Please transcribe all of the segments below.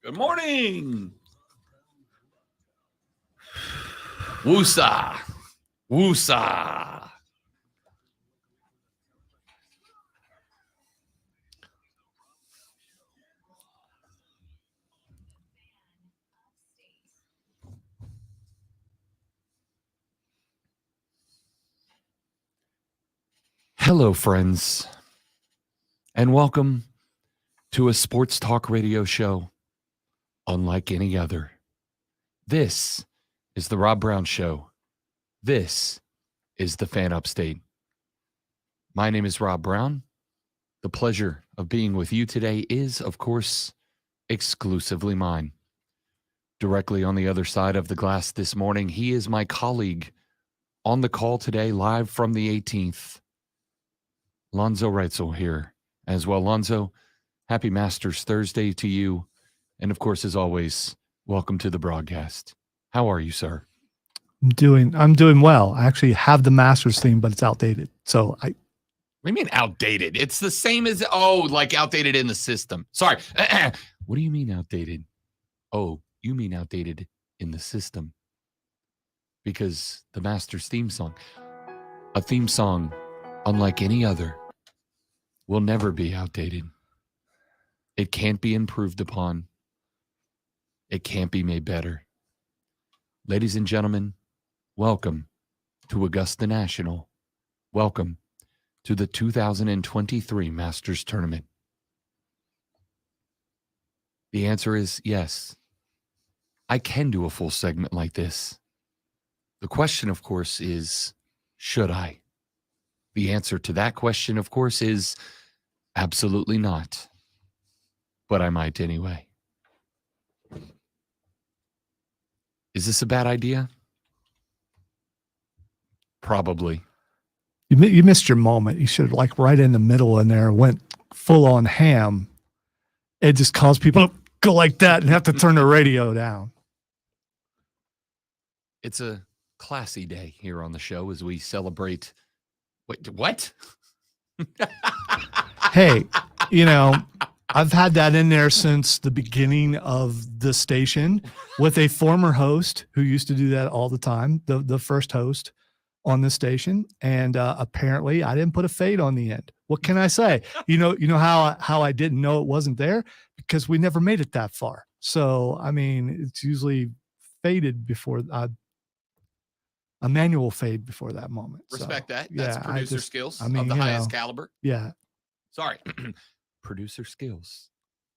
Good morning. Woosa. Woosa. Hello, friends, and welcome to a sports talk radio show unlike any other. This is the Rob Brown Show. This is the Fan Upstate. My name is Rob Brown. The pleasure of being with you today is, of course, exclusively mine. Directly on the other side of the glass this morning, he is my colleague on the call today, live from the 18th. Lonzo Reitzel here as well. Lonzo, happy Masters Thursday to you. And of course, as always, welcome to the broadcast. How are you, sir? I'm doing well. I actually have the Masters theme, but it's outdated. So What do you mean outdated? It's the same as, like outdated in the system. Sorry. What do you mean outdated? Oh, you mean outdated in the system. Because the Masters theme song, a theme song unlike any other, will never be outdated. It can't be improved upon. It can't be made better. Ladies and gentlemen, welcome to Augusta National. Welcome to the 2023 Masters Tournament. The answer is yes. I can do a full segment like this. The question, of course, is, should I? The answer to that question, of course, is absolutely not. But I might anyway. Is this a bad idea? Probably. you missed your moment. You should have right in the middle in there, went full on ham. It just caused people to go like that and have to turn the radio down. It's a classy day here on the show as we celebrate. Wait, what? Hey, I've had that in there since the beginning of the station with a former host who used to do that all the time, the first host on the station. And apparently I didn't put a fade on the end. What can I say? You know how I didn't know it wasn't there? Because we never made it that far. So, I mean, it's usually faded before a manual fade before that moment. Respect so, that. That's yeah, producer skills I mean, of the highest caliber. Yeah. Sorry. Producer skills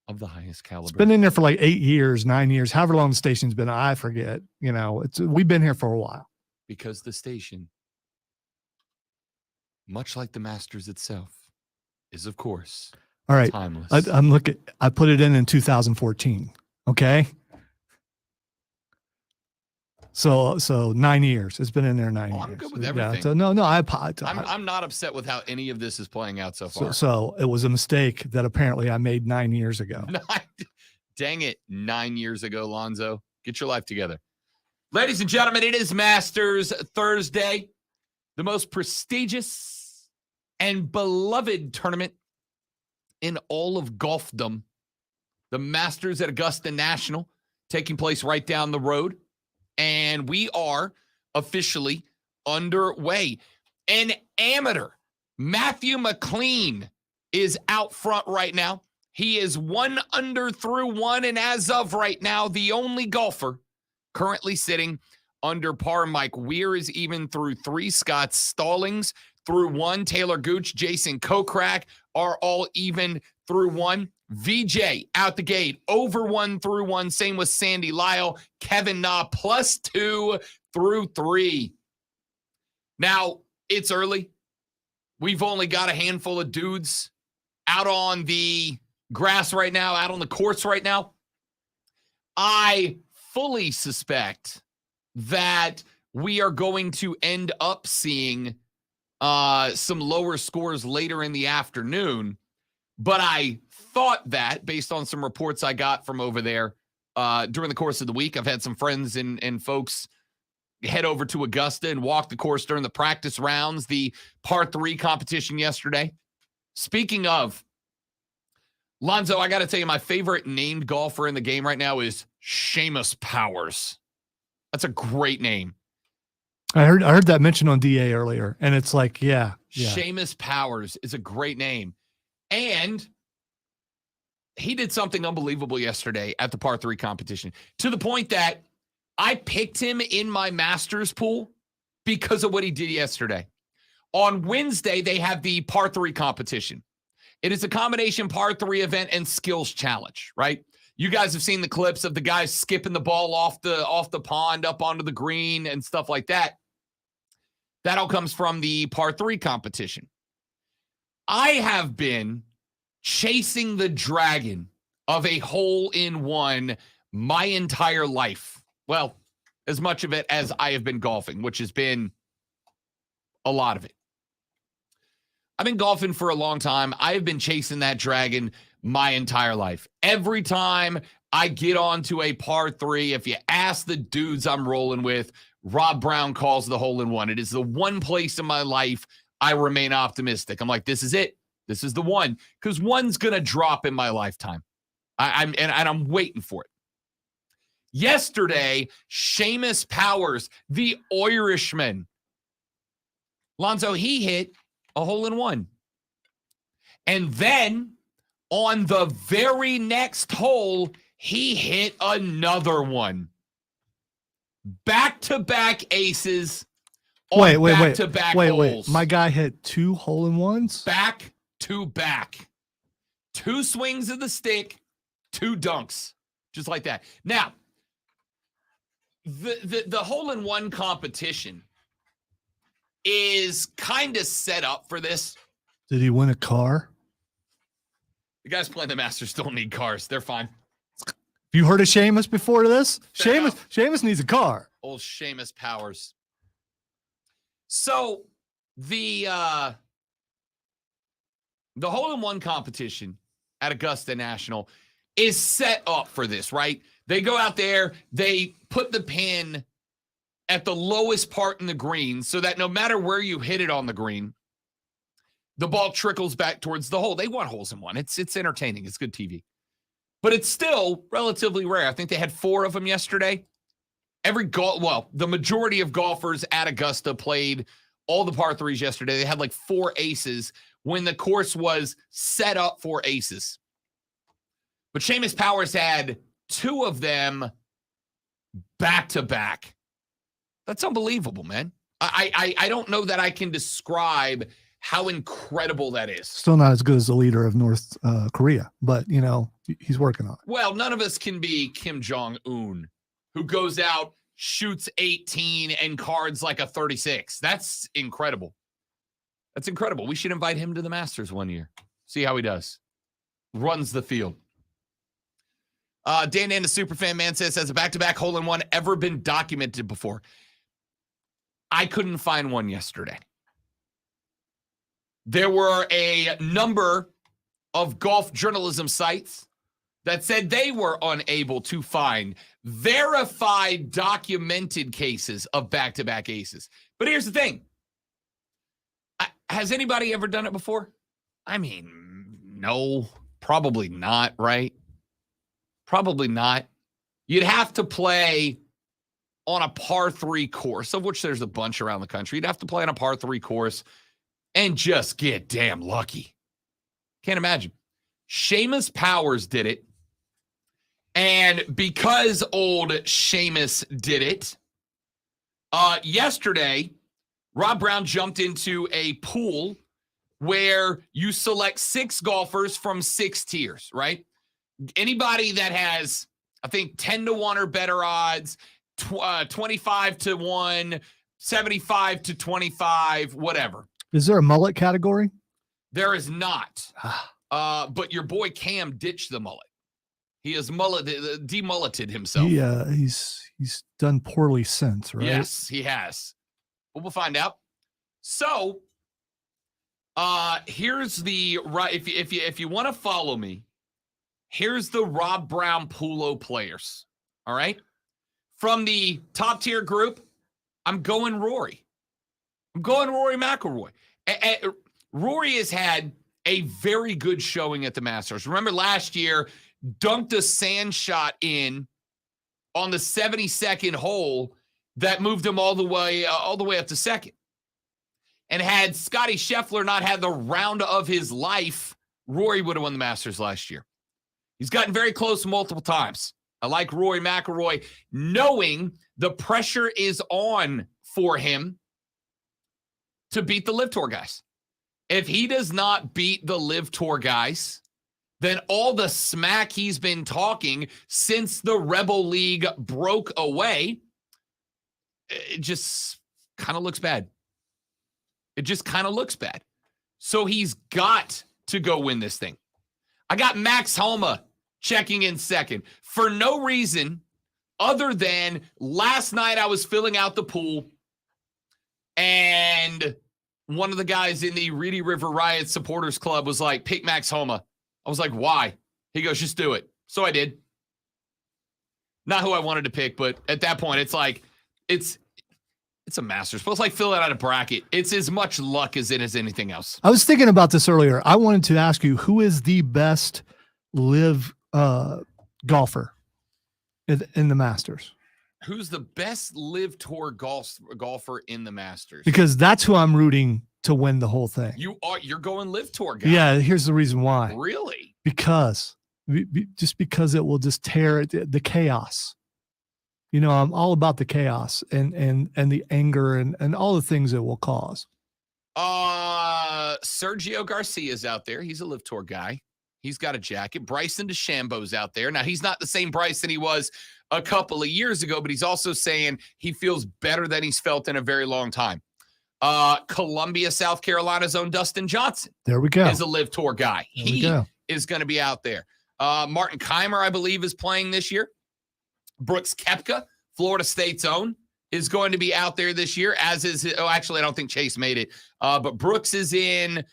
of the highest caliber. It's been in there for like 8 years, 9 years, however long the station's been. I forget. We've been here for a while. Because the station, much like the Masters itself, is, of course, all right. Timeless. I'm looking. I put it in 2014. Okay. So 9 years. It's been in there 9 years. I'm good with everything. Yeah, so no, I'm not upset with how any of this is playing out so far. So it was a mistake that apparently I made 9 years ago. Dang it, 9 years ago, Lonzo. Get your life together. Ladies and gentlemen, it is Masters Thursday, the most prestigious and beloved tournament in all of golfdom. The Masters at Augusta National, taking place right down the road. And we are officially underway. An amateur, Matthew McLean, is out front right now. He is 1 under through 1, and as of right now, the only golfer currently sitting under par. Mike Weir is even through 3. Scott Stallings through 1. Taylor Gooch, Jason Kokrak are all even through 1. VJ out the gate, over 1 through 1. Same with Sandy Lyle. Kevin Na +2 through 3. Now, it's early. We've only got a handful of dudes out on the grass right now, out on the courts right now. I fully suspect that we are going to end up seeing some lower scores later in the afternoon. But I thought that, based on some reports I got from over there during the course of the week, I've had some friends and folks head over to Augusta and walk the course during the practice rounds, the par 3 competition yesterday. Speaking of Lonzo, I got to tell you, my favorite named golfer in the game right now is Seamus Powers. That's a great name. I heard that mentioned on DA earlier, and it's like, yeah. Seamus Powers is a great name. And he did something unbelievable yesterday at the par 3 competition, to the point that I picked him in my Masters pool because of what he did yesterday. On Wednesday, they have the par 3 competition. It is a combination par 3 event and skills challenge, right? You guys have seen the clips of the guys skipping the ball off the pond up onto the green and stuff like that. That all comes from the par 3 competition. I have been chasing the dragon of a hole-in-one my entire life. Well, as much of it as I have been golfing, which has been a lot of it. I've been golfing for a long time. I have been chasing that dragon my entire life. Every time I get onto a par 3, if you ask the dudes I'm rolling with, Rob Brown calls the hole-in-one. It is the one place in my life I remain optimistic. I'm like, this is it. This is the one. Because one's going to drop in my lifetime. I'm waiting for it. Yesterday, Seamus Powers, the Irishman. Lonzo, he hit a hole-in-one. And then on the very next hole, he hit another one. Back-to-back aces on back-to-back holes. My guy hit 2 hole-in-ones? Back-to-back. 2 swings of the stick, 2 dunks. Just like that. Now, the hole-in-one competition is kind of set up for this. Did he win a car? The guys playing the Masters don't need cars. They're fine. You heard of Seamus before this? Seamus needs a car. Old Seamus Powers. So the hole-in-one competition at Augusta National is set up for this, right? They go out there, they put the pin at the lowest part in the green so that no matter where you hit it on the green, the ball trickles back towards the hole. They want holes in one. It's entertaining. It's good TV. But it's still relatively rare. I think they had 4 of them yesterday. The majority of golfers at Augusta played all the par 3s yesterday. They had like 4 aces when the course was set up for aces. But Seamus Powers had 2 of them back-to-back. That's unbelievable, man. I don't know that I can describe how incredible that is. Still not as good as the leader of North Korea, but, he's working on it. Well, none of us can be Kim Jong-un, who goes out, shoots 18, and cards like a 36. That's incredible. That's incredible. We should invite him to the Masters one year. See how he does. Runs the field. Dan the Superfan Man says, has a back-to-back hole-in-one ever been documented before? I couldn't find one yesterday. There were a number of golf journalism sites that said they were unable to find verified, documented cases of back-to-back aces. But here's the thing. Has anybody ever done it before? I mean, no, probably not, right? Probably not. You'd have to play on a par 3 course, of which there's a bunch around the country. You'd have to play on a par 3 course and just get damn lucky. Can't imagine. Seamus Powers did it. And because old Seamus did it, yesterday, Rob Brown jumped into a pool where you select 6 golfers from 6 tiers, right? Anybody that has, I think, 10-1 or better odds, 25-1, 75-25, whatever. Is there a mullet category? There is not. But your boy Cam ditched the mullet. He has demulleted himself. He's done poorly since, right? Yes, he has. Well, we'll find out. So, here's the right. If you want to follow me, here's the Rob Brown Pulo players. All right. From the top tier group, I'm going Rory. I'm going Rory McIlroy. Rory has had a very good showing at the Masters. Remember last year, dunked a sand shot in on the 72nd hole that moved him all the way up to second. And had Scottie Scheffler not had the round of his life, Rory would have won the Masters last year. He's gotten very close multiple times. I like Rory McIlroy, knowing the pressure is on for him to beat the LIV Tour guys. If he does not beat the LIV Tour guys, then all the smack he's been talking since the Rebel League broke away, it just kind of looks bad. It just kind of looks bad. So he's got to go win this thing. I got Max Homa checking in second for no reason other than last night I was filling out the pool and one of the guys in the Reedy River Riot supporters club was like, pick Max Homa. I was like, why? He goes, just do it. So I did. Not who I wanted to pick, but at that point, it's like, it's a Masters. But it's like filling out a bracket. It's as much luck as it is anything else. I was thinking about this earlier. I wanted to ask you, who is the best LIV golfer in the Masters? Who's the best LIV Tour golfer in the Masters? Because that's who I'm rooting to win the whole thing. You're going LIV Tour guy. Yeah, here's the reason why. Really? Because because it will just tear the chaos. You know, I'm all about the chaos and the anger and all the things it will cause. Sergio Garcia's out there. He's a LIV Tour guy. He's got a jacket. Bryson DeChambeau's out there. Now, he's not the same Bryson he was a couple of years ago, but he's also saying he feels better than he's felt in a very long time. Columbia, South Carolina's own Dustin Johnson. There we go. Is a LIV Tour guy. He is going to be out there. Martin Keimer, I believe, is playing this year. Brooks Koepka, Florida State's own, is going to be out there this year, as is, actually, I don't think Chase made it. But Brooks is in.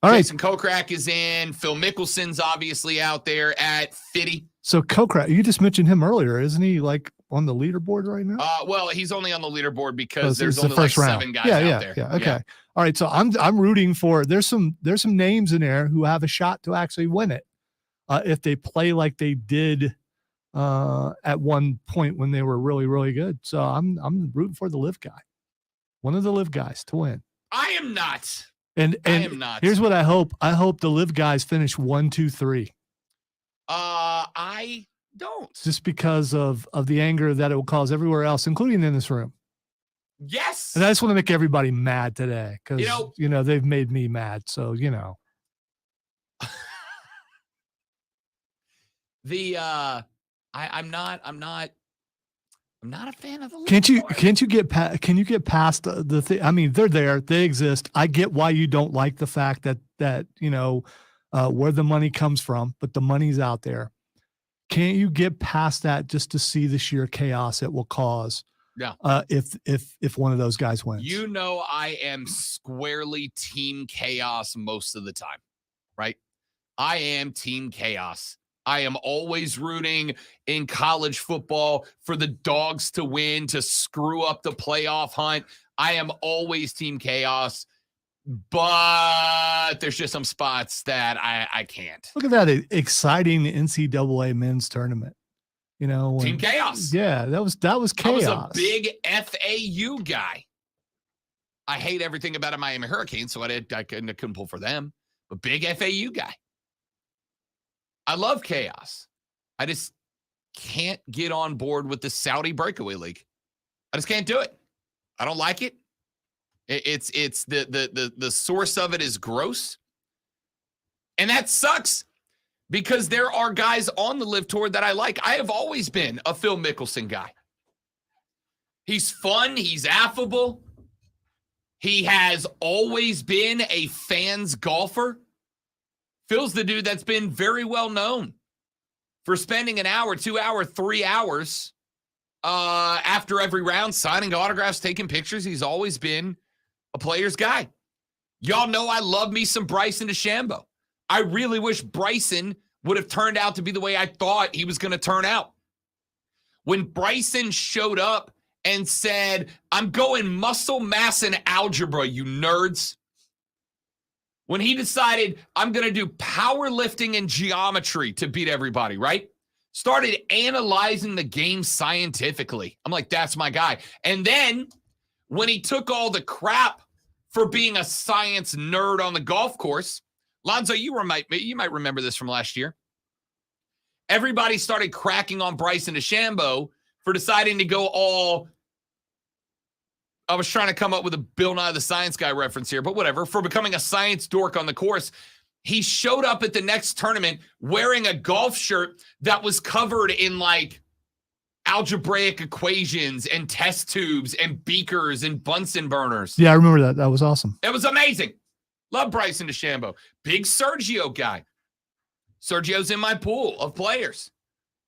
All right. Jason Kokrak is in. Phil Mickelson's obviously out there at 50. So Kokrak, you just mentioned him earlier. Isn't he like on the leaderboard right now? Well, he's only on the leaderboard because there's the only first like round. 7 guys out there. Yeah. Okay. All right. So I'm rooting for, there's some names in there who have a shot to actually win it. If they play like they did at one point when they were really, really good. So I'm rooting for the LIV guy. One of the LIV guys to win. I am not. And I am not. Here's what I hope. I hope the LIV guys finish 1, 2, 3. I don't. Just because of the anger that it will cause everywhere else, including in this room. Yes. And I just want to make everybody mad today because, you know, they've made me mad. So, I'm not a fan of the LIV Can you get past the thing? I mean, they're there, they exist. I get why you don't like the fact that where the money comes from, but the money's out there. Can't you get past that just to see the sheer chaos it will cause? Yeah. If one of those guys wins. I am squarely team chaos most of the time, right? I am team chaos. I am always rooting in college football for the dogs to win, to screw up the playoff hunt. I am always team chaos, but there's just some spots that I can't. Look at that exciting NCAA men's tournament. Team chaos. Yeah, that was chaos. I was a big FAU guy. I hate everything about a Miami Hurricanes, so I couldn't pull for them. But big FAU guy. I love chaos. I just can't get on board with the Saudi breakaway league. I just can't do it. I don't like it. It's the source of it is gross. And that sucks because there are guys on the LIV Tour that I like. I have always been a Phil Mickelson guy. He's fun. He's affable. He has always been a fan's golfer. Phil's the dude that's been very well known for spending an hour, 2 hours, 3 hours after every round, signing autographs, taking pictures. He's always been a player's guy. Y'all know I love me some Bryson DeChambeau. I really wish Bryson would have turned out to be the way I thought he was going to turn out. When Bryson showed up and said, I'm going muscle mass and algebra, you nerds. when he decided, I'm going to do powerlifting and geometry to beat everybody, right? Started analyzing the game scientifically. I'm like, that's my guy. And then when he took all the crap for being a science nerd on the golf course, Lonzo, you might remember this from last year. Everybody started cracking on Bryson DeChambeau for deciding to go all, I was trying to come up with a Bill Nye the Science Guy reference here, but whatever, for becoming a science dork on the course. He showed up at the next tournament wearing a golf shirt that was covered in like algebraic equations and test tubes and beakers and Bunsen burners. Yeah, I remember that. That was awesome. It was amazing. Love Bryson DeChambeau. Big Sergio guy. Sergio's in my pool of players.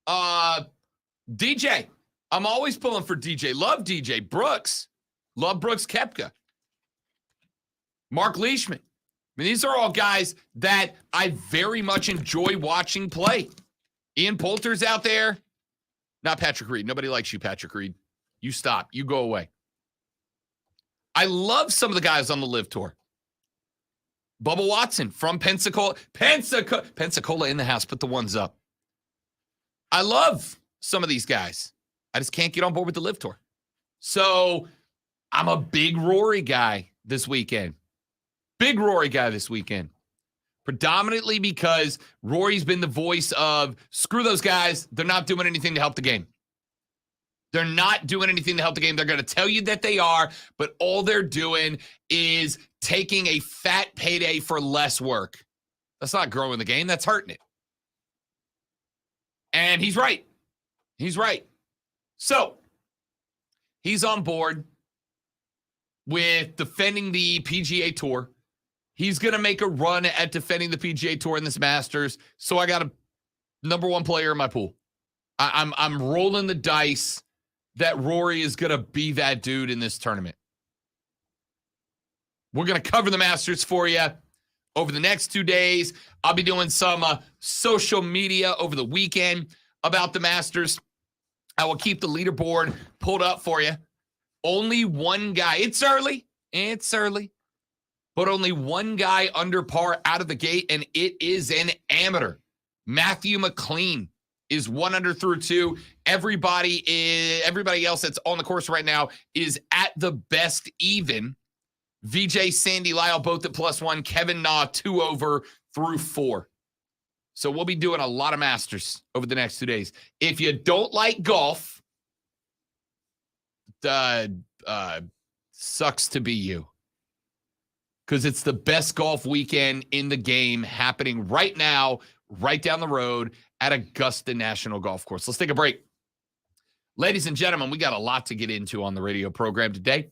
DJ. I'm always pulling for DJ. Love DJ. Brooks. Love Brooks Koepka. Mark Leishman. I mean, these are all guys that I very much enjoy watching play. Ian Poulter's out there. Not Patrick Reed. Nobody likes you, Patrick Reed. You stop. You go away. I love some of the guys on the LIV Tour. Bubba Watson from Pensacola. Pensacola in the house. Put the ones up. I love some of these guys. I just can't get on board with the LIV Tour. So I'm a big Rory guy this weekend. Big Rory guy this weekend. Predominantly because Rory's been the voice of, screw those guys. They're not doing anything to help the game. They're not doing anything to help the game. They're going to tell you that they are, but all they're doing is taking a fat payday for less work. That's not growing the game. That's hurting it. And he's right. He's right. So he's on board with defending the PGA Tour. He's going to make a run at defending the PGA Tour in this Masters. So I got a number one player in my pool. I'm rolling the dice that Rory is going to be that dude in this tournament. We're going to cover the Masters for you over the next 2 days. I'll be doing some social media over the weekend about the Masters. I will keep the leaderboard pulled up for you. Only one guy. It's early. But only one guy under par out of the gate, and it is an amateur. Matthew McLean is 1 under through 2. Everybody else that's on the course right now is at the best even. VJ, Sandy, Lyle, both at +1. Kevin Na, 2 over through 4. So we'll be doing a lot of Masters over the next 2 days. If you don't like golf, sucks to be you. Because it's the best golf weekend in the game happening right now, right down the road at Augusta National Golf Course. Let's take a break. Ladies and gentlemen, we got a lot to get into on the radio program today.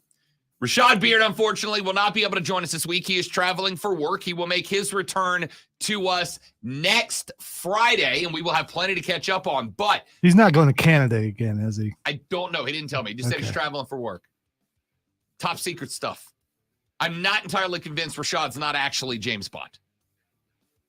Rashad Beard, unfortunately, will not be able to join us this week. He is traveling for work. He will make his return to us next Friday, and we will have plenty to catch up on. But he's not going to Canada again, is he? I don't know. He didn't tell me. He just said he's traveling for work. Top secret stuff. I'm not entirely convinced Rashad's not actually James Bond.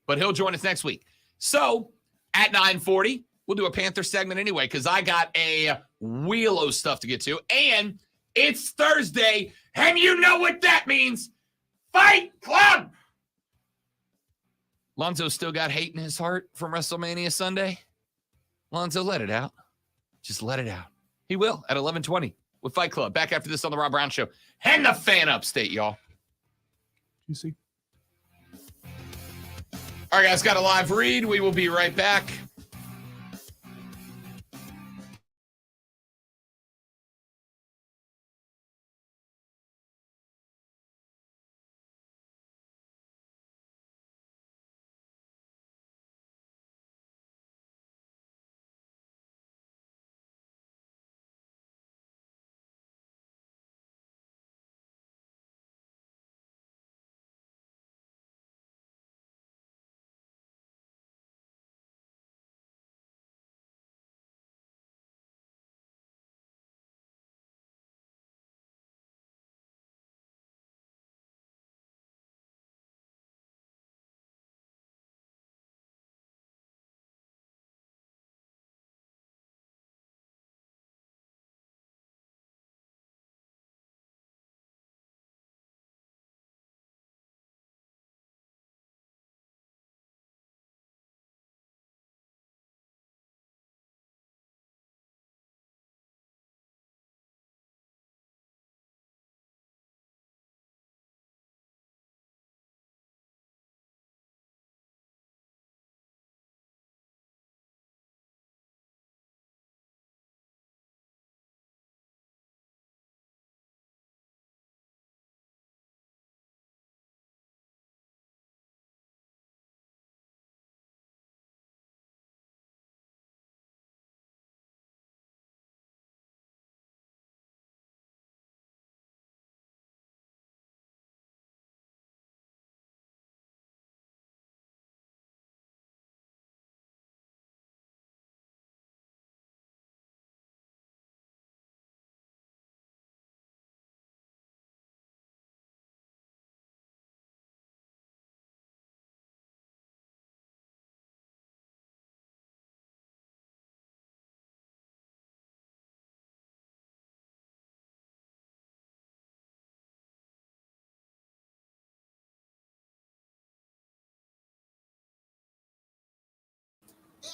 But he'll join us next week. So, at 9:40, we'll do a Panther segment anyway, because I got a wheel of stuff to get to. And it's Thursday, and you know what that means. Fight Club! Lonzo still got hate in his heart from WrestleMania Sunday. Lonzo, let it out. Just let it out. He will at 11:20 with Fight Club. Back after this on the Rob Brown Show. And the Fan Upstate, y'all. You see? All right, guys, got a live read. We will be right back.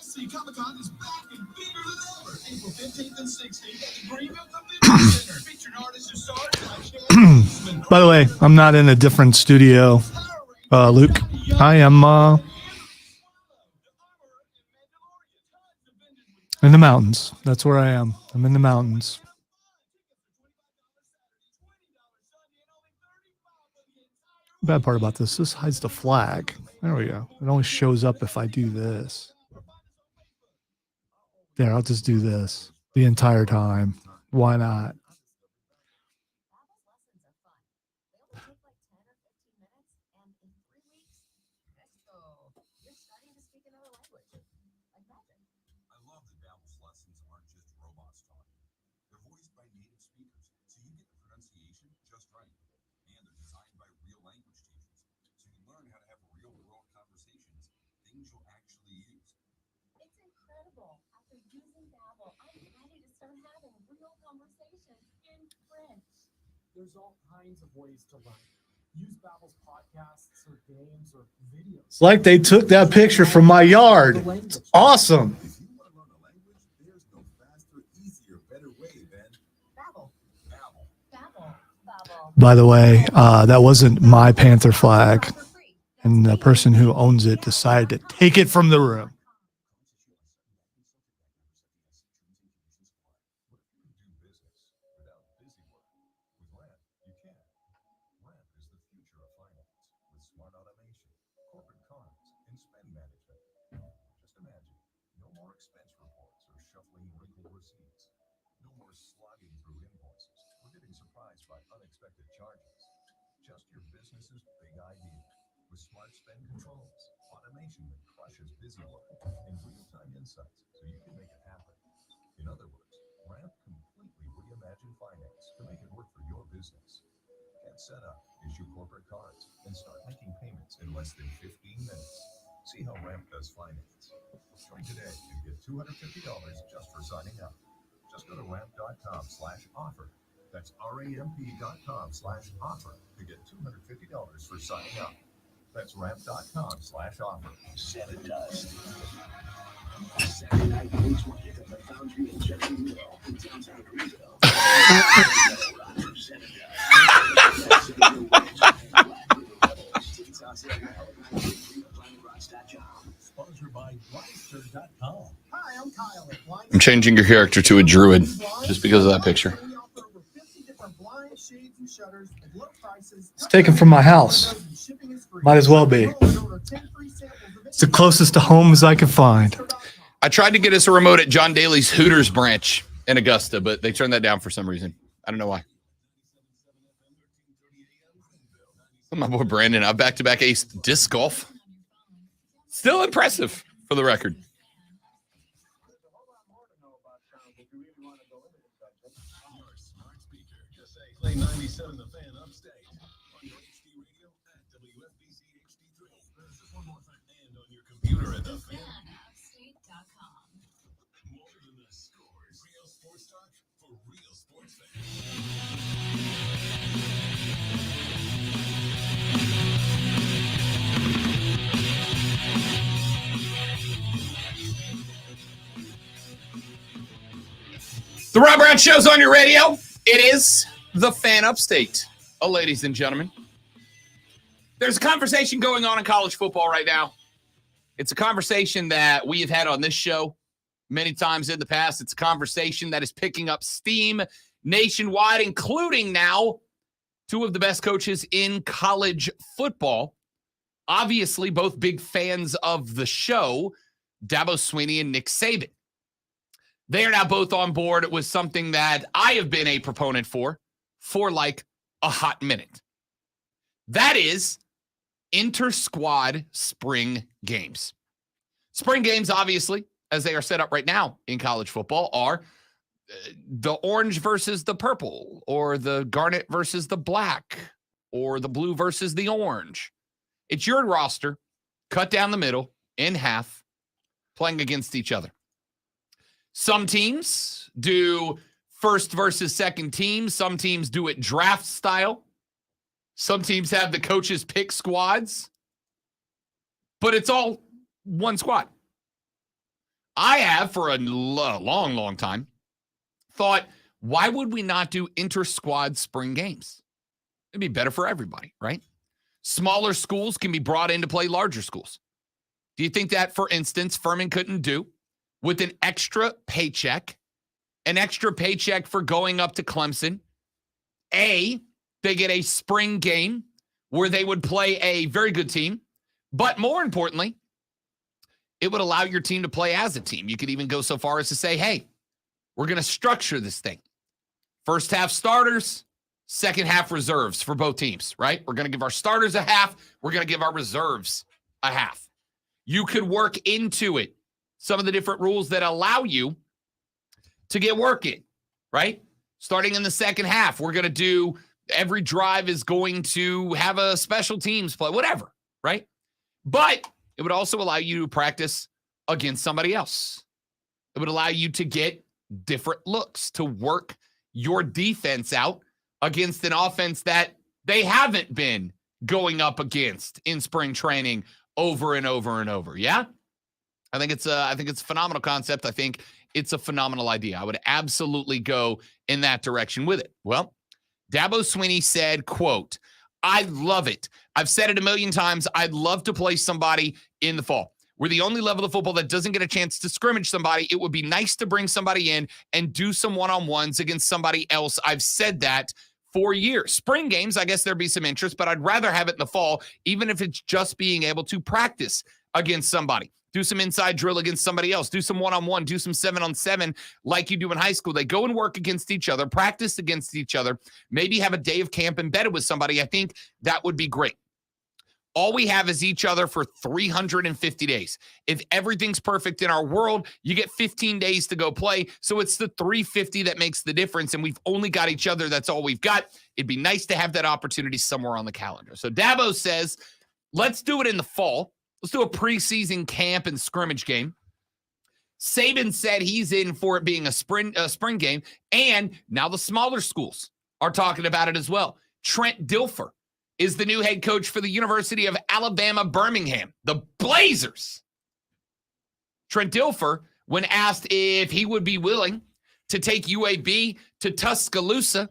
SC Comic-Con is back and bigger than ever. April 15th and 16th at the Greenville Convention Center. Featured artists and stars like Chad Eastman, By the way, I'm not in a different studio, Luke. I am in the mountains. That's where I am. I'm in the mountains. Bad part about this hides the flag. There we go. It only shows up if I do this. There, I'll just do this the entire time. Why not? I love that Babbel's lessons aren't just robots talking. They're voiced by native speakers, so you get the pronunciation just right. And they're designed by real language teachers, so you can learn how to have real-world conversations, things you'll actually use. It's incredible. After using Babbel, I'm ready to start having real conversations in French. There's all kinds of ways to learn. Use Babbel's podcasts or games or videos. It's like they took that picture from my yard. It's awesome. If you want to learn a language, there's no faster, easier, better way than Babbel. Babbel. Babbel. Babbel. By the way, that wasn't my Panther flag, and the person who owns it decided to take it from the room. Unexpected charges. Just your business's big idea with smart spend controls, automation that crushes busy work, and real-time insights so you can make it happen. In other words, Ramp completely reimagined finance to make it work for your business. Get set up, issue corporate cards, and start making payments in less than 15 minutes. See how Ramp does finance. Join today and get $250 just for signing up. Just go to ramp.com/offer. That's ramp.com/offer to get $250 for signing up. That's ramp.com/offer. Santa Dust. Saturday night games market at the Foundry and Jersey Mill in downtown Greenville. Santa Dust. Tickets on sale now at blindrocks.com. Sponsored by Blindster.com. Hi, I'm Kyle at Blind. I'm changing your character to a druid just because of that picture. It's taken from my house. Might as well be. It's the closest to home as I can find. I tried to get us a remote at John Daly's Hooters branch in Augusta, but they turned that down for some reason. I don't know why. My boy Brandon, a back-to-back ace disc golf. Still impressive for the record. Play 97 The Fan upstate. On your HD radio at WFBC HD3. There's just one more thing. And on your computer at The Fan. Fanupstate.com. More than the scores. Real sports talk for real sports fans. The Rob Brown Show's on your radio. It is the Fan Upstate. Oh, ladies and gentlemen. There's a conversation going on in college football right now. It's a conversation that we have had on this show many times in the past. It's a conversation that is picking up steam nationwide, including now two of the best coaches in college football. Obviously, both big fans of the show, Dabo Swinney and Nick Saban. They are now both on board with something that I have been a proponent for like a hot minute. That is inter-squad spring games. Spring games, obviously, as they are set up right now in college football, are the orange versus the purple, or the garnet versus the black, or the blue versus the orange. It's your roster, cut down the middle, in half, playing against each other. Some teams do first versus second team. Some teams do it draft style. Some teams have the coaches pick squads. But it's all one squad. I have for a long, long time thought, why would we not do inter-squad spring games? It'd be better for everybody, right? Smaller schools can be brought in to play larger schools. Do you think that, for instance, Furman couldn't do with an extra paycheck for going up to Clemson? They get a spring game where they would play a very good team, but more importantly, it would allow your team to play as a team. You could even go so far as to say, hey, we're going to structure this thing. First half starters, second half reserves for both teams, right? We're going to give our starters a half. We're going to give our reserves a half. You could work into it some of the different rules that allow you to get work in, right? Starting in the second half, we're going to do every drive is going to have a special teams play, whatever, right? But it would also allow you to practice against somebody else. It would allow you to get different looks, to work your defense out against an offense that they haven't been going up against in spring training over and over and over. Yeah? I think it's a phenomenal concept. I think it's a phenomenal idea. I would absolutely go in that direction with it. Well, Dabo Swinney said, quote, I love it. I've said it a million times. I'd love to play somebody in the fall. We're the only level of football that doesn't get a chance to scrimmage somebody. It would be nice to bring somebody in and do some one-on-ones against somebody else. I've said that for years. Spring games, I guess there'd be some interest, but I'd rather have it in the fall, even if it's just being able to practice against somebody. Do some inside drill against somebody else. Do some one-on-one. Do some 7-on-7 like you do in high school. They go and work against each other, practice against each other, maybe have a day of camp embedded with somebody. I think that would be great. All we have is each other for 350 days. If everything's perfect in our world, you get 15 days to go play. So it's the 350 that makes the difference, and we've only got each other. That's all we've got. It'd be nice to have that opportunity somewhere on the calendar. So Dabo says, let's do it in the fall. Let's do a preseason camp and scrimmage game. Saban said he's in for it being a spring game, and now the smaller schools are talking about it as well. Trent Dilfer is the new head coach for the University of Alabama, Birmingham, the Blazers. Trent Dilfer, when asked if he would be willing to take UAB to Tuscaloosa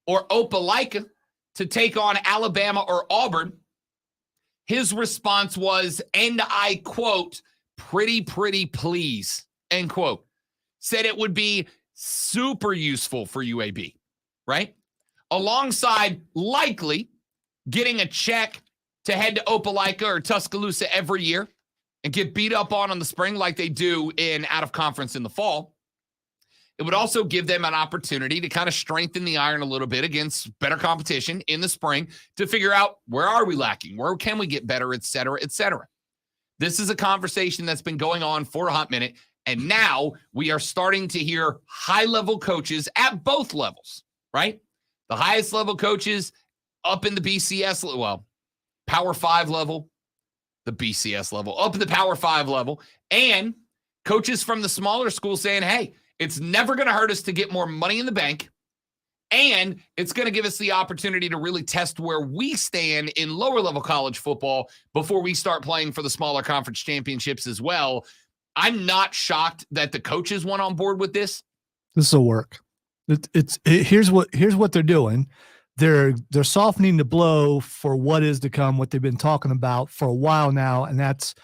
or Opelika to take on Alabama or Auburn, his response was, and I quote, pretty please, end quote. Said it would be super useful for UAB, right? Alongside likely getting a check to head to Opelika or Tuscaloosa every year and get beat up on the spring like they do in out of conference in the fall. It would also give them an opportunity to kind of strengthen the iron a little bit against better competition in the spring to figure out where are we lacking, where can we get better, et cetera, et cetera. This is a conversation that's been going on for a hot minute, and now we are starting to hear high-level coaches at both levels, right? The highest level coaches up in the BCS, well, Power 5 level, the BCS level, up in the Power 5 level, and coaches from the smaller schools saying, hey, it's never going to hurt us to get more money in the bank, and it's going to give us the opportunity to really test where we stand in lower-level college football before we start playing for the smaller conference championships as well. I'm not shocked that the coaches went on board with this. This will work. Here's what they're doing. They're softening the blow for what is to come, what they've been talking about for a while now, and that's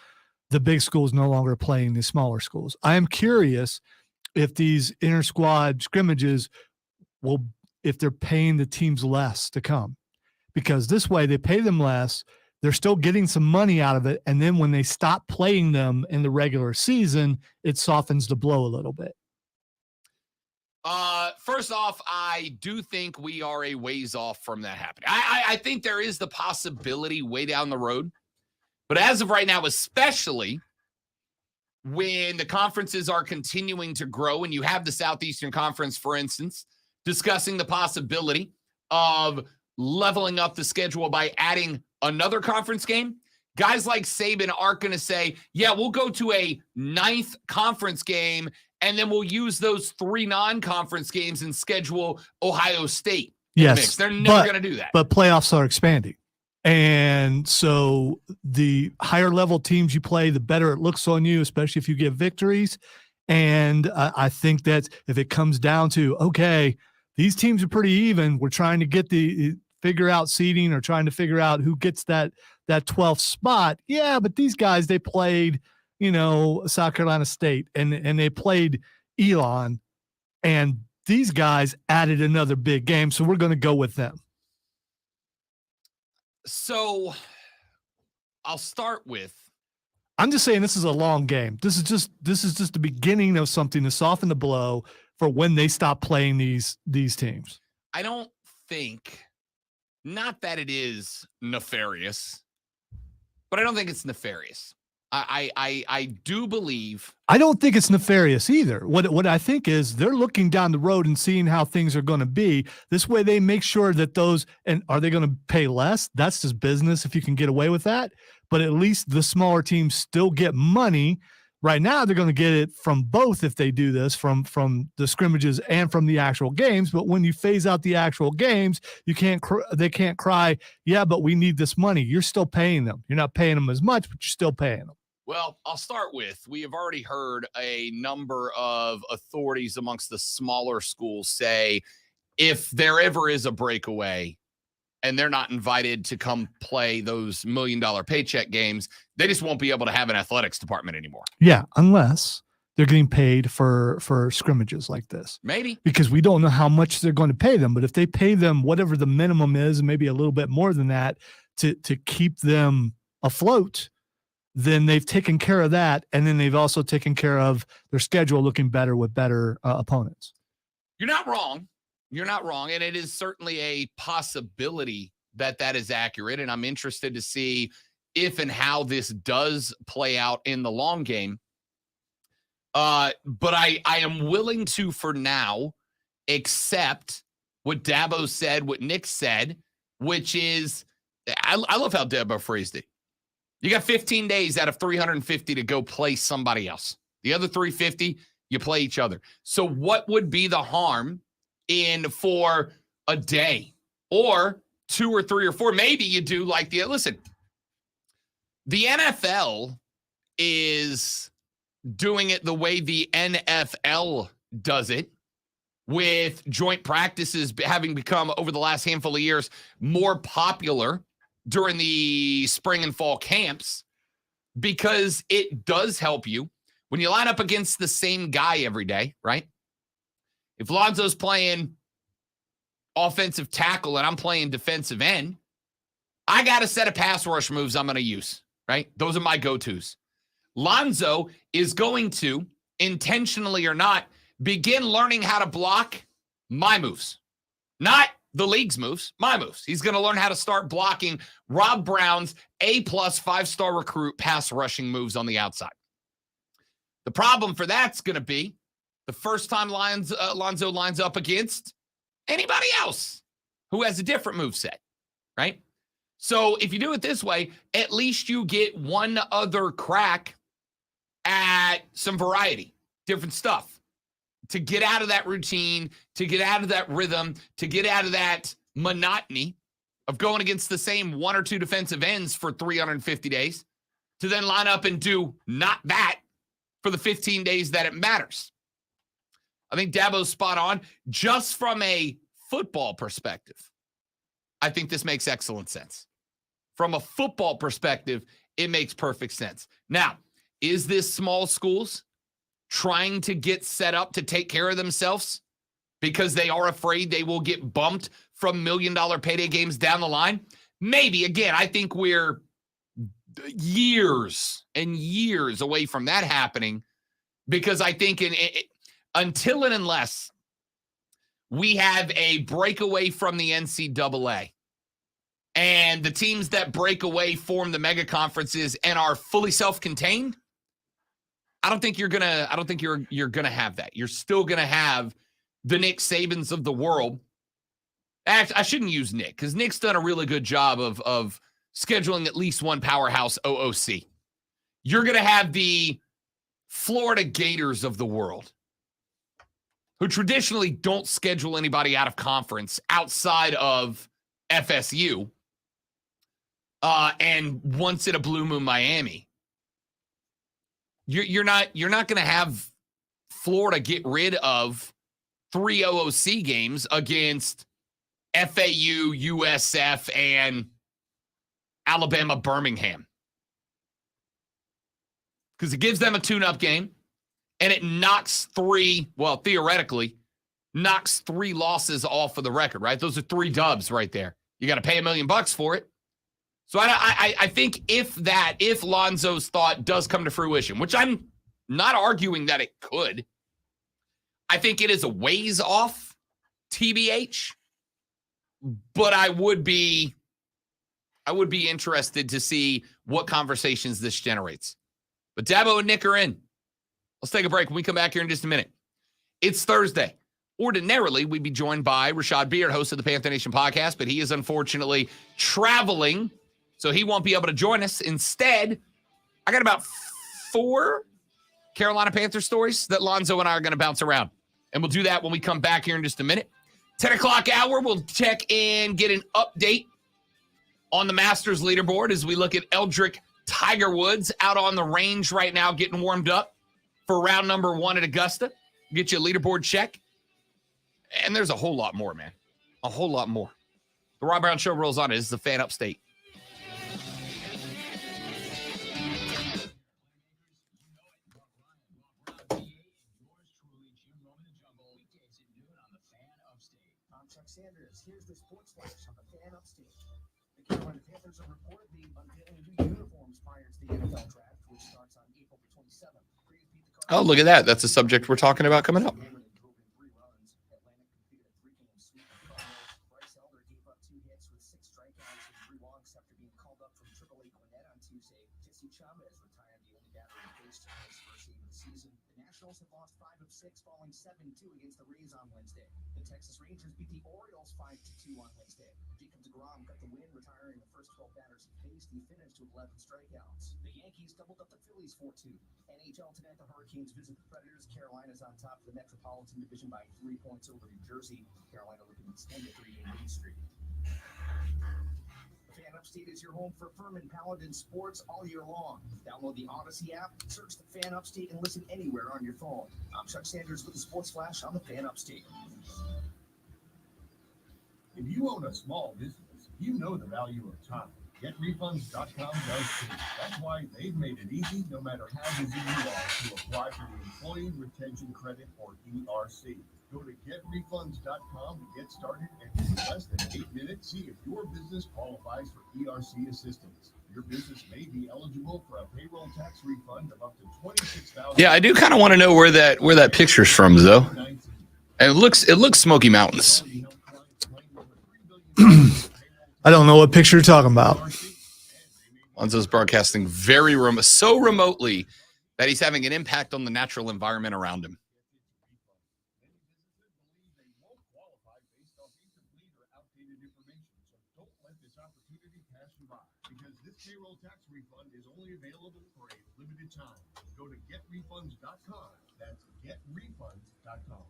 the big schools no longer playing the smaller schools. I am curious if these inter-squad scrimmages if they're paying the teams less to come, because this way they pay them less, they're still getting some money out of it, and then when they stop playing them in the regular season, it softens the blow a little bit. First off, I do think we are a ways off from that happening. I think there is the possibility way down the road, but as of right now, especially when the conferences are continuing to grow and you have the Southeastern Conference, for instance, discussing the possibility of leveling up the schedule by adding another conference game, guys like Saban aren't going to say, yeah, we'll go to a 9th conference game and then we'll use those 3 non-conference games and schedule Ohio State. Yes, they're never going to do that. But playoffs are expanding. And so the higher level teams you play, the better it looks on you, especially if you get victories. And I think that if it comes down to, okay, these teams are pretty even, we're trying to figure out seeding or trying to figure out who gets that 12th spot. Yeah, but these guys, they played, South Carolina State and they played Elon, and these guys added another big game. So we're going to go with them. So I'll start with, I'm just saying this is a long game. This is just the beginning of something to soften the blow for when they stop playing these teams. I don't think, not that it is nefarious, but I don't think it's nefarious. I do believe. I don't think it's nefarious either. What I think is they're looking down the road and seeing how things are going to be. This way they make sure that and are they going to pay less? That's just business if you can get away with that. But at least the smaller teams still get money. Right now, they're going to get it from both if they do this, from the scrimmages and from the actual games. But when you phase out the actual games, they can't cry, yeah, but we need this money. You're still paying them. You're not paying them as much, but you're still paying them. Well, I'll start with, we have already heard a number of authorities amongst the smaller schools say if there ever is a breakaway and they're not invited to come play those $1 million paycheck games, they just won't be able to have an athletics department anymore. Yeah, unless they're getting paid for scrimmages like this. Maybe. Because we don't know how much they're going to pay them. But if they pay them whatever the minimum is, maybe a little bit more than that to keep them afloat, then they've taken care of that. And then they've also taken care of their schedule looking better with better opponents. You're not wrong. You're not wrong. And it is certainly a possibility that is accurate. And I'm interested to see if and how this does play out in the long game. But I am willing to, for now, accept what Dabo said, what Nick said, which is, I love how Dabo phrased it. You got 15 days out of 350 to go play somebody else. The other 350, you play each other. So what would be the harm in for a day or 2 or 3 or 4? Maybe you do like the NFL is doing it the way the NFL does it, with joint practices having become, over the last handful of years, more popular during the spring and fall camps, because it does help you when you line up against the same guy every day, right? If Lonzo's playing offensive tackle and I'm playing defensive end, I got a set of pass rush moves I'm going to use, right? Those are my go-tos. Lonzo is going to, intentionally or not, begin learning how to block my moves, not the league's moves, my moves. He's going to learn how to start blocking Rob Brown's A+ 5-star recruit pass rushing moves on the outside. The problem for that's going to be the first time Lonzo lines up against anybody else who has a different move set, right? So if you do it this way, at least you get one other crack at some variety, different stuff, to get out of that routine, to get out of that rhythm, to get out of that monotony of going against the same 1 or 2 defensive ends for 350 days, to then line up and do not that for the 15 days that it matters. I think Dabo's spot on. Just from a football perspective, I think this makes excellent sense. From a football perspective, it makes perfect sense. Now, is this small schools trying to get set up to take care of themselves because they are afraid they will get bumped from $1 million payday games down the line? Maybe. Again, I think we're years and years away from that happening, because I think until and unless we have a breakaway from the NCAA and the teams that break away form the mega conferences and are fully self-contained, I don't think you're gonna have that. You're still gonna have the Nick Sabans of the world. Actually, I shouldn't use Nick, because Nick's done a really good job of scheduling at least one powerhouse OOC. You're gonna have the Florida Gators of the world, who traditionally don't schedule anybody out of conference outside of FSU, and once in a blue moon Miami. You're not going to have Florida get rid of 3 OOC games against FAU, USF, and Alabama Birmingham. Because it gives them a tune-up game, and it knocks theoretically, knocks 3 losses off of the record, right? Those are 3 dubs right there. You got to pay $1 million for it. So I think if Lonzo's thought does come to fruition, which I'm not arguing that it could, I think it is a ways off, TBH. But I would be interested to see what conversations this generates. But Dabo and Nick are in. Let's take a break. When we come back here in just a minute. It's Thursday. Ordinarily, we'd be joined by Rashad Beard, host of the Panther Nation podcast, but he is unfortunately traveling, so he won't be able to join us. Instead, I got about 4 Carolina Panther stories that Lonzo and I are going to bounce around. And we'll do that when we come back here in just a minute. 10 o'clock hour, we'll check in, get an update on the Masters leaderboard as we look at Eldrick Tiger Woods out on the range right now, getting warmed up for round number 1 at Augusta. Get you a leaderboard check. And there's a whole lot more, man. A whole lot more. The Rob Brown Show rolls on. It is the Fan Upstate. I'm Chuck Sanders. Here's the sports flash on the Fan Upstate. The Carolina Panthers are reportedly unveiling new uniforms prior to the NFL draft, which starts on April 27th. Oh, look at that. That's a subject we're talking about coming up. Bryce Elder gave up 2 hits with 6 strikeouts and 3 walks after being called up from AAA Gwinnett on Tuesday. Jesse Chavez retired the only batter he faced in his first game of the season. The Nationals have lost 5 of 6, falling 7-2 against the Rays on Wednesday. The Texas Rangers beat the Orioles 5-2 on Wednesday. Jacob deGrom got the win, retiring the first 12 batters he faced. He finished with 11 strikeouts. The Yankees doubled up the Phillies 4-2. NHL tonight, the Hurricanes visit the Predators. Carolina's on top of the Metropolitan Division by 3 points over New Jersey. Carolina looking to extend a 3-game lead streak. The Fan Upstate is your home for Furman Paladin sports all year long. Download the Odyssey app, search the Fan Upstate, and listen anywhere on your phone. I'm Chuck Sanders with the Sports Flash on the Fan Upstate. If you own a small business, you know the value of time. GetRefunds.com does too. That's why they've made it easy, no matter how busy you are, to apply for the Employee Retention Credit, or ERC. Go to GetRefunds.com to get started, and in less than 8 minutes, see if your business qualifies for ERC assistance. Your business may be eligible for a payroll tax refund of up to $26,000. Yeah, I do kind of want to know where that picture's from, though. And it looks Smoky Mountains. I don't know what picture you're talking about. Lonzo's broadcasting so remotely that he's having an impact on the natural environment around him. Payroll tax refund is only available for a limited time. Go to getrefunds.com. That's getrefunds.com.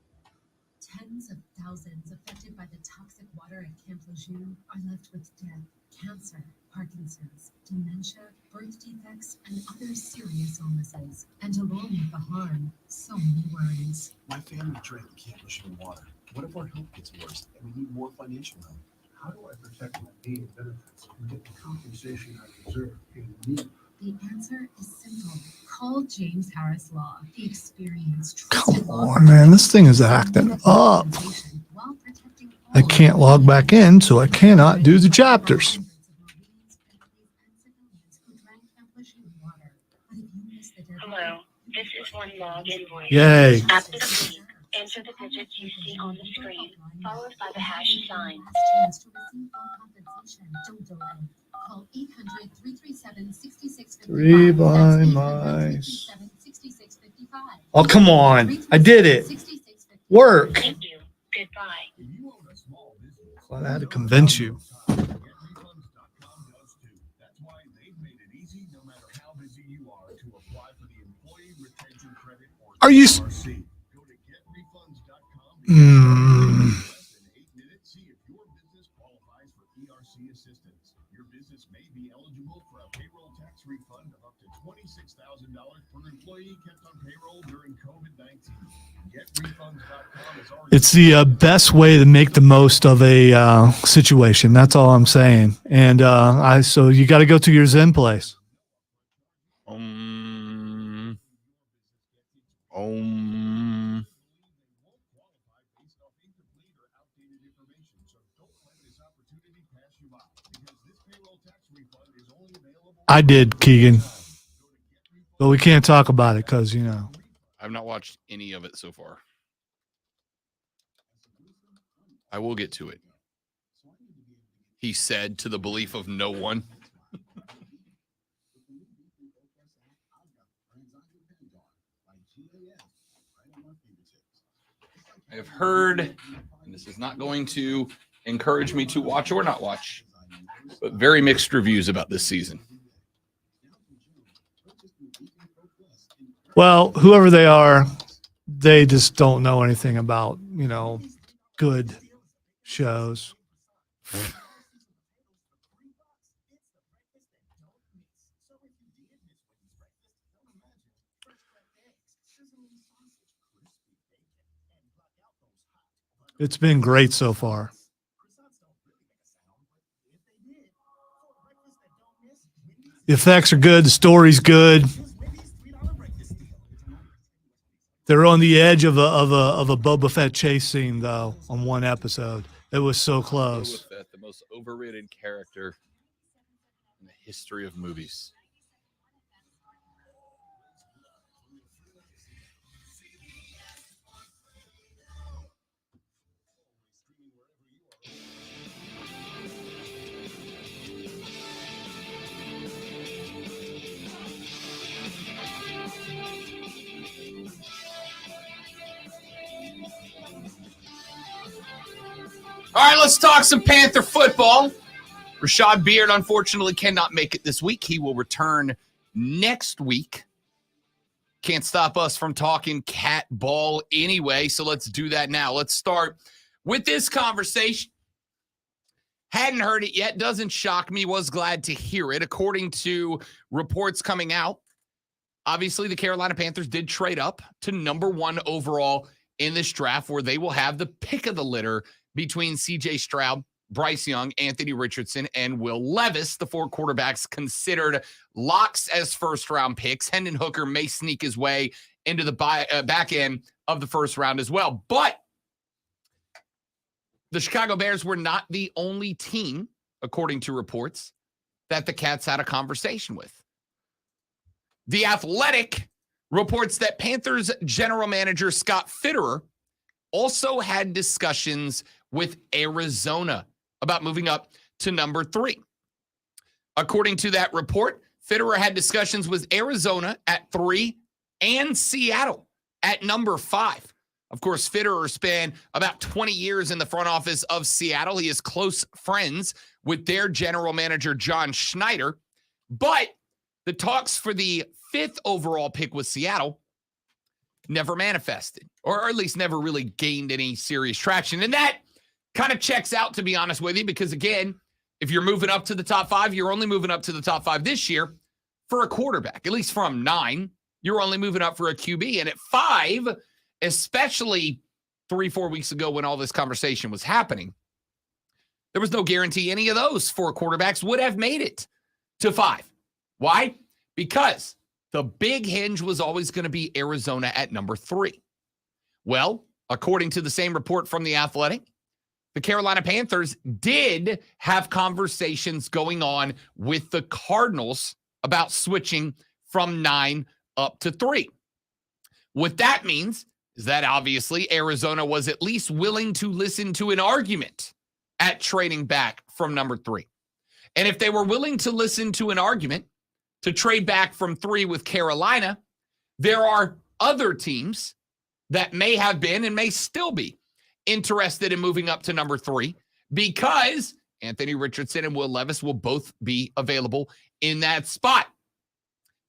Tens of thousands affected by the toxic water at Camp Lejeune are left with death, cancer, Parkinson's, dementia, birth defects, and other serious illnesses. And along with the harm, so many worries. My family drank Camp Lejeune water. What if our health gets worse and we need more financial help? How do I protect my immediate benefits and get the compensation I deserve and need? The answer is simple. Call James Harris Law, the experienced, Come trusted law on, man. This thing is acting up. while protecting I all can't log back in, so I cannot do the chapters. Hello, this is one login voice. Yay. At the beep, enter the digits you see on the screen, followed by the hash sign. Call 800-337-6655. 3 by That's my. 800-337-6655. Oh, come on. I did it. 6655. Work. Thank you. Goodbye. If you own a small business, Well, I had to convince you. GetRefunds.com does too. That's why they've made it easy, no matter how busy you are, to apply for the Employee Retention Credit, or Are you ERC. Go to getrefunds.com. Mm. Less than 8 minutes, see if your business qualifies for ERC assistance. Your business may be eligible for a payroll tax refund of up to $26,000 per employee kept on payroll during COVID-19. It's the best way to make the most of a situation. That's all I'm saying. And so you got to go to your Zen place. I did, Keegan. But we can't talk about it because, I've not watched any of it so far. I will get to it. He said, to the belief of no one. I have heard, and this is not going to encourage me to watch or not watch, but very mixed reviews about this season. Well, whoever they are, they just don't know anything about, good shows. It's been great so far. The effects are good. The story's good. They're on the edge of a Boba Fett chase scene, though, on one episode. It was so close. Boba Fett, the most overrated character in the history of movies. All right, let's talk some Panther football. Rashad Beard, unfortunately, cannot make it this week. He will return next week. Can't stop us from talking cat ball anyway, so let's do that now. Let's start with this conversation. Hadn't heard it yet. Doesn't shock me. Was glad to hear it. According to reports coming out, obviously the Carolina Panthers did trade up to number 1 overall in this draft, where they will have the pick of the litter between C.J. Stroud, Bryce Young, Anthony Richardson, and Will Levis, the 4 quarterbacks considered locks as first-round picks. Hendon Hooker may sneak his way into the back end of the first round as well. But the Chicago Bears were not the only team, according to reports, that the Cats had a conversation with. The Athletic reports that Panthers general manager Scott Fitterer also had discussions with Arizona about moving up to number 3. According to that report, Fitterer had discussions with Arizona at 3 and Seattle at number 5. Of course, Fitterer spent about 20 years in the front office of Seattle. He is close friends with their general manager, John Schneider. But the talks for the 5th overall pick with Seattle never manifested, or at least never really gained any serious traction. And that kind of checks out, to be honest with you, because again, if you're moving up to the top 5, you're only moving up to the top 5 this year for a quarterback. At least from 9, you're only moving up for a QB. And at 5, especially 3-4 weeks ago when all this conversation was happening, there was no guarantee any of those 4 quarterbacks would have made it to 5. Why? Because the big hinge was always going to be Arizona at number 3. Well, according to the same report from The Athletic, the Carolina Panthers did have conversations going on with the Cardinals about switching from 9 up to 3. What that means is that obviously Arizona was at least willing to listen to an argument at trading back from number 3. And if they were willing to listen to an argument to trade back from 3 with Carolina, there are other teams that may have been and may still be interested in moving up to number 3, because Anthony Richardson and Will Levis will both be available in that spot.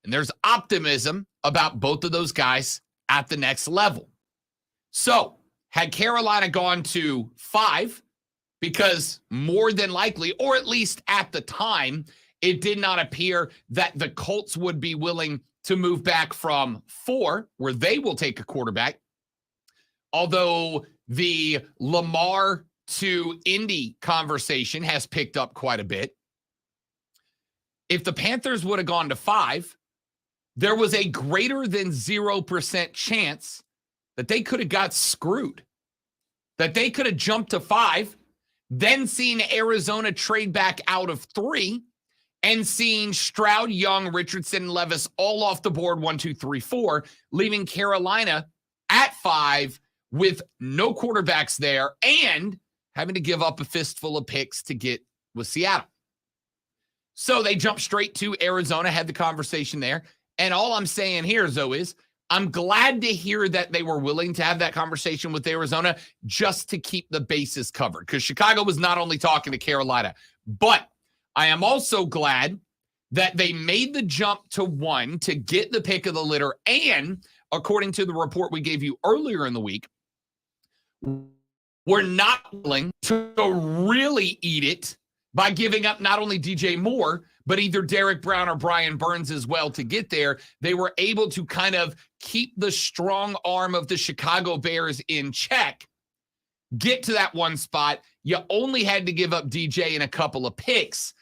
And there's optimism about both of those guys at the next level. So had Carolina gone to 5, because more than likely, or at least at the time, it did not appear that the Colts would be willing to move back from 4, where they will take a quarterback, Although the Lamar to Indy conversation has picked up quite a bit. If the Panthers would have gone to 5, there was a greater than 0% chance that they could have got screwed, that they could have jumped to 5, then seen Arizona trade back out of 3, and seen Stroud, Young, Richardson, Levis all off the board 1, 2, 3, 4, leaving Carolina at 5 with no quarterbacks there and having to give up a fistful of picks to get with Seattle. So they jumped straight to Arizona, had the conversation there. And all I'm saying here, Zoe, is I'm glad to hear that they were willing to have that conversation with Arizona just to keep the bases covered, because Chicago was not only talking to Carolina, but I am also glad that they made the jump to 1 to get the pick of the litter. And according to the report we gave you earlier in the week, we're not willing to really eat it by giving up not only DJ Moore, but either Derek Brown or Brian Burns as well to get there. They were able to kind of keep the strong arm of the Chicago Bears in check, get to that 1 spot. You only had to give up DJ and a couple of picks.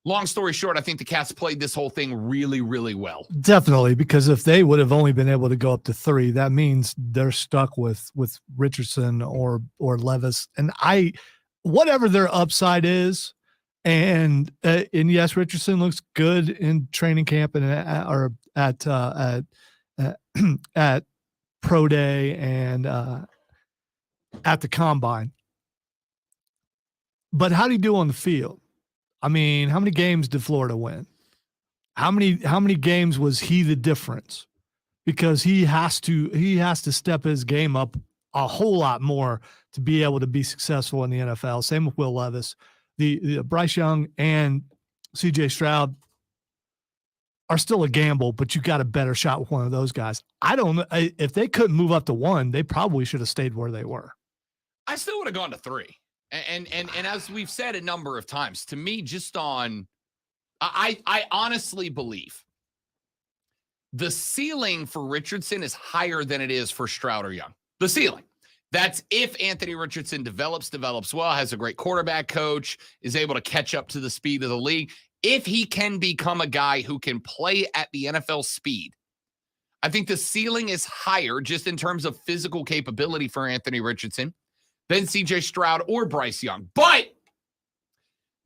Long story short, I think the Cats played this whole thing really, really well. Definitely, because if they would have only been able to go up to 3, that means they're stuck with Richardson or Levis. And whatever their upside is, and yes, Richardson looks good in training camp and at pro day and at the combine. But how do you do on the field? I mean, how many games did Florida win? How many games was he the difference? Because he has to step his game up a whole lot more to be able to be successful in the NFL. Same with Will Levis. The Bryce Young and CJ Stroud are still a gamble, but you got a better shot with one of those guys. I don't know if they couldn't move up to 1, they probably should have stayed where they were. I still would have gone to 3. And as we've said a number of times, to me, just on, I honestly believe the ceiling for Richardson is higher than it is for Stroud or Young. The ceiling. That's if Anthony Richardson develops well, has a great quarterback coach, is able to catch up to the speed of the league. If he can become a guy who can play at the NFL speed, I think the ceiling is higher just in terms of physical capability for Anthony Richardson than CJ Stroud or Bryce Young. But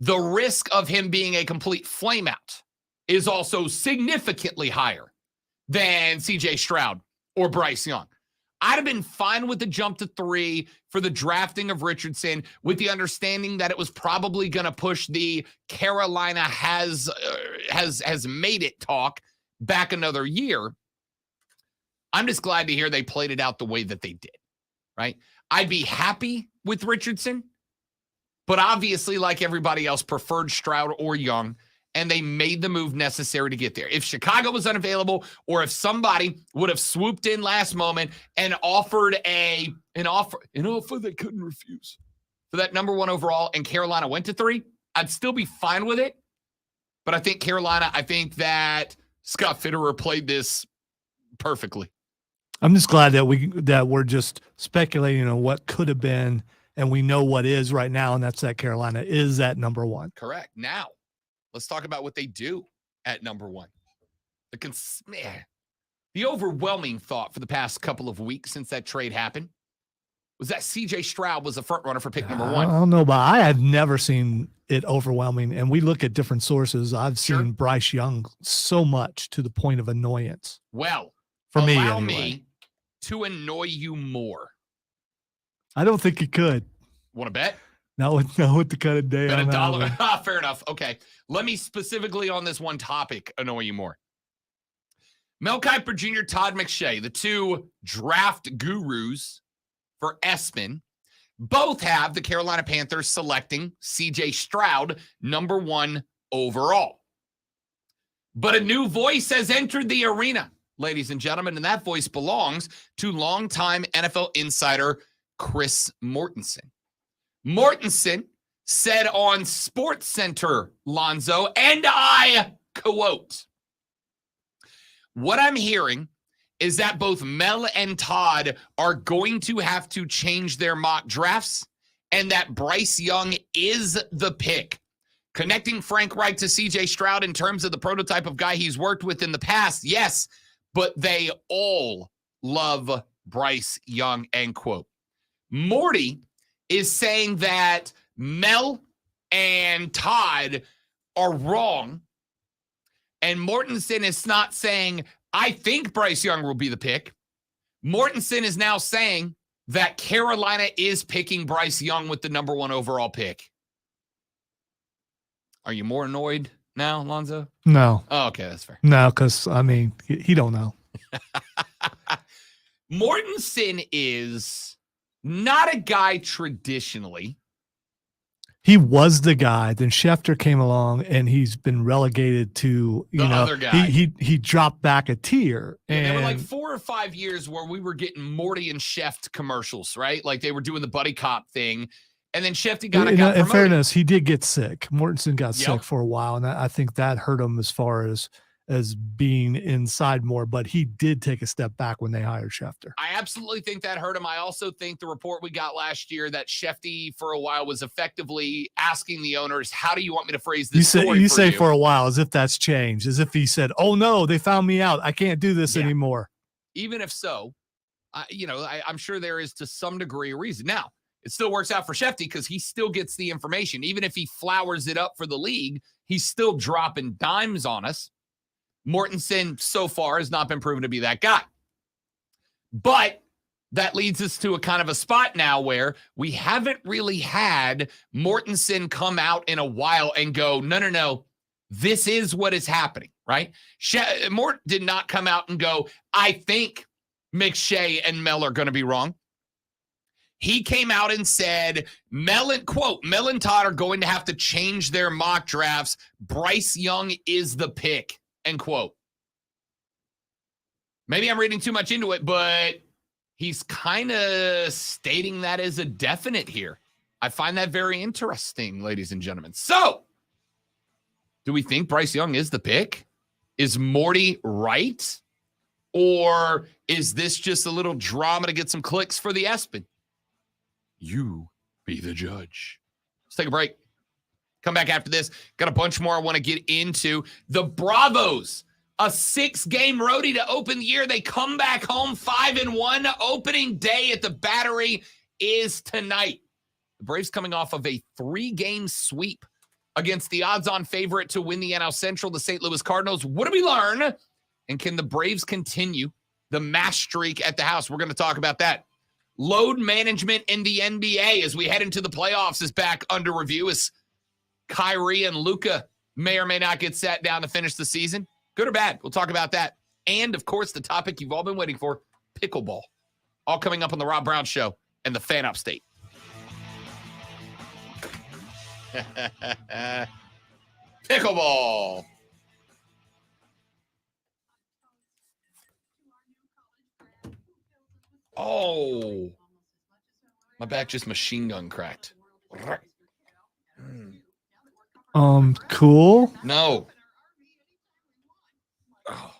the risk of him being a complete flameout is also significantly higher than CJ Stroud or Bryce Young. I'd have been fine with the jump to 3 for the drafting of Richardson, with the understanding that it was probably going to push the Carolina has made it talk back another year. I'm just glad to hear they played it out the way that they did, right? I'd be happy with Richardson, but obviously, like everybody else, preferred Stroud or Young, and they made the move necessary to get there. If Chicago was unavailable, or if somebody would have swooped in last moment and offered an offer they couldn't refuse for that number 1 overall, and Carolina went to 3, I'd still be fine with it. But I think that Scott Fitterer played this perfectly. I'm just glad that we're just speculating on what could have been, and we know what is right now, and that's that Carolina is at number 1. Correct. Now, let's talk about what they do at number 1. The overwhelming thought for the past couple of weeks since that trade happened was that CJ Stroud was a front runner for pick number 1. I don't know, but I have never seen it overwhelming. And we look at different sources. I've seen Bryce Young so much to the point of annoyance. Well, for me, allow anyway. me to annoy you more. I don't think you could. Want to bet? Not with the kind of day. Bet I'm $1. Fair enough. Okay. Let me specifically on this one topic annoy you more. Mel Kiper Jr., Todd McShay, the 2 draft gurus for ESPN, both have the Carolina Panthers selecting CJ Stroud number 1 overall. But a new voice has entered the arena, ladies and gentlemen, and that voice belongs to longtime NFL insider Chris Mortensen. Mortensen said on SportsCenter, Lonzo, and I quote, "What I'm hearing is that both Mel and Todd are going to have to change their mock drafts and that Bryce Young is the pick. Connecting Frank Reich to CJ Stroud in terms of the prototype of guy he's worked with in the past, yes, but they all love Bryce Young, end quote. Morty is saying that Mel and Todd are wrong, and Mortensen is not saying, I think Bryce Young will be the pick. Mortensen is now saying that Carolina is picking Bryce Young with the number 1 overall pick. Are you more annoyed now, Lonzo? No. Oh, okay, that's fair. No, because, I mean, he don't know. Mortensen is not a guy traditionally. He was the guy. Then Schefter came along, and he's been relegated to, The other guy. He dropped back a tier. Yeah, there were like and 4 or 5 years where we were getting Morty and Sheft commercials, right? Like they were doing the buddy cop thing. And then Shefty got in promoted. fairness, he did get sick. Mortensen got Yep. sick for a while, and I think that hurt him as far as being inside more. But he did take a step back when they hired Schefter. I absolutely think that hurt him. I also think the report we got last year that Shefty for a while was effectively asking the owners, how do you want me to phrase this story You for say you? for a while, as if that's changed, as if he said, "Oh no, they found me out. I can't do this Yeah. anymore." Even if so, I'm sure there is to some degree a reason. Now, it still works out for Shefty because he still gets the information. Even if he flowers it up for the league, he's still dropping dimes on us. Mortensen so far has not been proven to be that guy. But that leads us to a kind of a spot now where we haven't really had Mortensen come out in a while and go, no, this is what is happening, right? Mort did not come out and go, I think McShay and Mel are going to be wrong. He came out and said, Mel and Todd are going to have to change their mock drafts. Bryce Young is the pick, end quote. Maybe I'm reading too much into it, but he's kind of stating that as a definite here. I find that very interesting, ladies and gentlemen. So, do we think Bryce Young is the pick? Is Morty right? Or is this just a little drama to get some clicks for the ESPN? You be the judge. Let's take a break. Come back after this. Got a bunch more I want to get into. The Bravos, a 6-game roadie to open the year. They come back home 5-1. Opening day at the Battery is tonight. The Braves coming off of a 3-game sweep against the odds-on favorite to win the NL Central, the St. Louis Cardinals. What do we learn? And can the Braves continue the mass streak at the house? We're going to talk about that. Load management in the NBA as we head into the playoffs is back under review as Kyrie and Luka may or may not get sat down to finish the season. Good or bad? We'll talk about that. And, of course, the topic you've all been waiting for, pickleball. All coming up on the Rob Brown Show and the Fan Upstate. Pickleball. Oh, my back just machine gun cracked. Cool. No. Oh.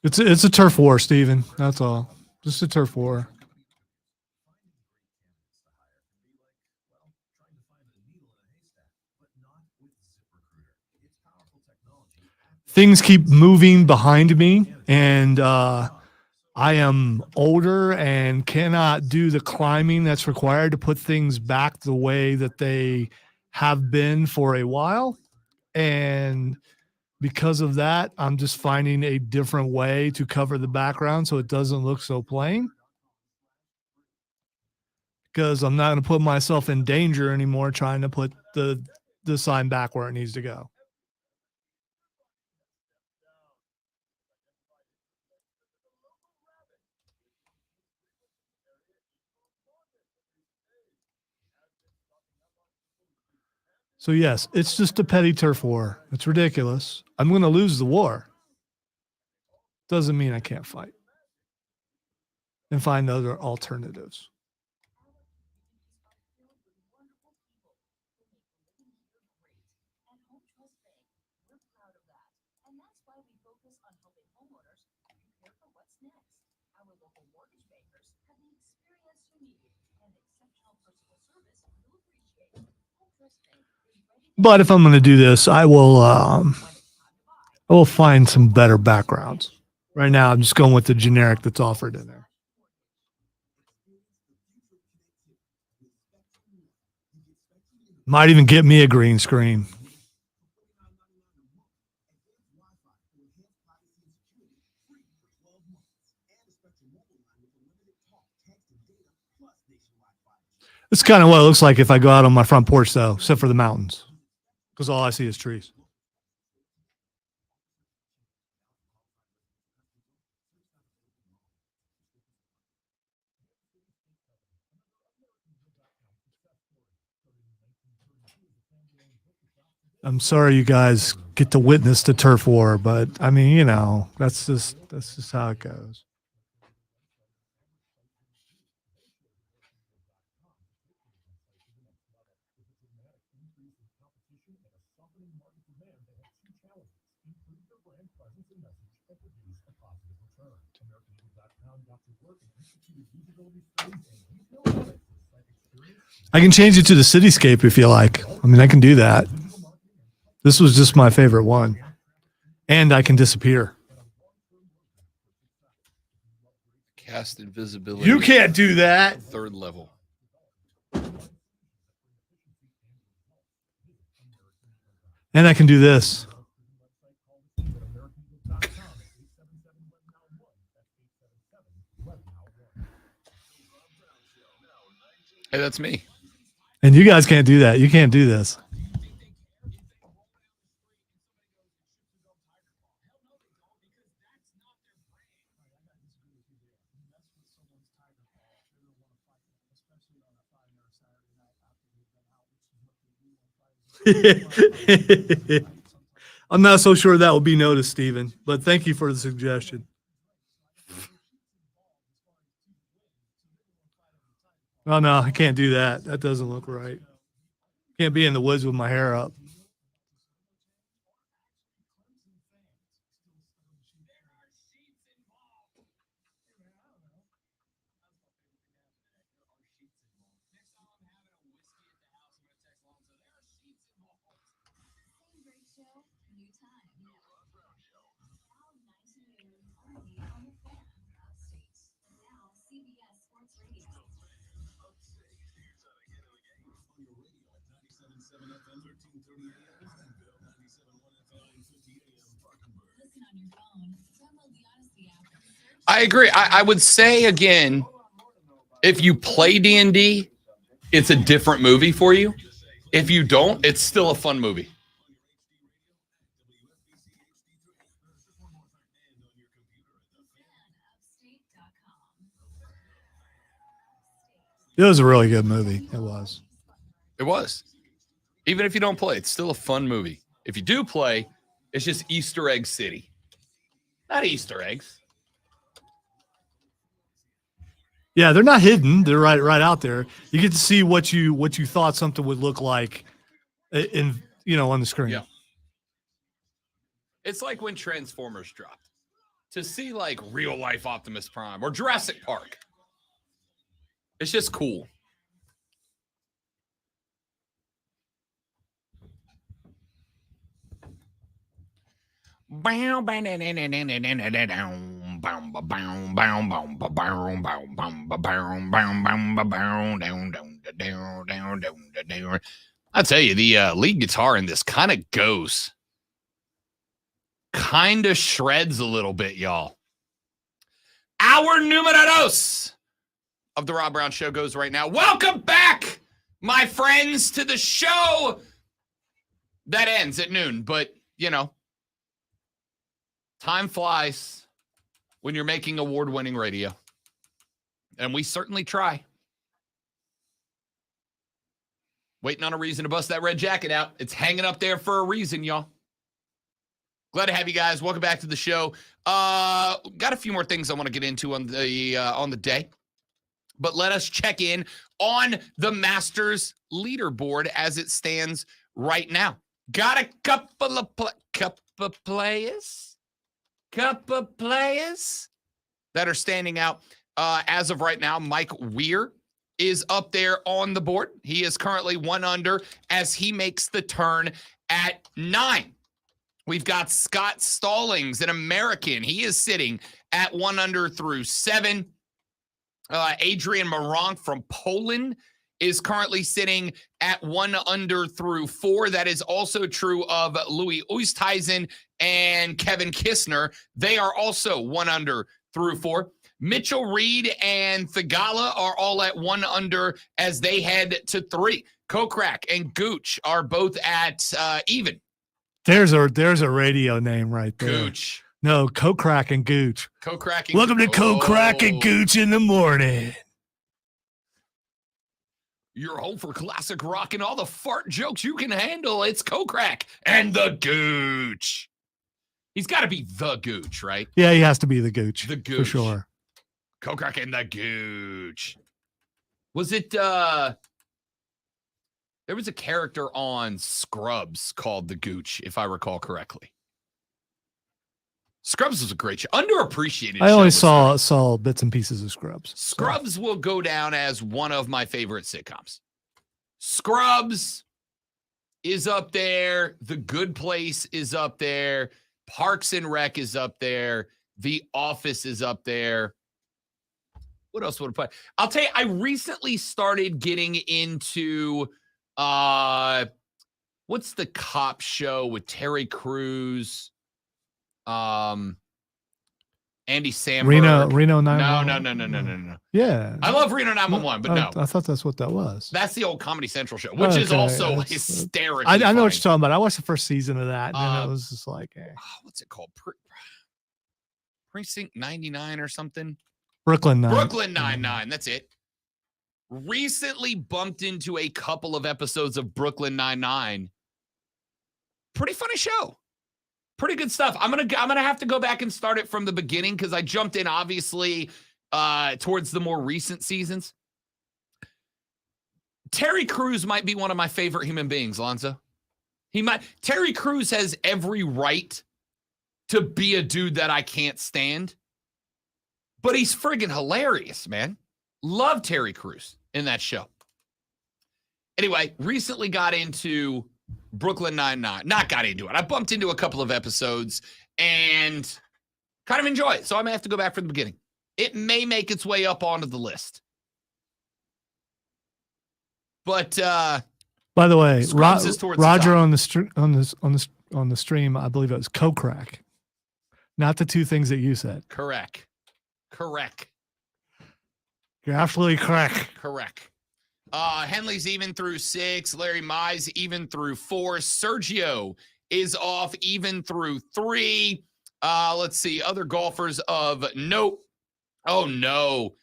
It's a turf war, Steven. That's all. Just a turf war. Things keep moving behind me, and I am older and cannot do the climbing that's required to put things back the way that they have been for a while. And because of that, I'm just finding a different way to cover the background so it doesn't look so plain. Because I'm not going to put myself in danger anymore trying to put the sign back where it needs to go. So, yes, it's just a petty turf war. It's ridiculous. I'm going to lose the war. Doesn't mean I can't fight and find other alternatives. Trust me, we're proud of that. And that's why we focus on helping homeowners prepare for what's next. Our local mortgage bankers have the experience you need and exceptional personal service you'll appreciate. Home Trust Bank is ready to But if I'm going to do this, I will find some better backgrounds. Right now, I'm just going with the generic that's offered in there. Might even get me a green screen. It's kind of what it looks like if I go out on my front porch, though, except for the mountains, because all I see is trees. I'm sorry you guys get to witness the turf war, but I mean, you know, that's just how it goes. I can change it to the cityscape if you like. I mean, I can do that. This was just my favorite one. And I can disappear. Cast invisibility. You can't do that. Third level. And I can do this. Hey, that's me. And you guys can't do that. You can't do this. I'm not so sure that will be noticed, Stephen, but thank you for the suggestion. Oh, no, I can't do that. That doesn't look right. Can't be in the woods with my hair up. I agree. I would say again, if you play D&D, it's a different movie for you. If you don't, it's still a fun movie. It was a really good movie. It was. It was. Even if you don't play, it's still a fun movie. If you do play, it's just Easter Egg City. Not Easter eggs. Yeah, they're not hidden. They're right out there. You get to see what you thought something would look like in on the screen. Yeah. It's like when Transformers dropped. To see like real life Optimus Prime or Jurassic Park. It's just cool. I tell you, the lead guitar in this kind of goes. Kind of shreds a little bit, y'all. Our numerados of the Rob Brown Show goes right now. Welcome back, my friends, to the show that ends at noon. But, time flies when you're making award-winning radio. And we certainly try. Waiting on a reason to bust that red jacket out. It's hanging up there for a reason, y'all. Glad to have you guys. Welcome back to the show. Got a few more things I want to get into on the day. But let us check in on the Masters leaderboard as it stands right now. Got a couple of players that are standing out. As of right now, Mike Weir is up there on the board. He is currently 1 under as he makes the turn at 9. We've got Scott Stallings, an American. He is sitting at 1 under through 7. Adrian Moronk from Poland is currently sitting at 1 under through 4. That is also true of Louis Oosthuizen and Kevin Kistner. They are also 1 under through 4. Mitchell Reed and Thagala are all at 1 under as they head to 3. Kokrak and Gooch are both at even. There's a radio name right there. Gooch. No, Kokrak and Gooch. Kokrak and Welcome to Kokrak and Gooch in the morning. You're home for classic rock and all the fart jokes you can handle. It's Kokrak and the Gooch. He's got to be the Gooch, right? Yeah, he has to be the Gooch. The Gooch. For sure. Kokrak and the Gooch. Was it there was a character on Scrubs called the Gooch, if I recall correctly. Scrubs was a great show. Underappreciated. I only show saw bits and pieces of Scrubs. Scrubs will go down as one of my favorite sitcoms. Scrubs is up there. The Good Place is up there. Parks and Rec is up there. The Office is up there. What else would I play? I'll tell you, I recently started getting into what's the cop show with Terry Crews? Andy Samberg. Reno 911. No. Yeah. I love Reno 911, but no. I thought that's what that was. That's the old Comedy Central show, which is also hysterical. I know what you're talking about. I watched the first season of that, and it was just like, what's it called? Precinct 99 or something? Brooklyn Nine. Brooklyn Nine-Nine. That's it. Recently bumped into a couple of episodes of Brooklyn Nine-Nine. Pretty funny show. Pretty good stuff. I'm gonna have to go back and start it from the beginning because I jumped in obviously towards the more recent seasons. Terry Crews might be one of my favorite human beings, Lonzo. Terry Crews has every right to be a dude that I can't stand, but he's friggin' hilarious, man. Love Terry Crews in that show. Anyway, recently got into Brooklyn Nine-Nine. Not got into it. I bumped into a couple of episodes and kind of enjoy it. So I may have to go back from the beginning. It may make its way up onto the list. But by the way, Roger the on the stream, I believe it was Kokrak. Not the two things that you said. Correct. You're absolutely correct. Henley's even through 6. Larry Mize even through 4. Sergio is off even through 3. Let's see. Other golfers of note. Oh, no.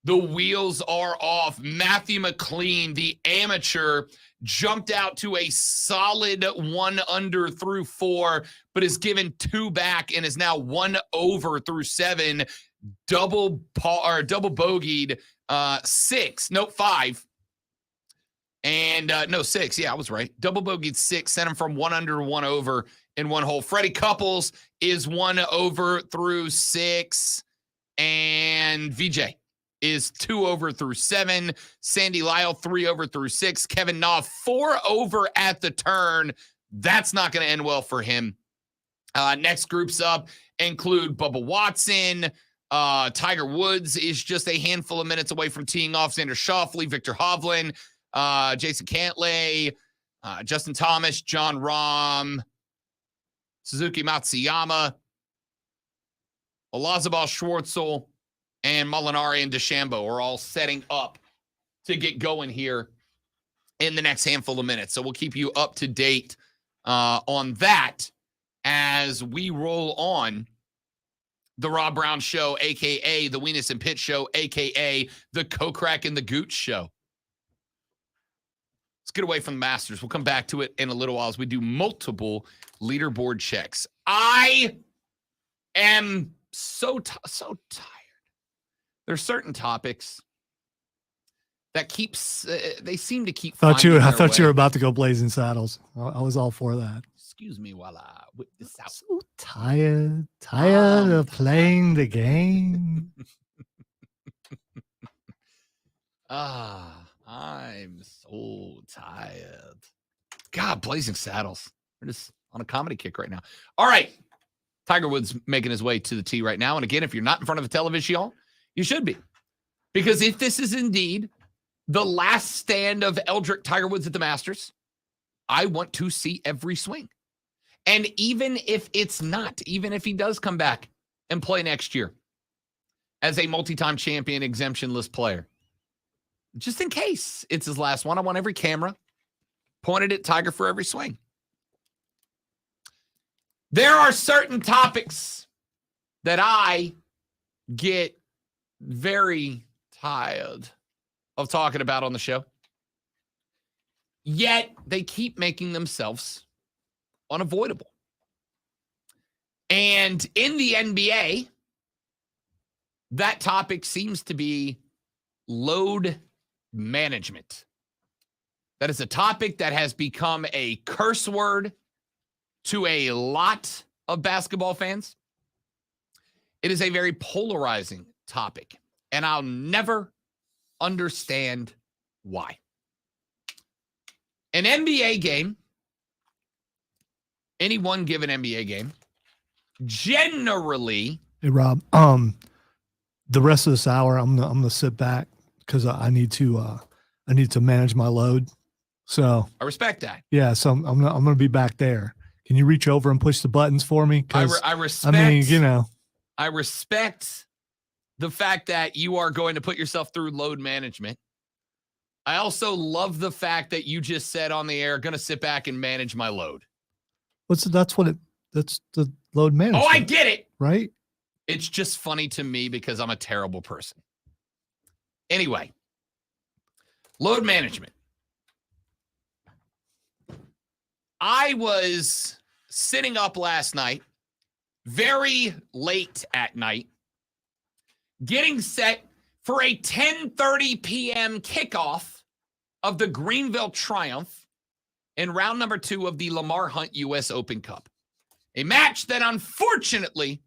The wheels are off. Matthew McLean, the amateur, jumped out to a solid 1 under through 4, but is given 2 back and is now 1 over through 7. Double bogeyed 5. And 6. Yeah, I was right. Double bogeyed 6, sent him from 1 under to 1 over in 1 hole. Freddie Couples is 1 over through 6. And VJ is 2 over through 7. Sandy Lyle, 3 over through 6. Kevin Na, 4 over at the turn. That's not going to end well for him. Next groups up include Bubba Watson. Tiger Woods is just a handful of minutes away from teeing off. Xander Schauffele, Victor Hovland, Jason Cantlay, Justin Thomas, John Rahm, Suzuki Matsuyama, Olazabal Schwartzel, and Molinari and DeChambeau are all setting up to get going here in the next handful of minutes. So we'll keep you up to date on that as we roll on the Rob Brown Show, a.k.a. the Weenus and Pitt Show, a.k.a. the Kokrak and the Gooch Show. Let's get away from the Masters. We'll come back to it in a little while as we do multiple leaderboard checks. I am so tired. There's certain topics that keeps they seem to keep I finding their thought you way. were about to go Blazing Saddles. I was all for that. Excuse me while I whip this out. So tired I'm of playing the game. I'm so tired. God, Blazing Saddles. We're just on a comedy kick right now. All right. Tiger Woods making his way to the tee right now. And again, if you're not in front of a television, y'all, you should be. Because if this is indeed the last stand of Eldrick Tiger Woods at the Masters, I want to see every swing. And even if it's not, even if he does come back and play next year as a multi-time champion exemption list player, just in case it's his last one, I want every camera pointed at Tiger for every swing. There are certain topics that I get very tired of talking about on the show, yet they keep making themselves unavoidable. And in the NBA, that topic seems to be load management. That is a topic that has become a curse word to a lot of basketball fans. It is a very polarizing topic, and I'll never understand why. An NBA game, any one given NBA game, generally. Hey Rob, the rest of this hour I'm gonna sit back because I need to manage my load. So I respect that. yeah, so I'm gonna be back there. Can you reach over and push the buttons for me? I respect. I mean, you know, I respect the fact that you are going to put yourself through load management. I also love the fact that you just said on the air, going to sit back and manage my load. that's the load management. Oh, I get it. Right? It's just funny to me because I'm a terrible person. Anyway, load management. I was sitting up last night, very late at night, getting set for a 10:30 p.m. kickoff of the Greenville Triumph in round number 2 of the Lamar Hunt U.S. Open Cup. A match that, unfortunately,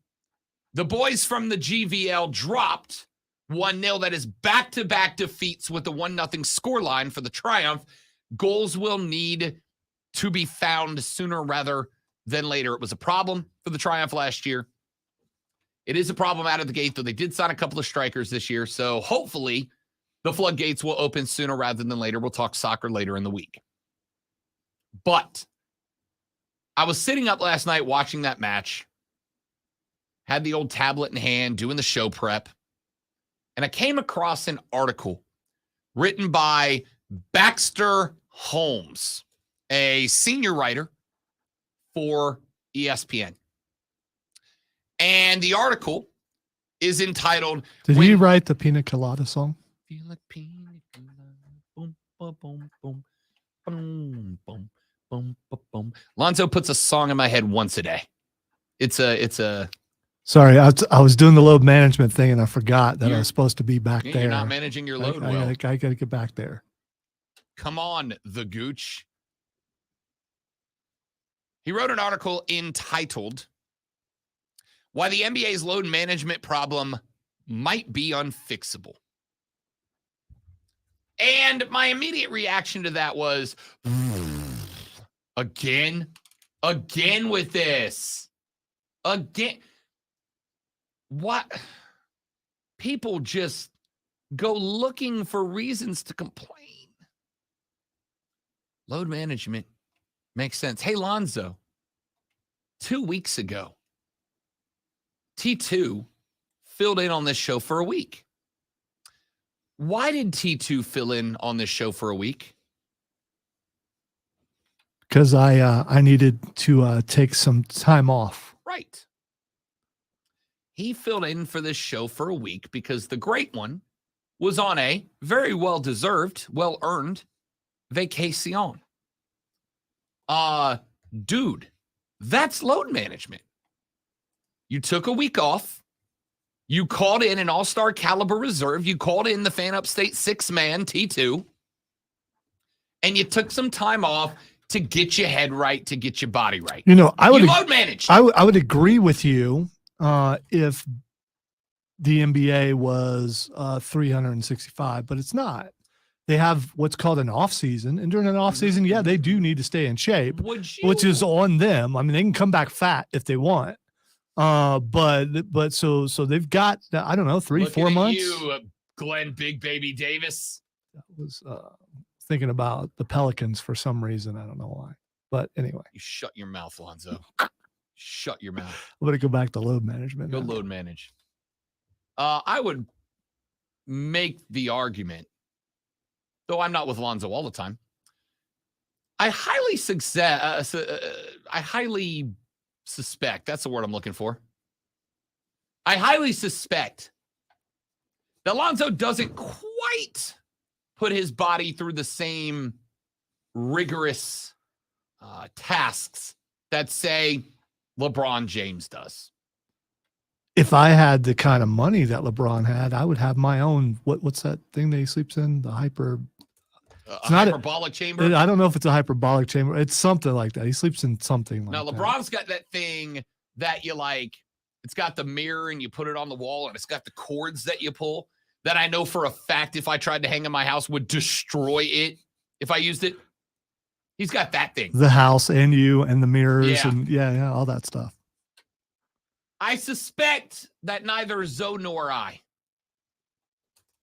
the boys from the GVL dropped 1-0. That is back-to-back defeats with the 1-0 scoreline for the Triumph. Goals will need to be found sooner rather than later. It was a problem for the Triumph last year. It is a problem out of the gate, though. They did sign a couple of strikers this year, so hopefully the floodgates will open sooner rather than later. We'll talk soccer later in the week. But I was sitting up last night watching that match, had the old tablet in hand, doing the show prep, and I came across an article written by Baxter Holmes, a senior writer for ESPN. And the article is entitled... Did he write the Pina Colada song? Feel like pina colada, boom, boom, boom, boom, boom, boom, boom, boom. Lonzo puts a song in my head once a day. It's a. Sorry, I was doing the load management thing and I forgot that I was supposed to be back there. You're not managing your load well. I gotta get back there. Come on, the Gooch. He wrote an article entitled "Why the NBA's Load Management Problem Might Be Unfixable." And my immediate reaction to that was, again with this. Again. What? People just go looking for reasons to complain. Load management makes sense. Hey, Lonzo, 2 weeks ago, T2 filled in on this show for a week. Why did T2 fill in on this show for a week? Because I needed to take some time off. Right. He filled in for this show for a week because the great one was on a very well-deserved, well-earned vacation. Dude, that's load management. You took a week off. You called in an all-star caliber reserve. You called in the fan upstate 6-man T2. And you took some time off to get your head right, to get your body right. You know, I would You load managed. I would agree with you if the NBA was 365, but it's not. They have what's called an off season, and during an off season, yeah, they do need to stay in shape, which is on them. I mean, they can come back fat if they want. But so they've got, I don't know, 3-4 months. You, Glenn Big Baby Davis. That was thinking about the Pelicans for some reason. I don't know why. But anyway. You shut your mouth, Lonzo. Shut your mouth. I'm going to go back to load management. Go now. load manage. I would make the argument, though I'm not with Lonzo all the time. I highly suspect, that's the word I'm looking for. I highly suspect that Lonzo doesn't quite put his body through the same rigorous tasks that, say, LeBron James does. If I had the kind of money that LeBron had, I would have my own. What's that thing that he sleeps in? The hyperbolic chamber. I don't know if it's a hyperbolic chamber. It's something like that. He sleeps in something like now, that. LeBron's got that thing that you like. It's got the mirror and you put it on the wall, and it's got the cords that you pull that I know for a fact if I tried to hang in my house would destroy it if I used it. He's got that thing. The house and you and the mirrors Yeah. and yeah, all that stuff. I suspect that neither Zoe nor I,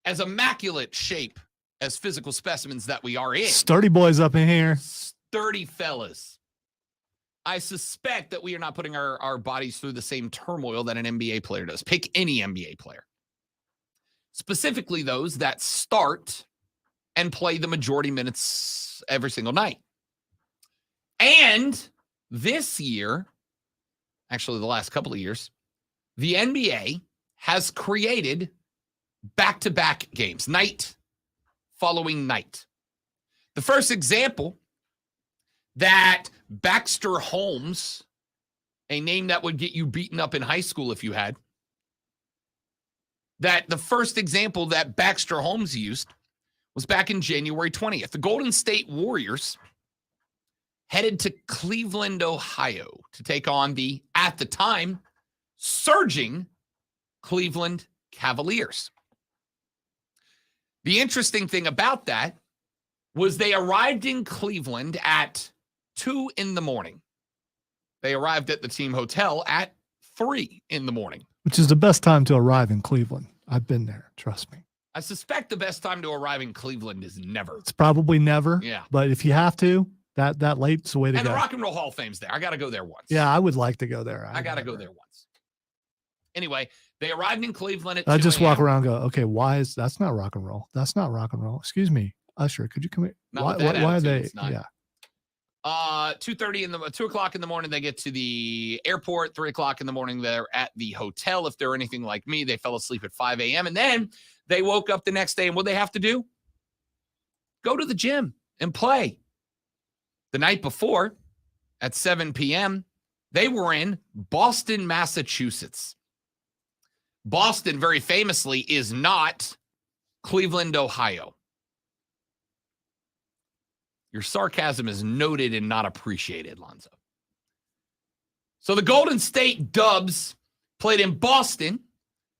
as immaculate shape as physical specimens that we are in, Sturdy boys up in here. sturdy fellas, I suspect that we are not putting our bodies through the same turmoil that an NBA player does. Pick any NBA player. Specifically those that start and play the majority minutes every single night. And this year, actually the last couple of years, the NBA has created back-to-back games, night following night. The first example that Baxter Holmes, a name that would get you beaten up in high school if you had, that the first example that Baxter Holmes used was back in January 20th. The Golden State Warriors headed to Cleveland, Ohio to take on the, at the time, surging Cleveland Cavaliers. The interesting thing about that was they arrived in Cleveland at 2 a.m. They arrived at the team hotel at 3 a.m, Which is the best time to arrive in Cleveland. I've been there. Trust me. I suspect the best time to arrive in Cleveland is never. It's probably never. Yeah. But if you have to, that late's the way to And go. the Rock and Roll Hall of Fame's there. I got to go there once. Yeah, I would like to go there. I got to go there once. Anyway, they arrived in Cleveland at 2 I just walk a.m. around and go, okay, that's not rock and roll. That's not rock and roll. Excuse me. Usher, could you come here? Not Why, with that why are attitude, they? it's not. Yeah. 2 o'clock in the morning, they get to the airport. 3 o'clock in the morning, they're at the hotel. If they're anything like me, they fell asleep at 5 a.m. And then they woke up the next day. And what they have to do? Go to the gym and play. The night before, at 7 p.m., they were in Boston, Massachusetts. Boston, very famously, is not Cleveland, Ohio. Your sarcasm is noted and not appreciated, Lonzo. So the Golden State Dubs played in Boston,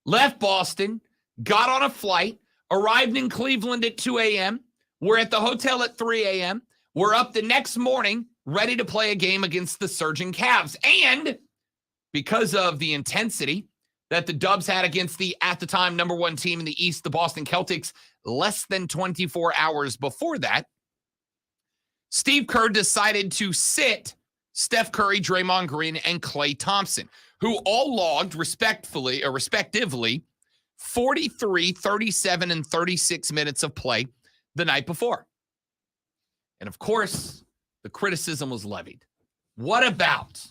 left Boston, got on a flight, arrived in Cleveland at 2 a.m. We're at the hotel at 3 a.m. We're up the next morning, ready to play a game against the surging Cavs. And because of the intensity that the Dubs had against the, at the time, number one team in the East, the Boston Celtics, less than 24 hours before that, Steve Kerr decided to sit Steph Curry, Draymond Green, and Klay Thompson, who all logged respectively 43, 37, and 36 minutes of play the night before. And of course, the criticism was levied. What about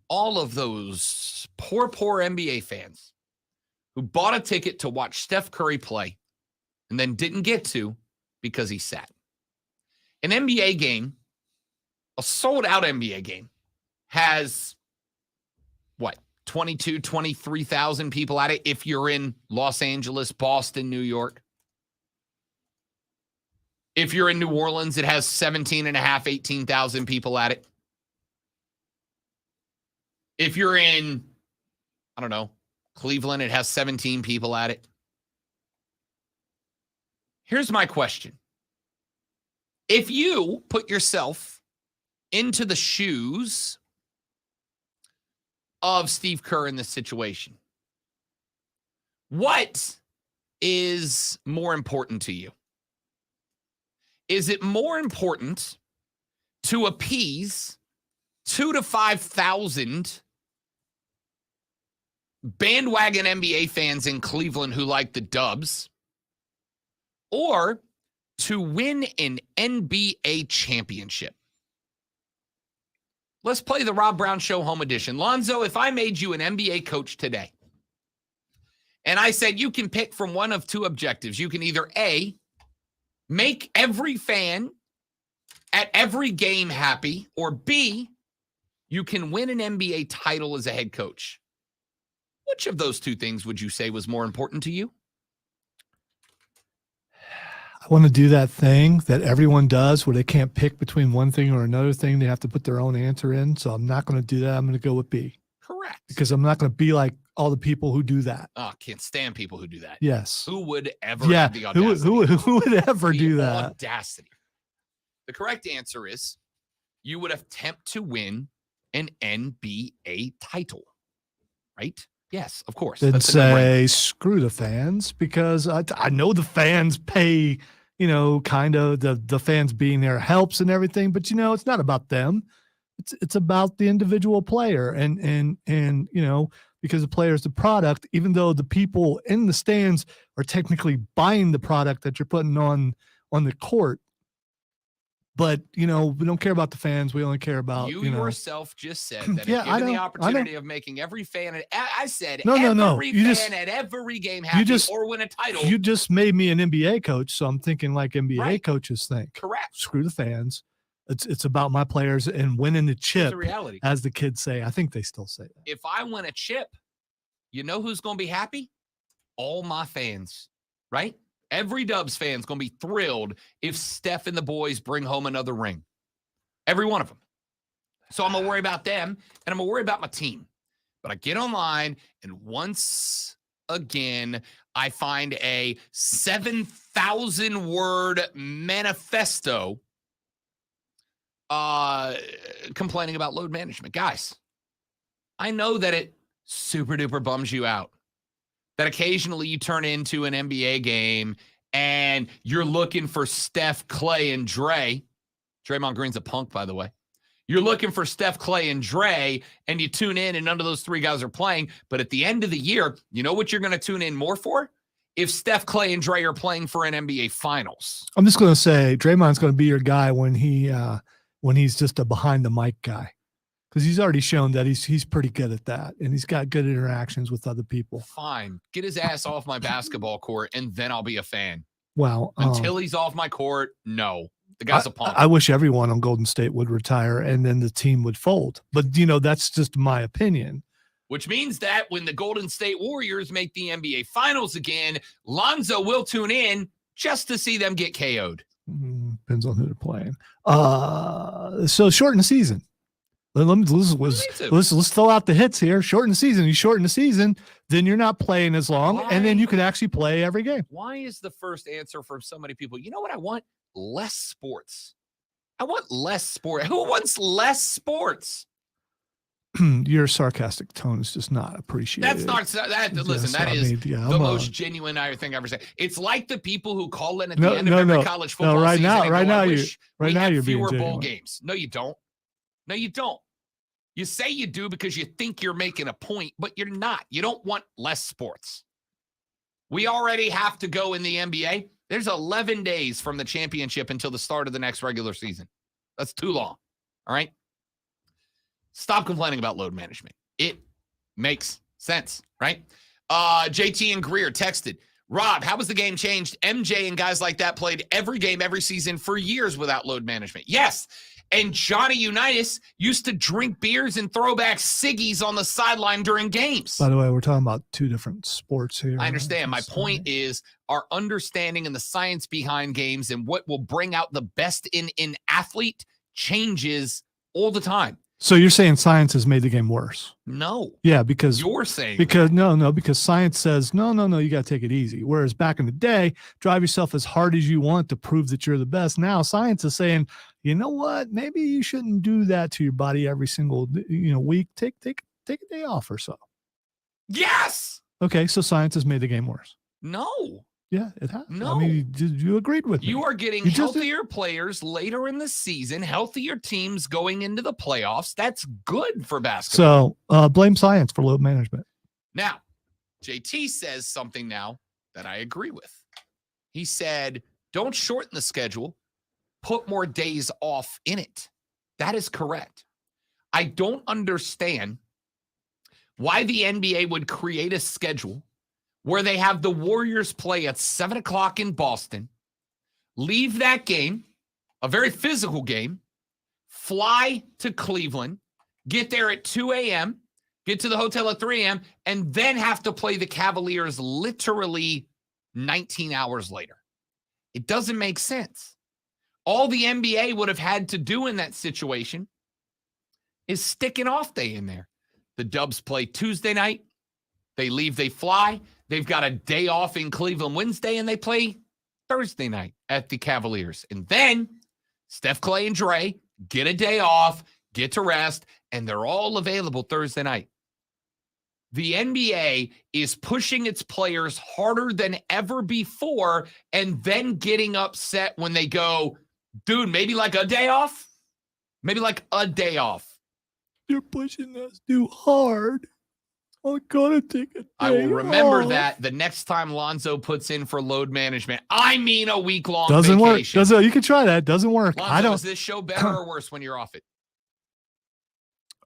all of those poor NBA fans who bought a ticket to watch Steph Curry play and then didn't get to because he sat? An NBA game, a sold-out NBA game, has, 22, 23,000 people at it. If you're in Los Angeles, Boston, New York. If you're in New Orleans, it has 17,500, 18,000 people at it. If you're in, I don't know, Cleveland, it has 17 people at it. Here's my question. If you put yourself into the shoes of Steve Kerr in this situation, what is more important to you? Is it more important to appease 2,000 to 5,000 bandwagon NBA fans in Cleveland who like the Dubs, or to win an NBA championship? Let's play the Rob Brown Show Home Edition. Lonzo, if I made you an NBA coach today, and I said you can pick from one of two objectives, you can either A, make every fan at every game happy, or B, you can win an NBA title as a head coach. Which of those two things would you say was more important to you? I want to do that thing that everyone does where they can't pick between one thing or another thing. They have to put their own answer in. So I'm not going to do that. I'm going to go with B. Correct. Because I'm not going to be like all the people who do that. Oh, can't stand people who do that. Yes. Who would ever Yeah. have the audacity? Who would ever The do that? audacity. The correct answer is you would attempt to win an NBA title, right? Yes, of course. Then That's a no-brainer. say, screw the fans, because I know the fans pay, kind of the fans being there helps and everything, but it's not about them. It's about the individual player and because the player is the product, even though the people in the stands are technically buying the product that you're putting on the court. But, we don't care about the fans. We only care about, You yourself just said that Yeah, if I given the know, I opportunity of making every fan, I said No. every You fan just- at every game happy just- or win a title. You just made me an NBA coach, so I'm thinking like NBA Right. coaches think. Correct. Screw the fans. It's about my players and winning the Here's chip, the reality. as the kids say. I think they still say that. If I win a chip, you know who's going to be happy? All my fans, right? Every Dubs fan's going to be thrilled if Steph and the boys bring home another ring. Every one of them. So I'm going to worry about them, and I'm going to worry about my team. But I get online, and once again, I find a 7,000-word manifesto complaining about load management. Guys, I know that it super duper bums you out that occasionally you turn into an NBA game and you're looking for Steph, Clay, and Dre. Draymond Green's a punk, by the way. You're looking for Steph, Clay, and Dre, and you tune in and none of those three guys are playing. But at the end of the year, you know what you're going to tune in more for? If Steph, Clay, and Dre are playing for an NBA Finals. I'm just going to say Draymond's going to be your guy when he's just a behind the mic guy, because he's already shown that he's pretty good at that, and he's got good interactions with other people. Fine. Get his ass off my basketball court, and then I'll be a fan. Well, Until he's off my court, no. The guy's a punk. I wish everyone on Golden State would retire and then the team would fold. But, that's just my opinion. Which means that when the Golden State Warriors make the NBA Finals again, Lonzo will tune in just to see them get KO'd. Depends on who they're playing. So shorten the season. Let's throw out the hits here. Shorten the season. You shorten the season, then you're not playing as long, and then you can actually play every game. Why is the first answer from so many people? You know what I want? Less sports. I want less sport. Who wants less sports? Your sarcastic tone is just not appreciated. That's not that. Listen, Yes, that I is mean, yeah, the I'm most a- genuine thing I've ever said. It's like the people who call in at No, the end of no, every no. college No, football right season. now- and right go, now "I you- wish right we now had you're being fewer bowl genuine. games." No, you don't. No, you don't. You say you do because you think you're making a point, but you're not. You don't want less sports. We already have to go in the NBA. There's 11 days from the championship until the start of the next regular season. That's too long. All right? Stop complaining about load management. It makes sense, right? JT and Greer texted, Rob, how was the game changed? MJ and guys like that played every game, every season for years without load management. Yes. And Johnny Unitas used to drink beers and throw back ciggies on the sideline during games. By the way, we're talking about two different sports here. I understand. My point is our understanding and the science behind games and what will bring out the best in an athlete changes all the time. So you're saying science has made the game worse? No. Yeah, because You're saying because because science says no, you got to take it easy. Whereas back in the day, drive yourself as hard as you want to prove that you're the best. Now science is saying, you know what? Maybe you shouldn't do that to your body every single week. Take a day off or so. yes. Okay, so science has made the game worse. No. Yeah, it has. No. I mean, you agreed with me. You are getting You just- healthier players later in the season, healthier teams going into the playoffs. That's good for basketball. So blame science for load management. Now, JT says something now that I agree with. He said, don't shorten the schedule, put more days off in it. That is correct. I don't understand why the NBA would create a schedule where they have the Warriors play at 7 o'clock in Boston, leave that game, a very physical game, fly to Cleveland, get there at 2 a.m., get to the hotel at 3 a.m., and then have to play the Cavaliers literally 19 hours later. It doesn't make sense. All the NBA would have had to do in that situation is stick an off day in there. The Dubs play Tuesday night. They leave, they fly. They've got a day off in Cleveland Wednesday, and they play Thursday night at the Cavaliers. And then Steph, Clay, and Dre get a day off, get to rest, and they're all available Thursday night. The NBA is pushing its players harder than ever before and then getting upset when they go, dude, maybe like a day off? Maybe like a day off. You're pushing us too hard. I'm gonna take a day I will remember off. that the next time Lonzo puts in for load management. I mean a week-long Doesn't vacation. work. You can try that. Doesn't work. Lonzo, is this show better or worse when you're off it?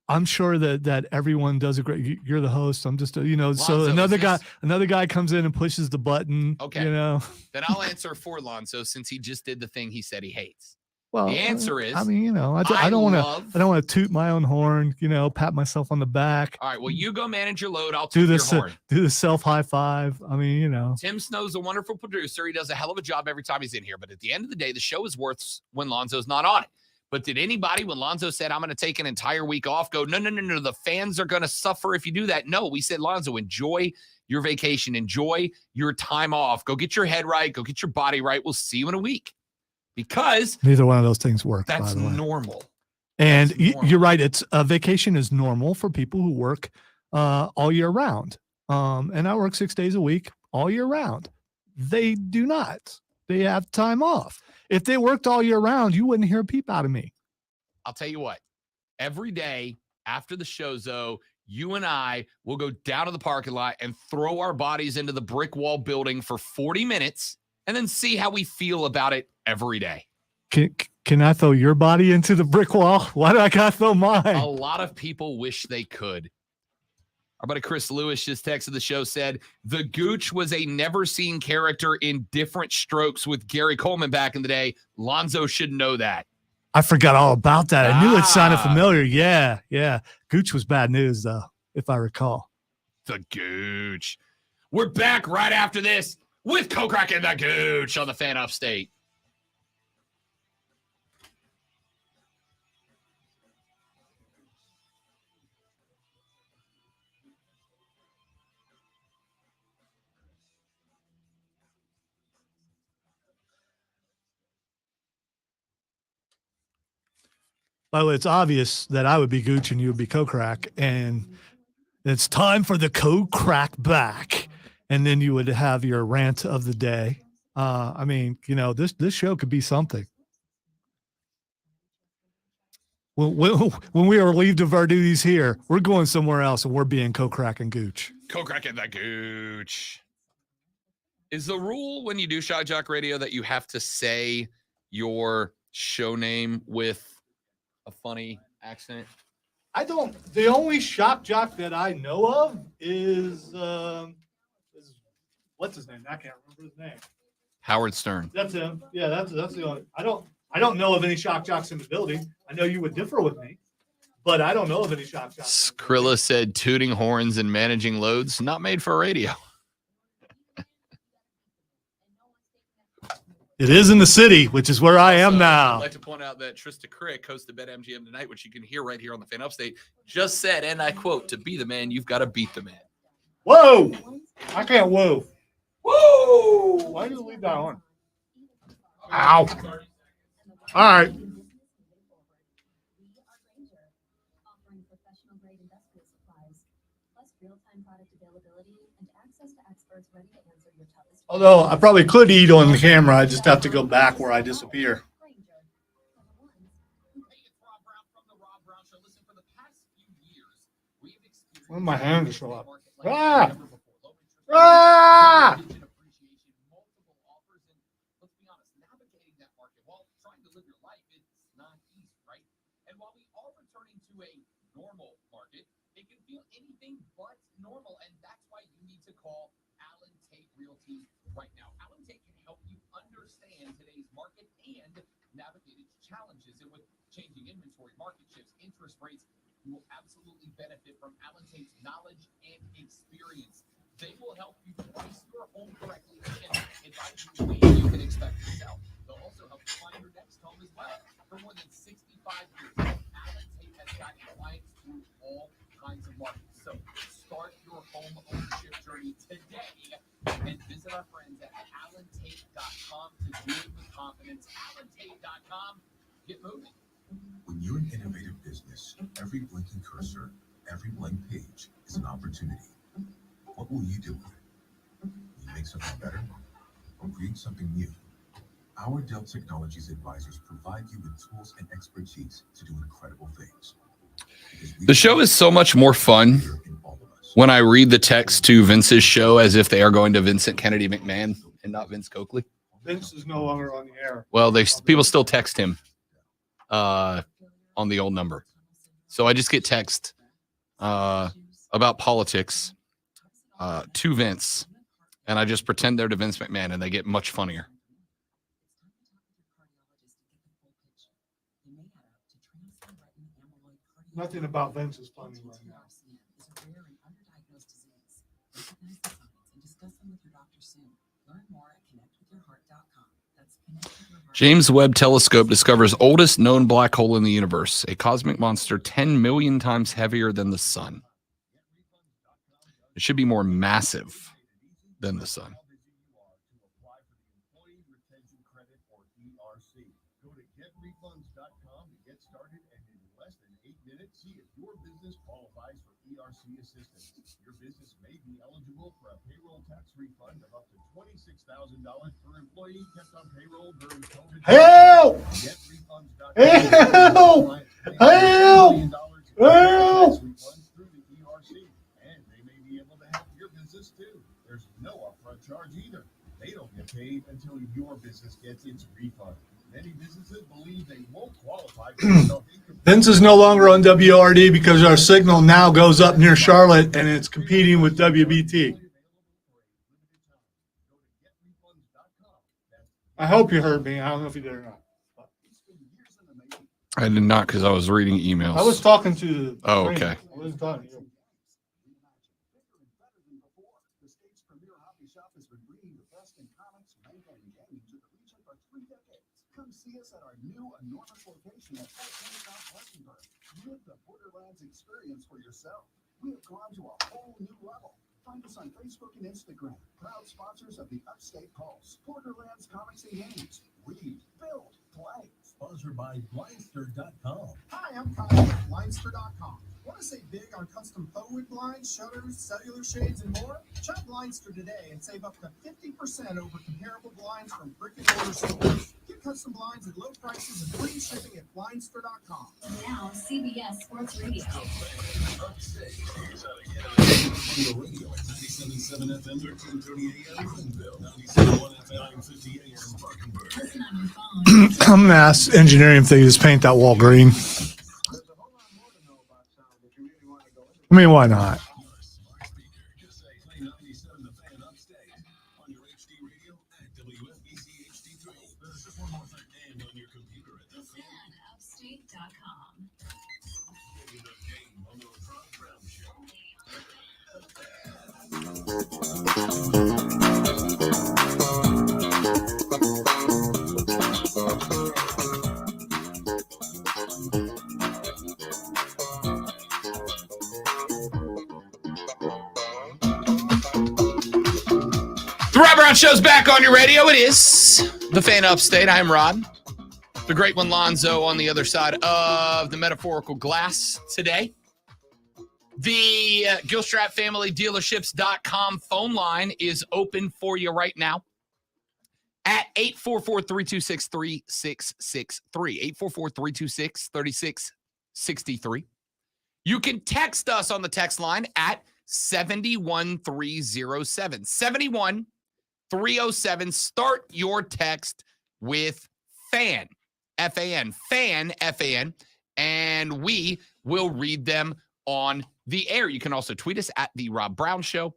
I'm sure that everyone does a great. You're the host. I'm just so Lonzo, another is this- another guy comes in and pushes the button. Okay. Then I'll answer for Lonzo since he just did the thing he said he hates. Well, The answer is, I mean, I I don't want love- to toot my own horn. Pat myself on the back. All right, well, you go manage your load. I'll Do toot your this. horn. Do the self high five. I mean, Tim Snow's a wonderful producer. He does a hell of a job every time he's in here. But at the end of the day, the show is worth when Lonzo's not on it. But did anybody, when Lonzo said, I'm going to take an entire week off, go, no, the fans are going to suffer if you do that? No, we said, Lonzo, enjoy your vacation. Enjoy your time off. Go get your head right. Go get your body right. We'll see you in a week. Because neither one of those things work. that's by the way. normal. And That's normal. you're right. It's a vacation is normal for people who work all year round. And I work 6 days a week all year round. They do not. They have time off. If they worked all year round, you wouldn't hear a peep out of me. I'll tell you what, every day after the show, Zoe, you and I will go down to the parking lot and throw our bodies into the brick wall building for 40 minutes and then see how we feel about it every day. Can I throw your body into the brick wall? Why do I gotta throw mine? A lot of people wish they could. Our buddy Chris Lewis just texted the show, said, the Gooch was a never-seen character in Different Strokes with Gary Coleman back in the day. Lonzo should know that. I forgot all about that. I knew it sounded Ah. familiar. Yeah. Gooch was bad news, though, if I recall. The Gooch. We're back right after this with Kokrak and the Gooch on the Fan Upstate. By the way, it's obvious that I would be Gooch and you would be Kokrak, and it's time for the Kokrak back. And then you would have your rant of the day. I mean, this show could be something. When we are relieved of our duties here, we're going somewhere else, and we're being Kokrak and Gooch. Kokrak and the Gooch. Is the rule when you do Shock Jock Radio that you have to say your show name with a funny accent? The only shock jock that I know of is what's his name? I can't remember his name. Howard Stern. That's him. Yeah, that's the only. I don't know of any shock jocks in the building. I know you would differ with me, but I don't know of any shock jocks. Skrilla said tooting horns and managing loads, not made for radio. It is in the city, which is where I am Also, now. I'd like to point out that Trista Crick, host of BetMGM tonight, which you can hear right here on the Fan Upstate, just said, and I quote, "To be the man, you've got to beat the man." Whoa! I can't whoa. Whoa! Why did you leave that on? Ow! All right. Offering professional grade industrial supplies, plus real-time product availability and access to experts ready to answer your toughest. Although I probably could eat on the camera, I just have to go back where I disappear. Hey, it's Rob Brown from the Rob Brown Show. Listen, for the past few years, we've experienced When my hand to show up. market like Ah! never before. Low interest Ah! rates, contingent appreciation, multiple offers, and let's be honest, navigating that market while trying to live your life, it's not easy, right? And while we are returning to a normal market, it can feel anything but normal, and that's why you need to call Allen Tate Realty right now. Allen Tate can help you understand today's market and navigate its challenges. And with changing inventory, market shifts, interest rates, you will absolutely benefit from Allen Tate's knowledge and experience. They will help you price your home correctly and advise you when you can expect to sell. They'll also help you find your next home as well. For more than 65 years, Allen Tate has guided clients through all kinds of markets. So start your home ownership journey today and visit our friends at allentate.com to do it with confidence. Allentate.com. Get moving. When you're an innovative business, every blinking cursor, every blank page is an opportunity. What will you do with it? Will you make something better or create something new? Our Dell Technologies advisors provide you with tools and expertise to do incredible things. Because we The show is so much more fun believe in all of us. when I read the text to Vince's show as if they are going to Vincent Kennedy McMahon and not Vince Coakley. Vince is no longer on the air. Well, people still text him on the old number. So I just get text about politics to Vince, and I just pretend they're to Vince McMahon, and they get much funnier. Nothing about Vince is funny right now. James Webb Telescope discovers oldest known black hole in the universe, a cosmic monster 10 million times heavier than the sun. It should be more massive than the sun. Go to getrefunds.com to get started, and in less than 8 minutes, see if your business qualifies for ERC assistance. Your business may be eligible for a payroll tax refund of up to $26,000 per employee kept on payroll during COVID. Help! Getrefunds.com. Help! Help! Help! Refunds through the ERC, and they may be able to help your business too. There's no upfront charge either. They don't get paid until your business gets its refund. Many businesses believe they won't qualify for self-income. Vince is no longer on WRD because our signal now goes up near Charlotte and it's competing with WBT. I hope you heard me. I don't know if you did or not. I did not because I was reading emails. I was talking to. Oh, okay. I wasn't talking to you. The state's premier hobby shop has been bringing the best in comics, manga, and gaming to the region for 3 decades. Come see us at our new enormous location at 14 South Lexingburg. Live the Borderlands experience for yourself. We have gone to a whole new level. Find us on Facebook and Instagram. Proud sponsors of the Upstate Pulse, Borderlands Comics and Games. Read, build, play. Sponsored by Blindster.com. Hi, I'm Kyle at Blindster.com. Want to save big on custom ProWood blinds, shutters, cellular shades, and more? Check Blindster today and save up to 50% over comparable blinds from brick and mortar stores. Get custom blinds at low prices and free shipping at Blindster.com. Now, CBS Sports Radio. The radio at 97.7 FM, 1330 AM, Greenville, 97.1 FM, 950 AM, Spartanburg. Listen on your phone. I'm gonna ask engineering if they just paint that wall green. There's a whole lot more to know about sound if you really want to go into I mean, why not? Your smart speaker, just say play 97 The Fan Upstate. Rob Brown Show's back on your radio. It is the Fan Upstate. I am Rod. The great one, Lonzo, on the other side of the metaphorical glass today. The Gilstrap Family Dealerships.com phone line is open for you right now at 844-326-3663. 844-326-3663. You can text us on the text line at 71307. 71307. Start your text with FAN. F-A-N. FAN. F-A-N. And we will read them on the air. You can also tweet us at The Rob Brown Show.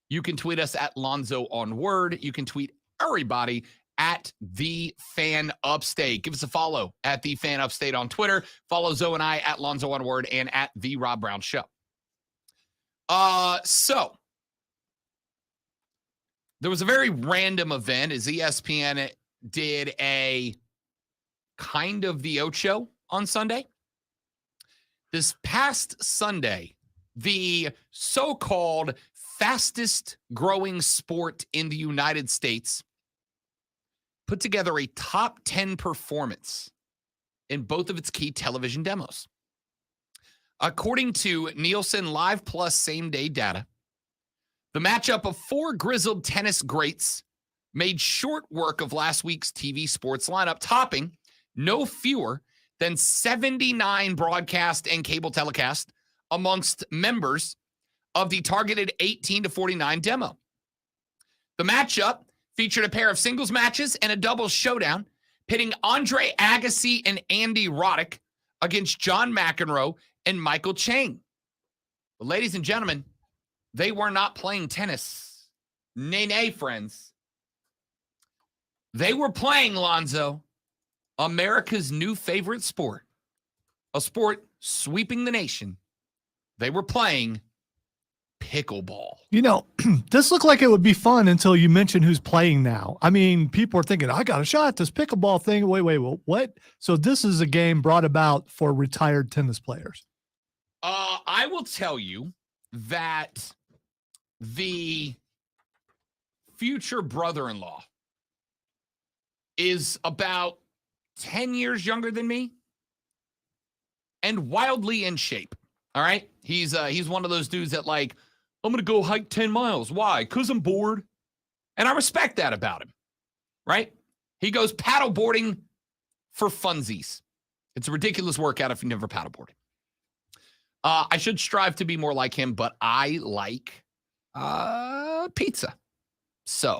You can tweet us at Lonzo on Word. You can tweet everybody at The Fan Upstate. Give us a follow at The Fan Upstate on Twitter. Follow Zoe and I at Lonzo on Word and at The Rob Brown Show. So there was a very random event as ESPN did a kind of the Ocho on Sunday. This past Sunday, the so-called fastest growing sport in the United States put together a top 10 performance in both of its key television demos. According to Nielsen Live Plus same-day data, the matchup of four grizzled tennis greats made short work of last week's TV sports lineup, topping no fewer than 79 broadcast and cable telecast amongst members of the targeted 18 to 49 demo. The matchup featured a pair of singles matches and a doubles showdown, pitting Andre Agassi and Andy Roddick against John McEnroe and Michael Chang. But ladies and gentlemen, they were not playing tennis. Nay, friends. They were playing, Lonzo, America's new favorite sport, a sport sweeping the nation. They were playing pickleball. You know, this looked like it would be fun until you mentioned who's playing now. I mean, people are thinking, I got a shot at this pickleball thing. Wait, what? So this is a game brought about for retired tennis players. I will tell you that the future brother-in-law is about 10 years younger than me and wildly in shape. All right. He's one of those dudes that like, I'm going to go hike 10 miles. Why? Because I'm bored. And I respect that about him. Right. He goes paddleboarding for funsies. It's a ridiculous workout if you never paddleboarded. I should strive to be more like him, but I like pizza. So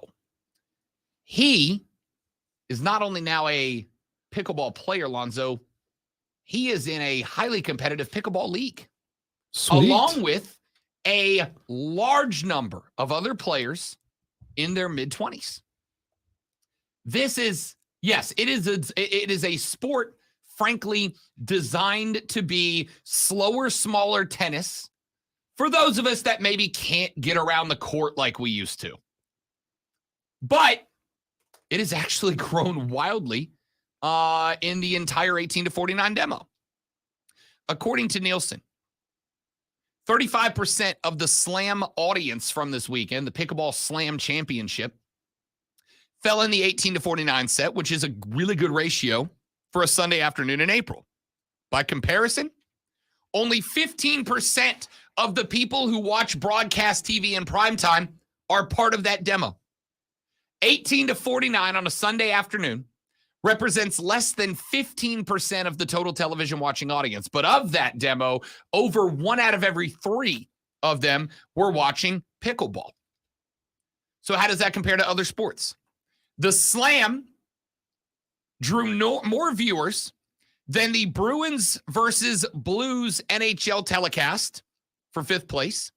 he is not only now a pickleball player, Lonzo, he is in a highly competitive pickleball league. Sweet. Along with a large number of other players in their mid-20s. This is, yes, it is a sport, frankly, designed to be slower, smaller tennis for those of us that maybe can't get around the court like we used to. But it has actually grown wildly in the entire 18 to 49 demo. According to Nielsen, 35% of the Slam audience from this weekend, the Pickleball Slam Championship, fell in the 18 to 49 set, which is a really good ratio for a Sunday afternoon in April. By comparison, only 15% of the people who watch broadcast TV in primetime are part of that demo. 18 to 49 on a Sunday afternoon represents less than 15% of the total television watching audience. But of that demo, over 1 out of every 3 of them were watching pickleball. So how does that compare to other sports? The Slam drew more viewers than the Bruins versus Blues NHL telecast for 5th place.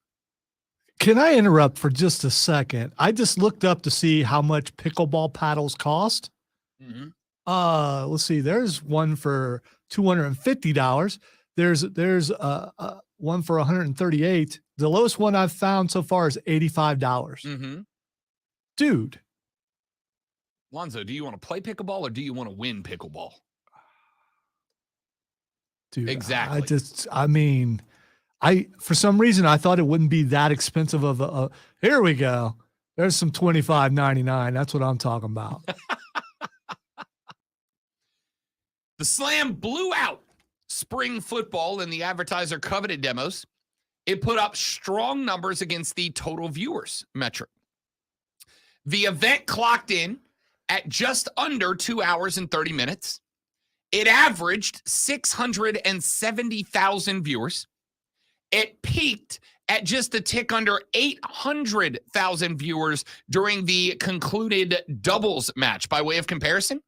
Can I interrupt for just a second? I just looked up to see how much pickleball paddles cost. Mm-hmm. Let's see. There's one for $250. There's one for $138. The lowest one I've found so far is $85. Mm-hmm. Dude. Lonzo, do you want to play pickleball or do you want to win pickleball? Dude, exactly. For some reason, I thought it wouldn't be that expensive of here we go. There's some $25.99. That's what I'm talking about. The Slam blew out spring football in the advertiser coveted demos. It put up strong numbers against the total viewers metric. The event clocked in at just under 2 hours and 30 minutes. It averaged 670,000 viewers. It peaked at just a tick under 800,000 viewers during the concluded doubles match. By way of comparison,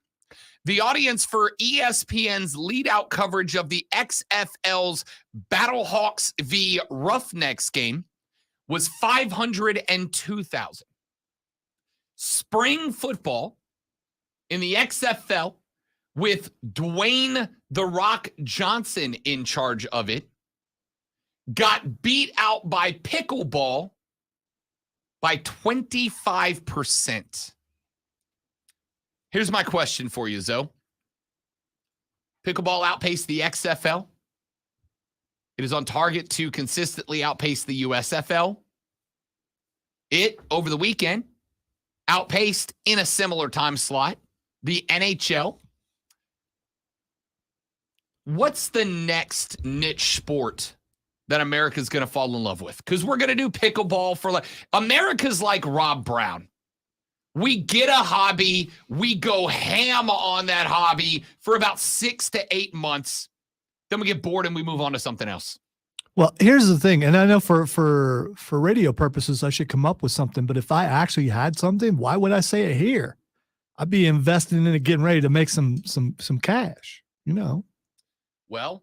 the audience for ESPN's lead-out coverage of the XFL's Battlehawks v. Roughnecks game was 502,000. Spring football in the XFL, with Dwayne "The Rock" Johnson in charge of it, got beat out by pickleball by 25%. Here's my question for you, Zoe. Pickleball outpaced the XFL. It is on target to consistently outpace the USFL. It, over the weekend, outpaced in a similar time slot the NHL. What's the next niche sport that America's going to fall in love with? Because we're going to do pickleball for America's like Rob Brown. We get a hobby, we go ham on that hobby for about 6 to 8 months. Then we get bored and we move on to something else. Well, here's the thing, and I know for radio purposes, I should come up with something, but if I actually had something, why would I say it here? I'd be investing in it, getting ready to make some cash, you know. Well,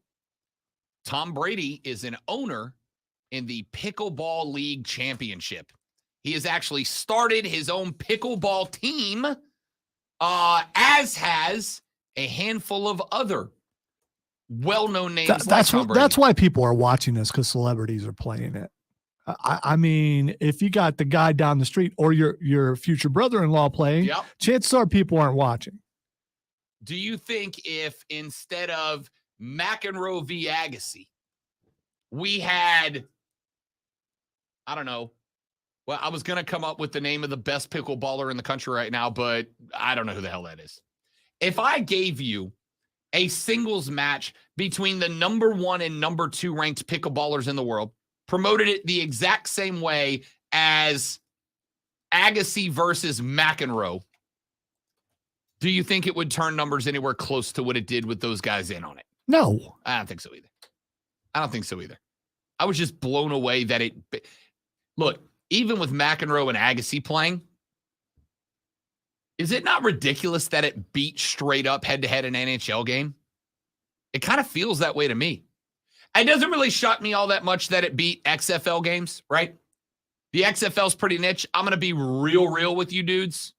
Tom Brady is an owner in the Pickleball League Championship. He has actually started his own pickleball team, as has a handful of other well-known names. That's why people are watching this, because celebrities are playing it. I mean, if you got the guy down the street or your future brother-in-law playing, Yep. chances are people aren't watching. Do you think if instead of McEnroe v. Agassi, we had, I don't know, well, I was going to come up with the name of the best pickleballer in the country right now, but I don't know who the hell that is. If I gave you a singles match between the number 1 and number 2 ranked pickleballers in the world, promoted it the exact same way as Agassi versus McEnroe, do you think it would turn numbers anywhere close to what it did with those guys in on it? No. I don't think so either. I was just blown away that it – look, even with McEnroe and Agassi playing, is it not ridiculous that it beat straight up head-to-head an NHL game? It kind of feels that way to me. It doesn't really shock me all that much that it beat XFL games, right? The XFL's pretty niche. I'm going to be real with you dudes.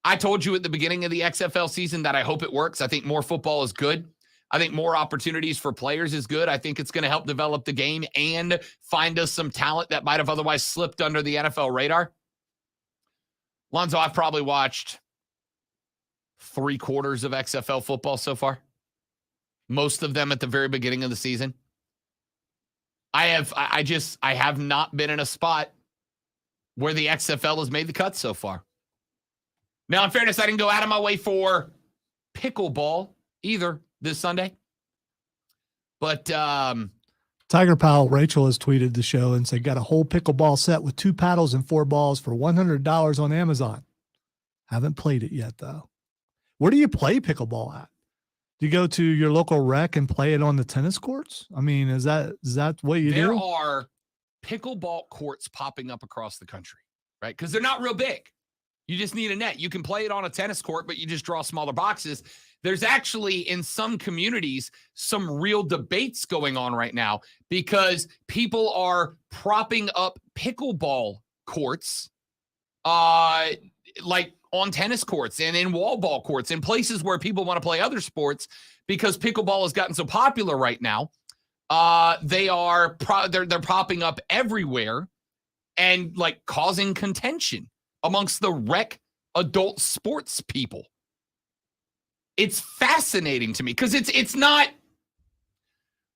I told you at the beginning of the XFL season that I hope it works. I think more football is good. I think more opportunities for players is good. I think it's going to help develop the game and find us some talent that might have otherwise slipped under the NFL radar. Lonzo, I've probably watched 3/4 of XFL football so far. Most of them at the very beginning of the season. I have not been in a spot where the XFL has made the cut so far. Now, in fairness, I didn't go out of my way for pickleball either this Sunday. But Tiger Pal Rachel has tweeted the show and said, got a whole pickleball set with 2 paddles and 4 balls for $100 on Amazon. Haven't played it yet, though. Where do you play pickleball at? Do you go to your local rec and play it on the tennis courts? I mean, is that what you do? There are pickleball courts popping up across the country, right? Because they're not real big. You just need a net. You can play it on a tennis court, but you just draw smaller boxes. There's actually, in some communities, some real debates going on right now because people are propping up pickleball courts like on tennis courts and in wall ball courts and places where people want to play other sports because pickleball has gotten so popular right now. They're popping up everywhere and like causing contention amongst the rec adult sports people. It's fascinating to me because it's not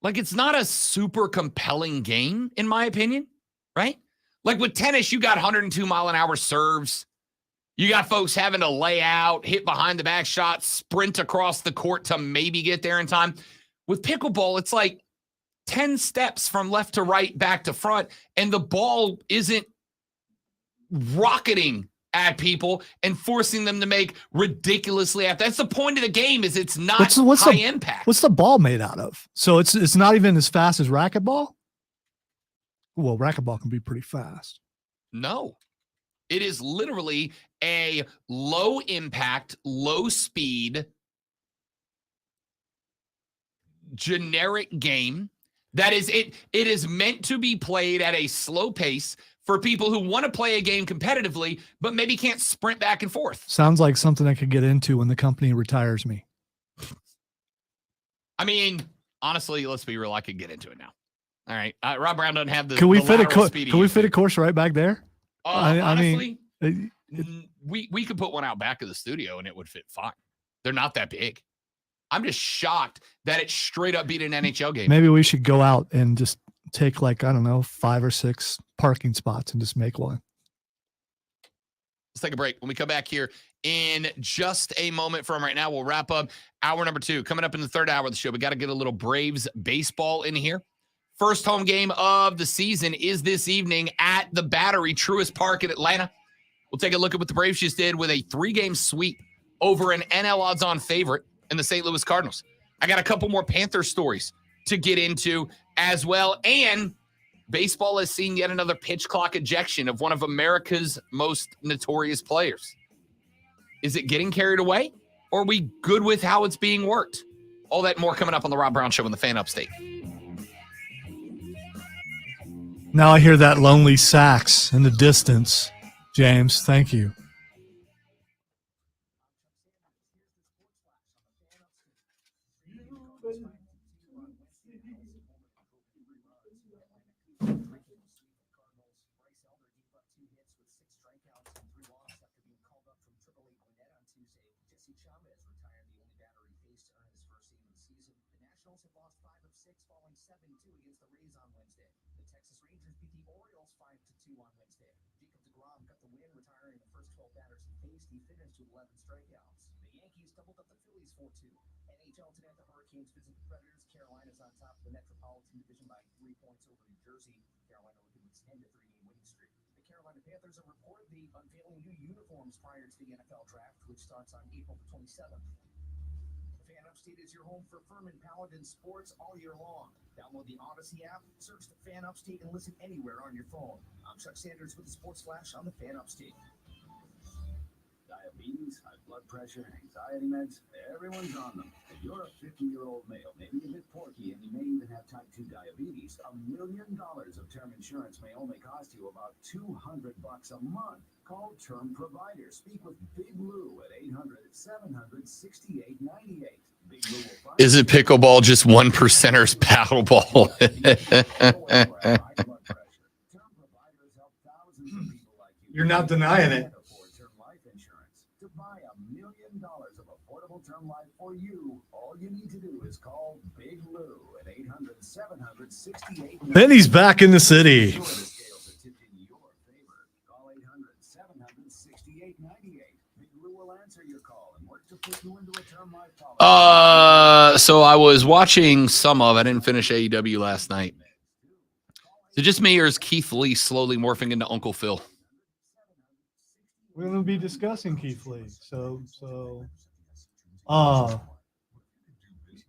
a super compelling game, in my opinion, right? Like with tennis, you got 102 mile an hour serves. You got folks having to lay out, hit behind the back shot, sprint across the court to maybe get there in time. With pickleball, it's like 10 steps from left to right, back to front, and the ball isn't rocketing at people and forcing them to make ridiculously after. That's the point of the game, is it's not high impact. What's the ball made out of? So it's not even as fast as racquetball? Well, racquetball can be pretty fast. No. It is literally a low impact, low speed, generic game that is it is meant to be played at a slow pace for people who want to play a game competitively, but maybe can't sprint back and forth. Sounds like something I could get into when the company retires me. I mean, honestly, let's be real. I could get into it now. All right. Rob Brown doesn't have the Can we the fit a lateral co- speed he Can we used fit to. a course right back there? Honestly, I mean, we could put one out back of the studio and it would fit fine. They're not that big. I'm just shocked that it straight up beat an NHL game. maybe we should go out and just take, like, I don't know, 5 or 6 parking spots and just make one. Let's take a break. When we come back here in just a moment from right now, we'll wrap up hour number 2. Coming up in the third hour of the show, we got to get a little Braves baseball in here. First home game of the season is this evening at the Battery, Truist Park in Atlanta. We'll take a look at what the Braves just did with a 3-game sweep over an NL odds-on favorite in the St. Louis Cardinals. I got a couple more Panther stories to get into as well. And baseball has seen yet another pitch clock ejection of one of America's most notorious players. Is it getting carried away, or are we good with how it's being worked? All that and more coming up on the Rob Brown Show on the Fan Upstate. Now I hear that lonely sax in the distance. James, thank you. NHL today, the Hurricanes visit the Predators. Carolina's on top of the Metropolitan Division by 3 points over New Jersey. Carolina looking to extend a 3-game winning streak. The Carolina Panthers are reportedly unveiling new uniforms prior to the NFL draft, which starts on April 27th. The Fan Upstate is your home for Furman Paladin sports all year long. Download the Odyssey app, search the Fan Upstate, and listen anywhere on your phone. I'm Chuck Sanders with the Sports Flash on the Fan Upstate. Diabetes, high blood pressure, anxiety meds, everyone's on them. If you're a 50-year-old male, maybe a bit porky, and you may even have type 2 diabetes, $1 million of term insurance may only cost you about $200 a month. Call Term Provider. Speak with Big Lou at 800-700-6898. Big Lou will find Is it pickleball just 1%er's paddleball? You're not denying it. To buy $1 million of affordable term life for you, all you need to do is call Big Lou at 800-700-6898. Benny's back in the city. Sure, the scales are tipped in your favor. Call 800-700-6898. Big Lou will answer your call and work to put you into a term life policy. So I was watching some of, I didn't finish AEW last night. Is it just me, or is Keith Lee slowly morphing into Uncle Phil? We're going to be discussing Keith Lee. So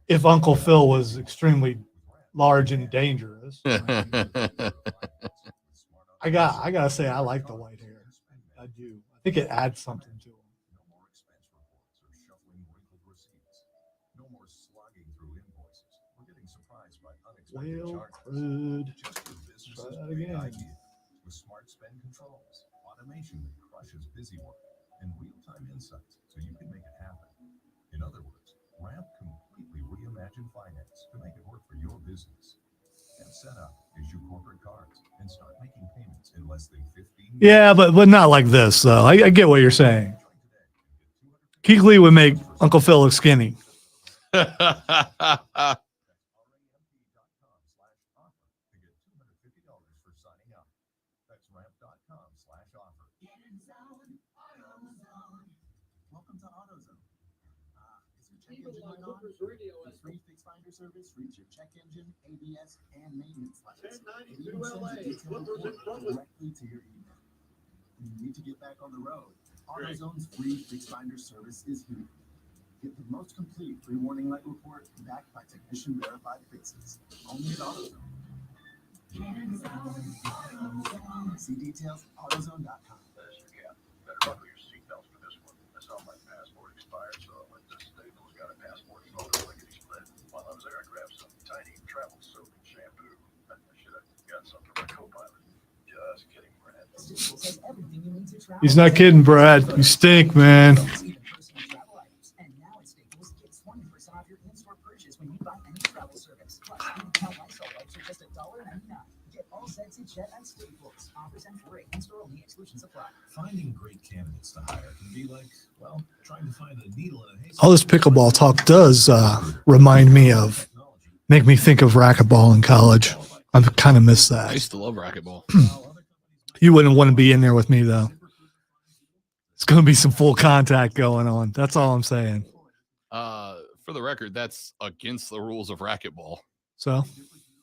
if Uncle Phil was extremely large and dangerous, I gotta say I like the white hair. I do. I think it adds something to him. No more expense reports or shuffling wrinkled receipts. No more slogging through invoices or getting surprised by unexpected Well, charges. crud. Just your business's Try that big again. idea with smart spend controls, automation that crushes busy work, and real-time insights so you can make it happen. In other words, Ramp completely reimagined finance to make it work for your business. And set up, issue corporate cards, and start making payments in less than 15 minutes. Yeah, but not like this, though. I get what you're saying. Keith Lee would make Uncle Phil look skinny. That's ramp.com/offer. Welcome to AutoZone. Is your check engine light on? The free Fix Finder service reads your check engine, ABS, and maintenance lights. It even sends a detailed report directly to your email. When you need to get back on the road, AutoZone's free Fix Finder service is here. Get the most complete free warning light report backed by technician verified fixes. Only at AutoZone. See details at AutoZone.com. There's your cap. Better buckle your seatbelts for this one. I saw my passport expired, so I went to Staples, got a passport photo lickety split. While I was there, I grabbed some tiny travel soap and shampoo. I should have got something for my co-pilot. Just kidding, Brad. Staples has everything you need to travel. He's not kidding, Brad. You stink, man. Even personal travel items. And now at Staples, get 20% off your in-store purchase when you buy any travel service. Plus, Lysol wipes are just $1.99. Get all sets and chat at Staples. Offers and free. In-store only. Exclusions apply. Finding great candidates to hire can be like, well, trying to find a needle in a haystack. All this pickleball talk does remind me of, make me think of racquetball in college. I kind of miss I that. used to love racquetball. You wouldn't want to be in there with me, though. It's going to be some full contact going on. That's all I'm saying. For the record, that's against the rules of racquetball. So,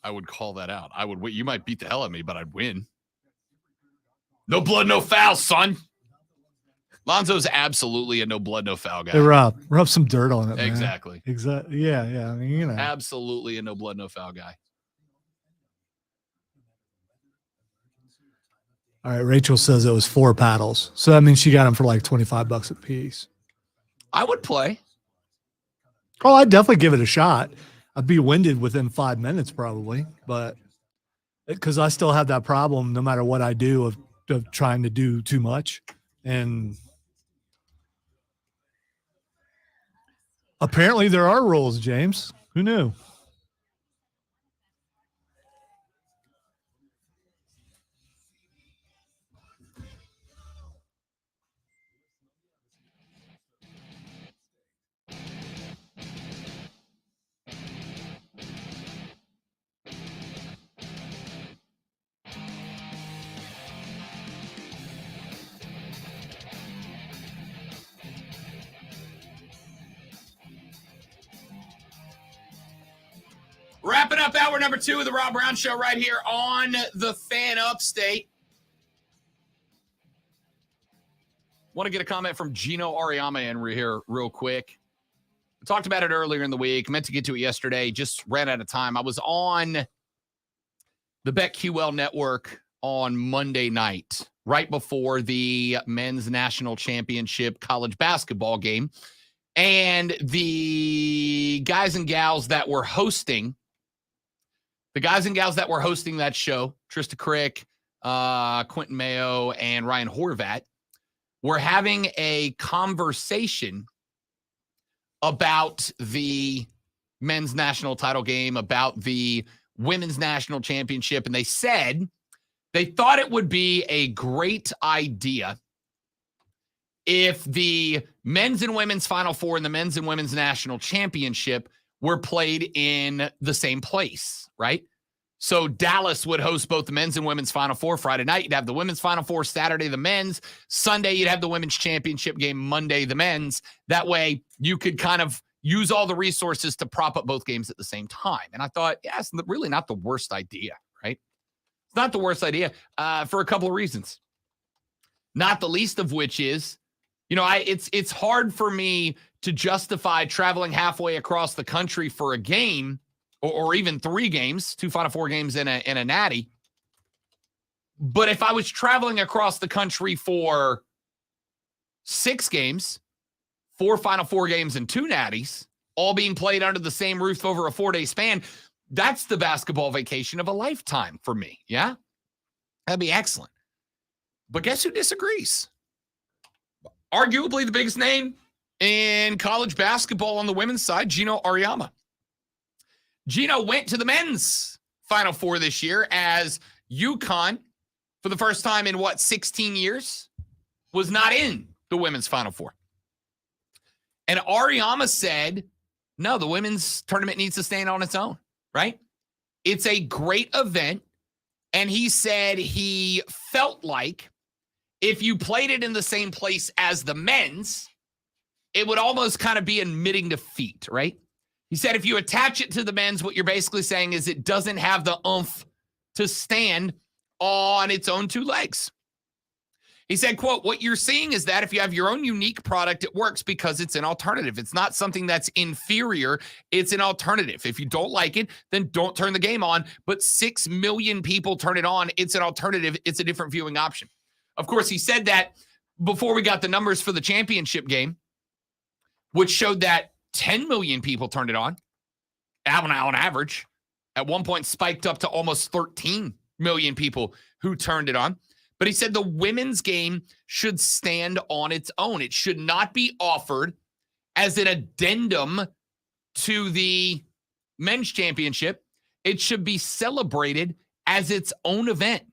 I would call that out. I would win. You might beat the hell out of me, but I'd win. No blood, no foul, son. Lonzo's absolutely a no blood, no foul guy. hey, rub some dirt on it, man. Exactly. Exactly. Yeah. I mean, you know. Absolutely a no blood, no foul guy. All right. Rachel says it was 4 paddles. So that means she got them for like $25 a piece. I would play. Oh, I'd definitely give it a shot. I'd be winded within 5 minutes probably, but because I still have that problem no matter what I do of trying to do too much. And apparently there are rules, James. Who knew? Wrapping up hour number 2 of the Rob Brown Show right here on the Fan Upstate. Want to get a comment from Gino Auriemma in here real quick. We talked about it earlier in the week. Meant to get to it yesterday. Just ran out of time. I was on the BetQL network on Monday night, right before the men's national championship college basketball game. And the guys and gals that were hosting that show, Trista Crick, Quentin Mayo, and Ryan Horvat, were having a conversation about the men's national title game, about the women's national championship. And they said they thought it would be a great idea if the men's and women's Final Four and the men's and women's national championship were played in the same place, right? So Dallas would host both the men's and women's Final Four Friday night. You'd have the women's Final Four Saturday, the men's. Sunday, you'd have the women's championship game Monday, the men's. That way, you could kind of use all the resources to prop up both games at the same time. And I thought, yeah, it's really not the worst idea, right? It's not the worst idea for a couple of reasons. Not the least of which is, you know, it's hard for me to justify traveling halfway across the country for a game or even 3 games, 2 Final Four games in a natty. But if I was traveling across the country for 6 games, 4 Final Four games and 2 natties, all being played under the same roof over a 4-day span, that's the basketball vacation of a lifetime for me. Yeah, that'd be excellent. But guess who disagrees? Arguably the biggest name in college basketball on the women's side, Gino Auriemma. Gino went to the men's Final Four this year as UConn, for the first time in 16 years, was not in the women's Final Four. And Auriemma said, no, the women's tournament needs to stand on its own, right? It's a great event. And he said he felt like if you played it in the same place as the men's, it would almost kind of be admitting defeat, right? He said if you attach it to the men's, what you're basically saying is it doesn't have the oomph to stand on its own two legs. He said, quote, what you're seeing is that if you have your own unique product, it works because it's an alternative. It's not something that's inferior. It's an alternative. If you don't like it, then don't turn the game on. But 6 million people turn it on. It's an alternative. It's a different viewing option. Of course, he said that before we got the numbers for the championship game, which showed that 10 million people turned it on average. At one point spiked up to almost 13 million people who turned it on. But he said the women's game should stand on its own. It should not be offered as an addendum to the men's championship. It should be celebrated as its own event.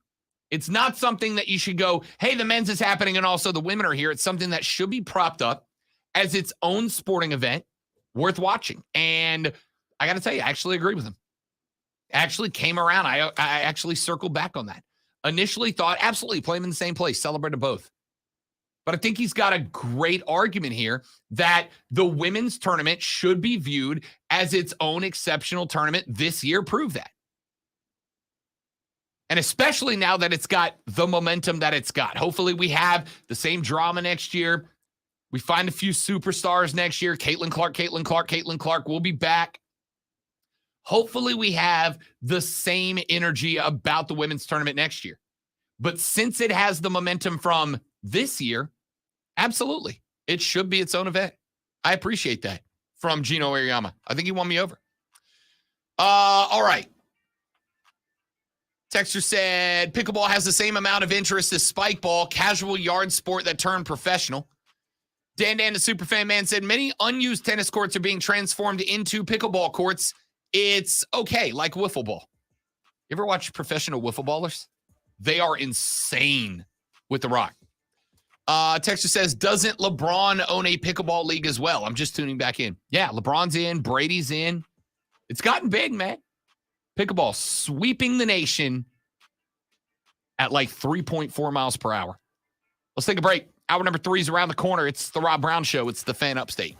It's not something that you should go, hey, the men's is happening and also the women are here. It's something that should be propped up as its own sporting event worth watching. And I got to tell you, I actually agree with him. Actually came around. I actually circled back on that. Initially thought, absolutely, play them in the same place, celebrated both. But I think he's got a great argument here that the women's tournament should be viewed as its own exceptional tournament. This year proved that. And especially now that it's got the momentum that it's got. Hopefully we have the same drama next year. We find a few superstars next year. Caitlin Clark will be back. Hopefully we have the same energy about the women's tournament next year. But since it has the momentum from this year, absolutely, it should be its own event. I appreciate that from Gino Aoyama. I think he won me over. All right. Texter said, pickleball has the same amount of interest as spike ball, casual yard sport that turned professional. Dan the Superfan Man said, many unused tennis courts are being transformed into pickleball courts. It's okay, like wiffle ball. You ever watch professional wiffle ballers? They are insane with the rock. Texter says, doesn't LeBron own a pickleball league as well? I'm just tuning back in. Yeah, LeBron's in. Brady's in. It's gotten big, man. Pickleball sweeping the nation at like 3.4 miles per hour. Let's take a break. Hour number 3 is around the corner. It's the Rob Brown Show. It's the Fan Upstate.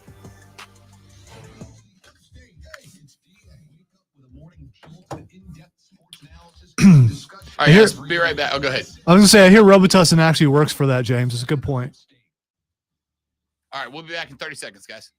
All right, guys, be right back. Oh, go ahead. I was going to say, I hear Robitussin actually works for that, James. It's a good point. All right, we'll be back in 30 seconds, guys.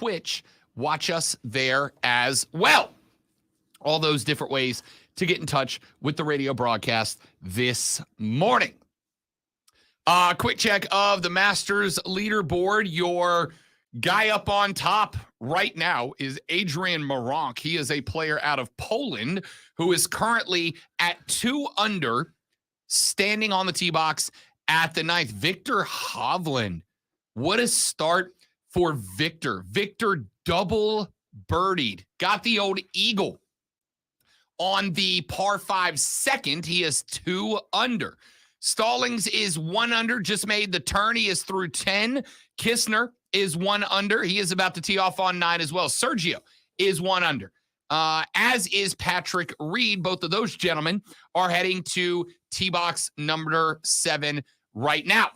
Twitch. Watch us there as well. All those different ways to get in touch with the radio broadcast this morning. Quick check of the Masters leaderboard. Your guy up on top right now is Adrian Meronk. He is a player out of Poland who is currently at 2 under, standing on the tee box at the 9th. Victor Hovland. What a start for Victor. Victor double birdied. Got the old eagle. On the par 5 second, he is 2 under. Stallings is 1 under, just made the turn. He is through 10. Kistner is 1 under. He is about to tee off on 9 as well. Sergio is 1 under. As is Patrick Reed. Both of those gentlemen are heading to tee box number 7 right now.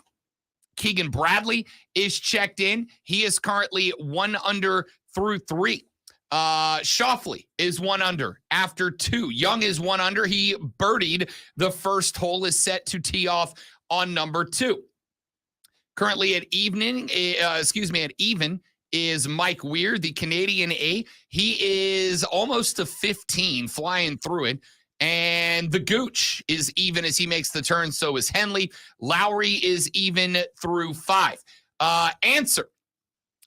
Keegan Bradley is checked in. He is currently 1 under through 3. Schauffele is 1 under after 2. Young is 1 under. He birdied the first hole, is set to tee off on number 2. Currently at even is Mike Weir, the Canadian A. He is almost to 15, flying through it. And the Gooch is even as he makes the turn. So is Henley. Lowry is even through 5.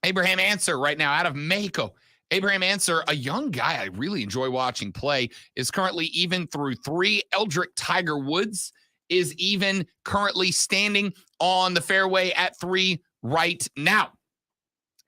Abraham Answer right now out of Mexico. Abraham Answer, a young guy I really enjoy watching play, is currently even through 3. Eldrick Tiger Woods is even, currently standing on the fairway at 3 right now.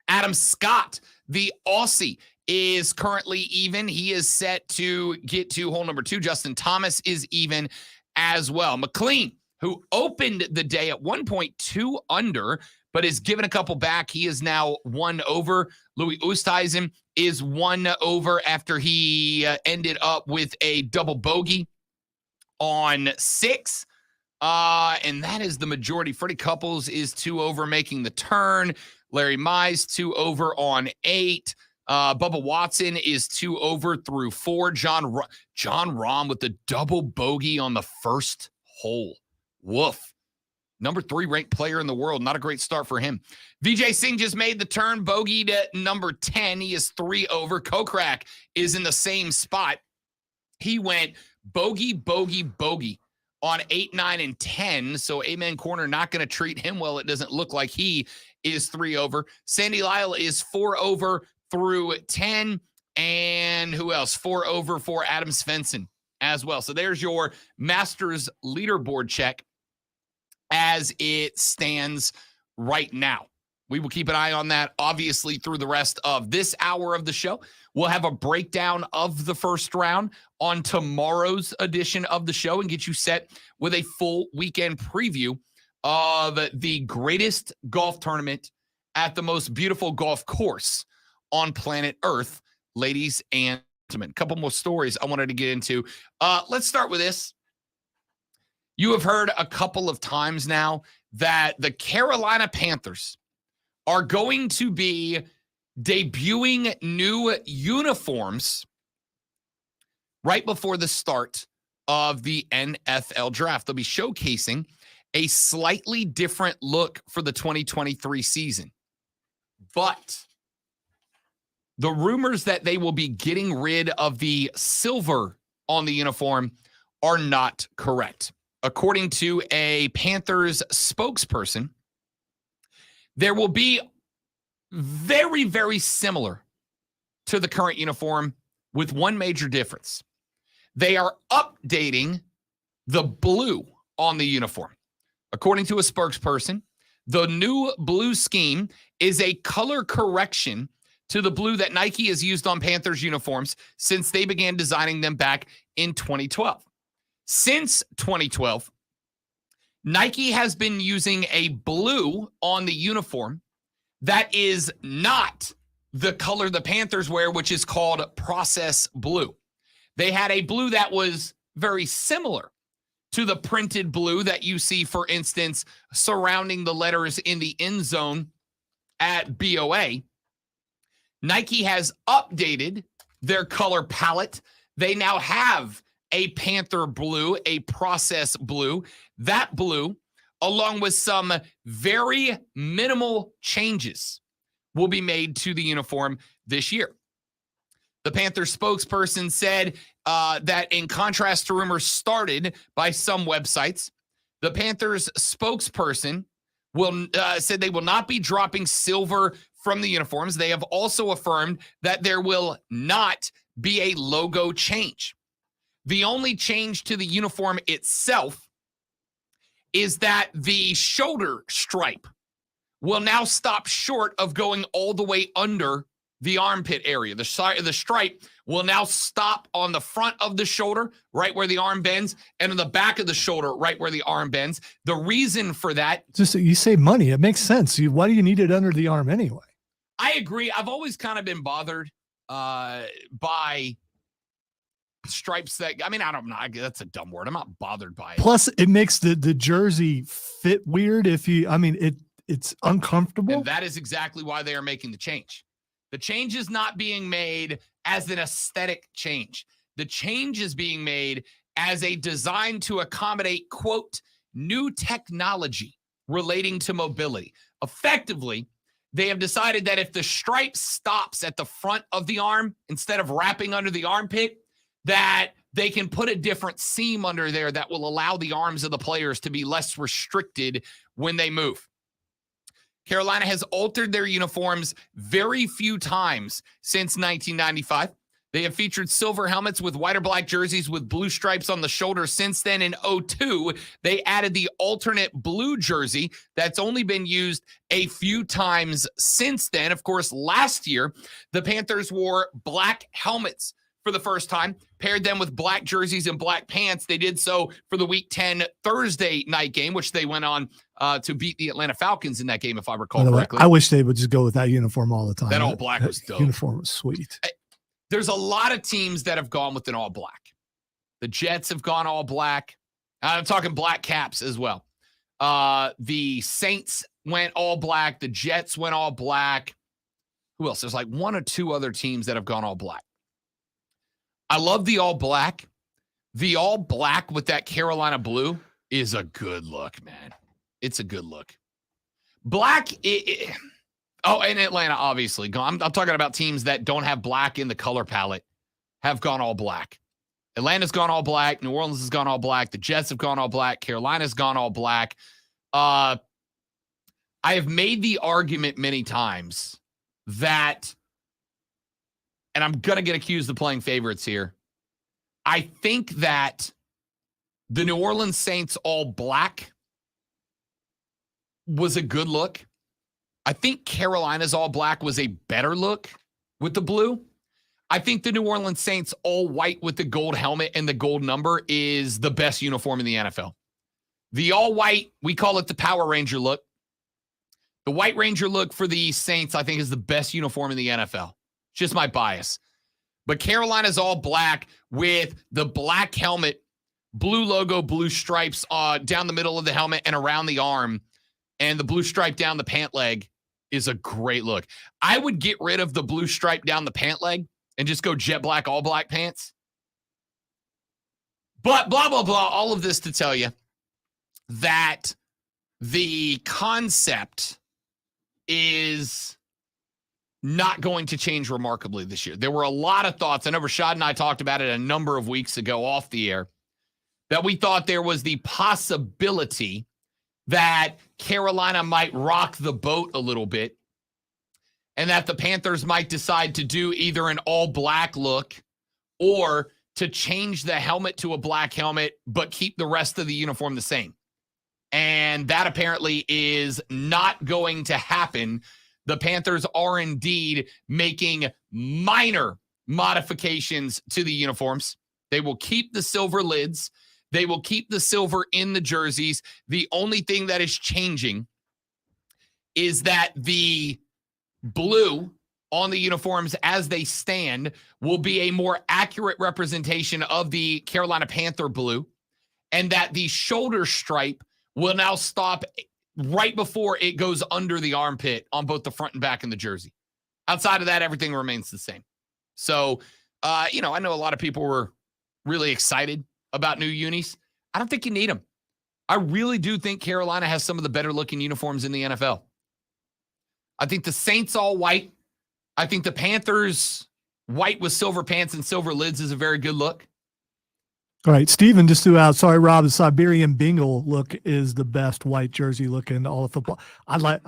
Adam Scott, the Aussie, is currently even. He is set to get to hole number 2. Justin Thomas is even as well. McLean, who opened the day at 1.2 under, but is given a couple back. He is now 1 over. Louis Oosthuizen is 1 over after he ended up with a double bogey on 6. And that is the majority. Freddie Couples is 2 over, making the turn. Larry Mize 2 over on 8. Bubba Watson is 2 over through 4. John Rahm with the double bogey on the first hole. Woof. Number 3 ranked player in the world. Not a great start for him. Vijay Singh just made the turn, bogeyed at number 10. He is 3 over. Kokrak is in the same spot. He went bogey, bogey, bogey on 8, 9, and 10. So Amen Corner not going to treat him well. It doesn't look like he is 3 over. Sandy Lyle is 4 over through 10. And who else? 4 over for Adam Svensson as well. So there's your Masters leaderboard check as it stands right now. We will keep an eye on that, obviously, through the rest of this hour of the show. We'll have a breakdown of the first round on tomorrow's edition of the show and get you set with a full weekend preview of the greatest golf tournament at the most beautiful golf course on planet Earth, ladies and gentlemen. A couple more stories I wanted to get into. Let's start with this. You have heard a couple of times now that the Carolina Panthers are going to be debuting new uniforms right before the start of the NFL draft. They'll be showcasing a slightly different look for the 2023 season. But the rumors that they will be getting rid of the silver on the uniform are not correct. According to a Panthers spokesperson, there will be very, very similar to the current uniform with one major difference. They are updating the blue on the uniform. According to a spokesperson, the new blue scheme is a color correction to the blue that Nike has used on Panthers uniforms since they began designing them back in 2012. Since 2012, Nike has been using a blue on the uniform that is not the color the Panthers wear, which is called process blue. They had a blue that was very similar to the printed blue that you see, for instance, surrounding the letters in the end zone at BOA. Nike has updated their color palette. They now have a Panther blue, a process blue. That blue, along with some very minimal changes, will be made to the uniform this year. The Panthers spokesperson said that in contrast to rumors started by some websites, the Panthers spokesperson said they will not be dropping silver from the uniforms. They have also affirmed that there will not be a logo change. The only change to the uniform itself is that the shoulder stripe will now stop short of going all the way under the armpit area. The stripe will now stop on the front of the shoulder, right where the arm bends, and on the back of the shoulder, right where the arm bends. The reason for that, Just you save money. It makes sense. Why do you need it under the arm anyway? I agree. I've always kind of been bothered by stripes that, I mean, I don't know. That's a dumb word. I'm not bothered by it. Plus, it makes the jersey fit weird. It's uncomfortable. And that is exactly why they are making the change. The change is not being made as an aesthetic change. The change is being made as a design to accommodate, quote, new technology relating to mobility. Effectively, they have decided that if the stripe stops at the front of the arm instead of wrapping under the armpit, that they can put a different seam under there that will allow the arms of the players to be less restricted when they move. Carolina has altered their uniforms very few times since 1995. They have featured silver helmets with white or black jerseys with blue stripes on the shoulder. Since then, in 2002, they added the alternate blue jersey that's only been used a few times since then. Of course, last year, the Panthers wore black helmets for the first time, paired them with black jerseys and black pants. They did so for the Week 10 Thursday night game, which they went on to beat the Atlanta Falcons in that game, if I recall correctly. I wish they would just go with that uniform all the time. That all black was dope. Uniform was sweet. There's a lot of teams that have gone with an all black. The Jets have gone all black. I'm talking black caps as well. The Saints went all black. The Jets went all black. Who else? There's like one or two other teams that have gone all black. I love the all black. The all black with that Carolina blue is a good look, man. It's a good look. Black. And Atlanta, obviously. I'm talking about teams that don't have black in the color palette have gone all black. Atlanta's gone all black. New Orleans has gone all black. The Jets have gone all black. Carolina's gone all black. I have made the argument many times that, and I'm going to get accused of playing favorites here, I think that the New Orleans Saints all black was a good look. I think Carolina's all black was a better look with the blue. I think the New Orleans Saints all white with the gold helmet and the gold number is the best uniform in the NFL. The all white, we call it the Power Ranger look. The White Ranger look for the Saints, I think, is the best uniform in the NFL. Just my bias. But Carolina's all black with the black helmet, blue logo, blue stripes down the middle of the helmet and around the arm, and the blue stripe down the pant leg is a great look. I would get rid of the blue stripe down the pant leg and just go jet black, all black pants. But blah, blah, blah, all of this to tell you that the concept is not going to change remarkably this year. There were a lot of thoughts. I know Rashad and I talked about it a number of weeks ago off the air, that we thought there was the possibility that Carolina might rock the boat a little bit and that the Panthers might decide to do either an all black look or to change the helmet to a black helmet, but keep the rest of the uniform the same. And that apparently is not going to happen. The Panthers are indeed making minor modifications to the uniforms. They will keep the silver lids. They will keep the silver in the jerseys. The only thing that is changing is that the blue on the uniforms as they stand will be a more accurate representation of the Carolina Panther blue, and that the shoulder stripe will now stop right before it goes under the armpit on both the front and back in the jersey. Outside of that, everything remains the same. So, I know a lot of people were really excited about new unis. I don't think you need them. I really do think Carolina has some of the better looking uniforms in the NFL. I think the Saints all white. I think the Panthers white with silver pants and silver lids is a very good look. All right, Steven just threw out. Sorry, Rob. The Siberian Bengal look is the best white jersey look in all of football. I like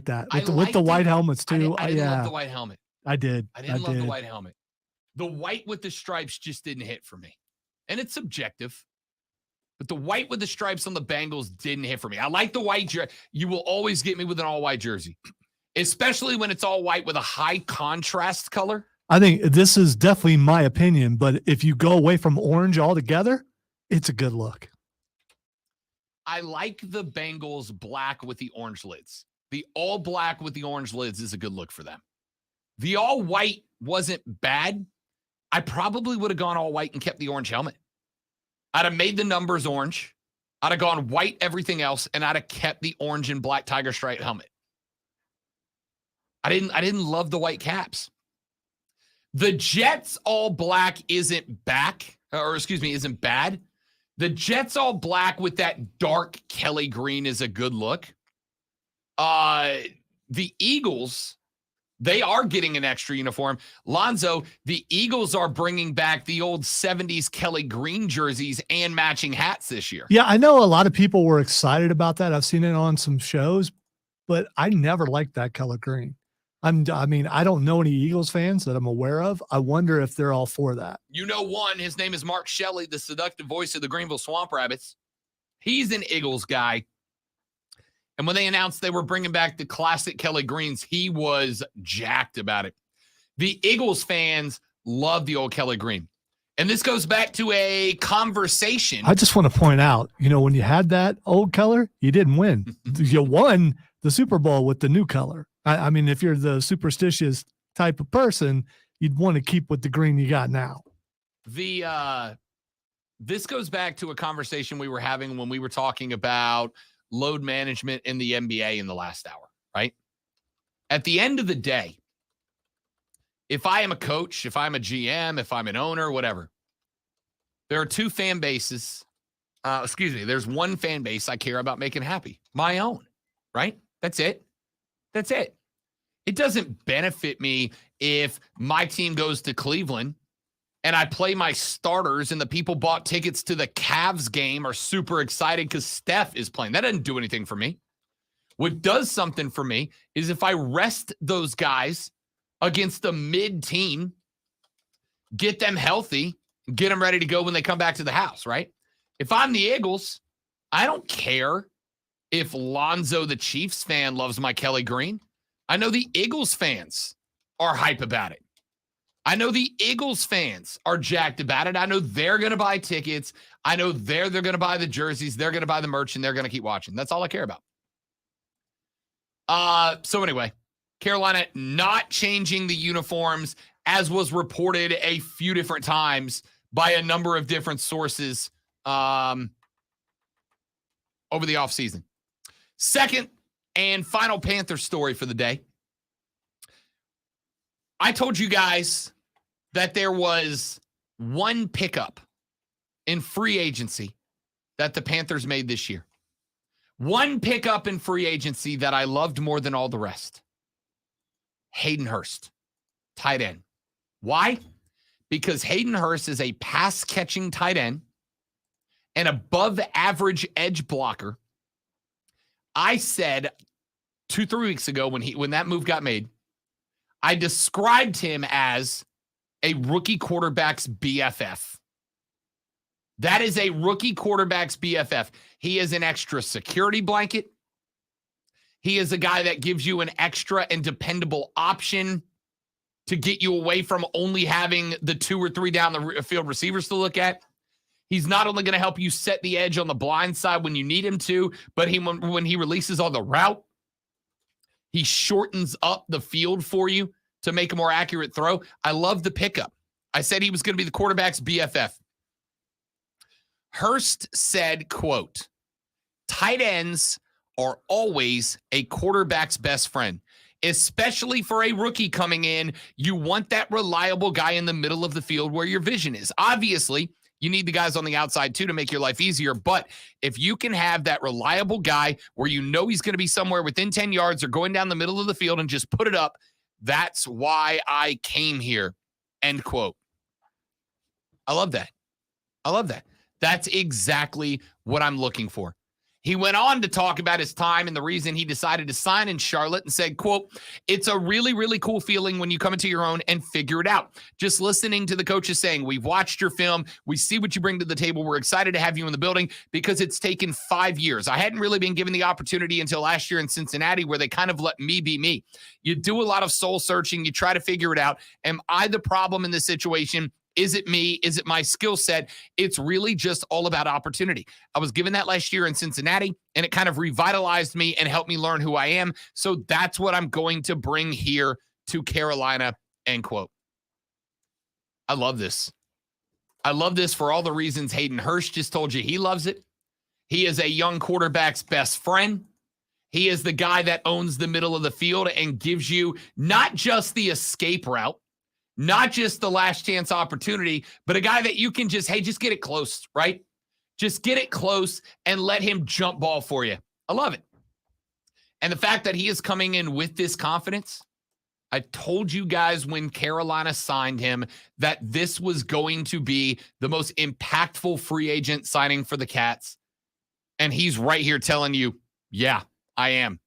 that with the white helmets too. I didn't love the white helmet. I did. I didn't love the white helmet. The white with the stripes just didn't hit for me, and it's subjective. But the white with the stripes on the Bengals didn't hit for me. I like the white jersey. You will always get me with an all white jersey, especially when it's all white with a high contrast color. I think this is definitely my opinion, but if you go away from orange altogether, it's a good look. I like the Bengals black with the orange lids. The all black with the orange lids is a good look for them. The all white wasn't bad. I probably would have gone all white and kept the orange helmet. I'd have made the numbers orange. I'd have gone white everything else, and I'd have kept the orange and black tiger stripe helmet. I didn't love the white caps. The Jets all black isn't bad. The Jets all black with that dark Kelly green is a good look. The Eagles, they are getting an extra uniform. Lonzo, the Eagles are bringing back the old 70s Kelly green jerseys and matching hats this year. Yeah, I know a lot of people were excited about that. I've seen it on some shows, but I never liked that color green. I don't know any Eagles fans that I'm aware of. I wonder if they're all for that. You know one, his name is Mark Shelley, the seductive voice of the Greenville Swamp Rabbits. He's an Eagles guy. And when they announced they were bringing back the classic Kelly greens, he was jacked about it. The Eagles fans love the old Kelly green. And this goes back to a conversation. I just want to point out, when you had that old color, you didn't win. You won the Super Bowl with the new color. I mean, if you're the superstitious type of person, you'd want to keep with the green you got now. This goes back to a conversation we were having when we were talking about load management in the NBA in the last hour, right? At the end of the day, if I am a coach, if I'm a GM, if I'm an owner, whatever, there are two fan bases. There's one fan base I care about making happy. My own, right? That's it. That's it. It doesn't benefit me if my team goes to Cleveland and I play my starters and the people bought tickets to the Cavs game are super excited because Steph is playing. That doesn't do anything for me. What does something for me is if I rest those guys against the mid team, get them healthy, get them ready to go when they come back to the house, right? If I'm the Eagles, I don't care if Lonzo, the Chiefs fan, loves my Kelly green. I know the Eagles fans are hype about it. I know the Eagles fans are jacked about it. I know they're going to buy tickets. I know they're going to buy the jerseys. They're going to buy the merch, and they're going to keep watching. That's all I care about. So anyway, Carolina not changing the uniforms, as was reported a few different times by a number of different sources over the offseason. Second and final Panther story for the day. I told you guys that there was one pickup in free agency that the Panthers made this year. One pickup in free agency that I loved more than all the rest. Hayden Hurst, tight end. Why? Because Hayden Hurst is a pass-catching tight end, an above-average edge blocker. I said 2-3 weeks ago when that move got made, I described him as a rookie quarterback's BFF. That is a rookie quarterback's BFF. He is an extra security blanket. He is a guy that gives you an extra and dependable option to get you away from only having the 2 or 3 down the field receivers to look at. He's not only going to help you set the edge on the blind side when you need him to, but when he releases on the route, he shortens up the field for you to make a more accurate throw. I love the pickup. I said he was going to be the quarterback's BFF. Hurst said, quote, "Tight ends are always a quarterback's best friend, especially for a rookie coming in. You want that reliable guy in the middle of the field where your vision is. Obviously, You need the guys on the outside too to make your life easier. But if you can have that reliable guy where you know he's going to be somewhere within 10 yards or going down the middle of the field and just put it up, that's why I came here. End quote. I love that. I love that. That's exactly what I'm looking for. He went on to talk about his time and the reason he decided to sign in Charlotte and said, quote, "It's a really, really cool feeling when you come into your own and figure it out. Just listening to the coaches saying, we've watched your film. We see what you bring to the table. We're excited to have you in the building because it's taken 5 years. I hadn't really been given the opportunity until last year in Cincinnati where they kind of let me be me. You do a lot of soul searching. You try to figure it out. Am I the problem in this situation? Is it me? Is it my skill set? It's really just all about opportunity. I was given that last year in Cincinnati, and it kind of revitalized me and helped me learn who I am. So that's what I'm going to bring here to Carolina," end quote. I love this. I love this for all the reasons Hayden Hurst just told you he loves it. He is a young quarterback's best friend. He is the guy that owns the middle of the field and gives you not just the escape route, not just the last chance opportunity, but a guy that you can just get it close, right? Just get it close and let him jump ball for you. I love it. And the fact that he is coming in with this confidence, I told you guys when Carolina signed him that this was going to be the most impactful free agent signing for the Cats. And he's right here telling you, yeah, I am.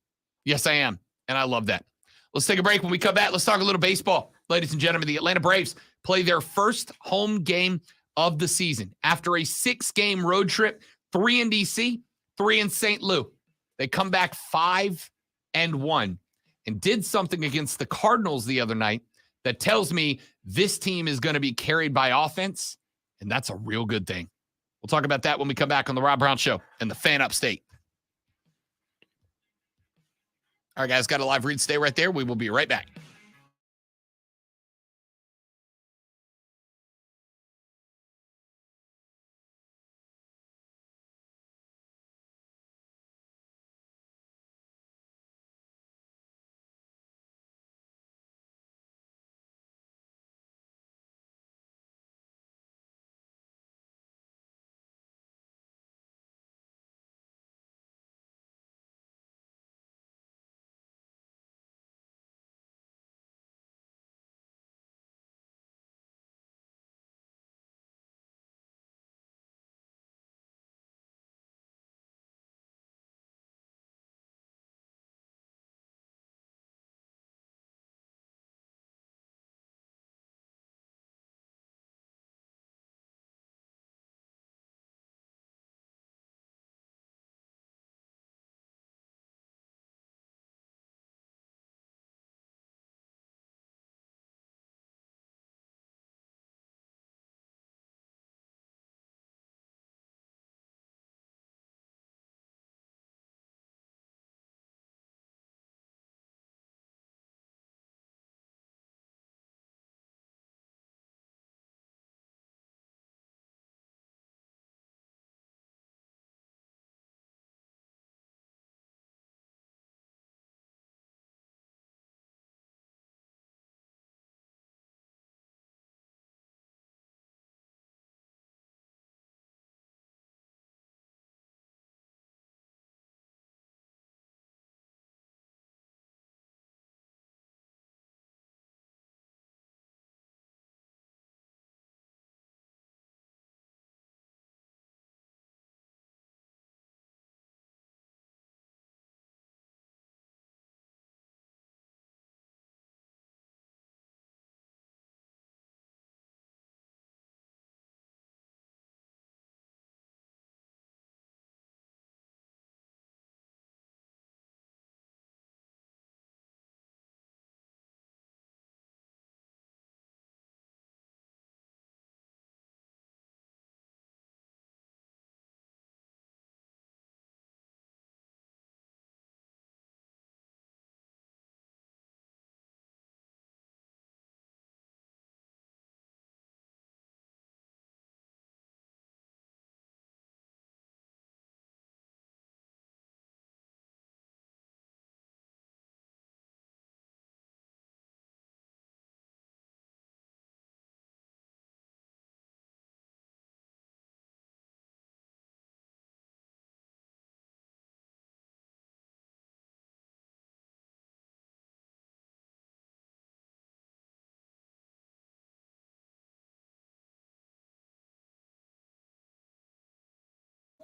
Yes, I am. And I love that. Let's take a break. When we come back, let's talk a little baseball. Ladies and gentlemen, the Atlanta Braves play their first home game of the season after a 6-game road trip, 3 in D.C., 3 in St. Louis. They come back 5-1 and did something against the Cardinals the other night that tells me this team is going to be carried by offense, and that's a real good thing. We'll talk about that when we come back on the Rob Brown Show and the Fan Upstate. All right, guys, got a live read. Stay right there. We will be right back.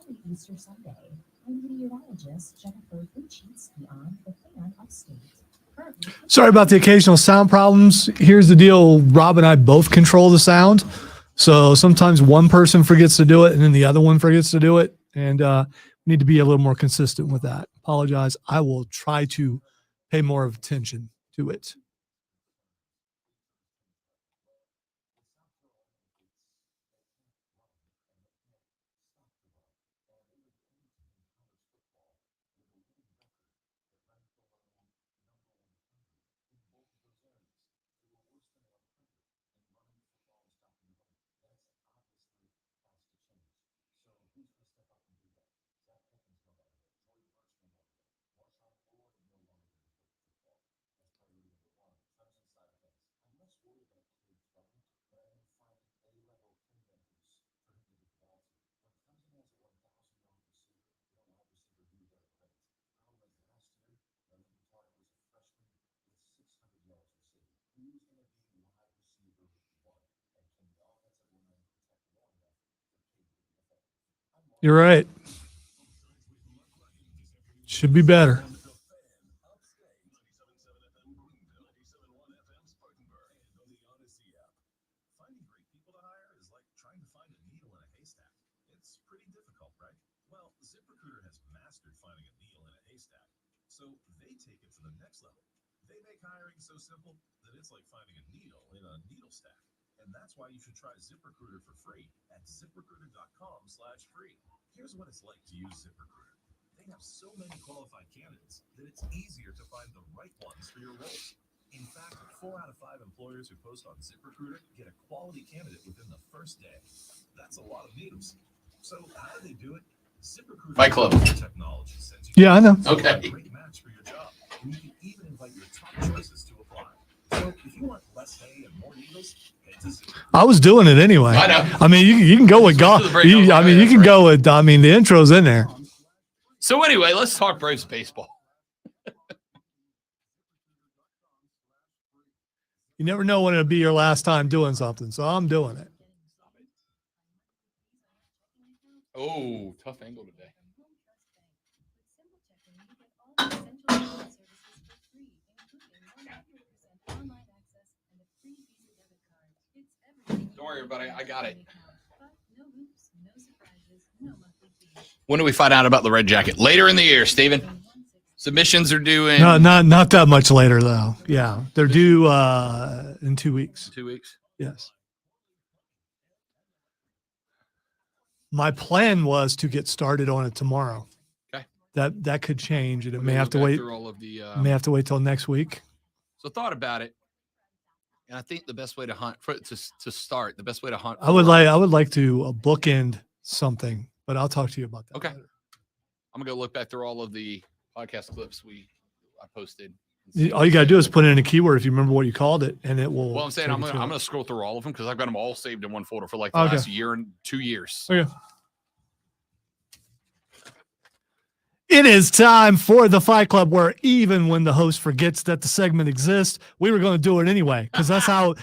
Every Easter Sunday, I'm meteorologist Jennifer Lucci's on the Fan Upstate. Currently, Sorry about the occasional sound problems. Here's the deal. Rob and I both control the sound. So sometimes one person forgets to do it and then the other one forgets to do it. And we need to be a little more consistent with that. Apologize. I will try to pay more of attention to it. You're right. Should be better. Finding great people to hire is like trying to find a needle in a haystack. It's pretty difficult, right? Well, ZipRecruiter has mastered finding a needle in a haystack, so they take it to the next level. They make hiring so simple that it's like finding a needle in a needle stack. And that's why you should try ZipRecruiter for free at ZipRecruiter.com/free. Here's what it's like to use ZipRecruiter. They have so many qualified candidates that it's easier to find the right ones for your roles. In fact, 4 out of 5 employers who post on ZipRecruiter get a quality candidate within the first day. That's a lot of needles. So how do they do it? ZipRecruiter Fight Club. technology sends you Yeah, I know. a Okay. great match for your job, and you can even invite your top choices to apply. So if you want less hay and more needles, head to ZipRecruiter. I was doing it anyway. I know. I mean, you can go with golf. You can go with, I mean, the intro's in there. So anyway, let's talk Braves baseball. You never know when it'll be your last time doing something. So I'm doing it. Oh, tough angle today. Don't worry, everybody. I got it. When do we find out about the red jacket? Later in the year, Steven. Submissions are due in No, not that much later though. Yeah, they're due in 2 weeks. 2 weeks. Yes. My plan was to get started on it tomorrow. Okay. That could change, and it We're may gonna have to look back wait. through all of the, May have to wait till next week. So thought about it, and I think the best way to hunt to start, the best way to hunt. I would like to bookend something, but I'll talk to you about that. Okay. later. I'm gonna go look back through all of the podcast clips I posted. All you gotta do is put in a keyword if you remember what you called it, and it will. Well, I'm saying take I'm you to gonna it. scroll through all of them because I've got them all saved in one folder for like the Okay. last year and 2 years. Okay. It is time for the Fight Club, where even when the host forgets that the segment exists, we were going to do it anyway because that's how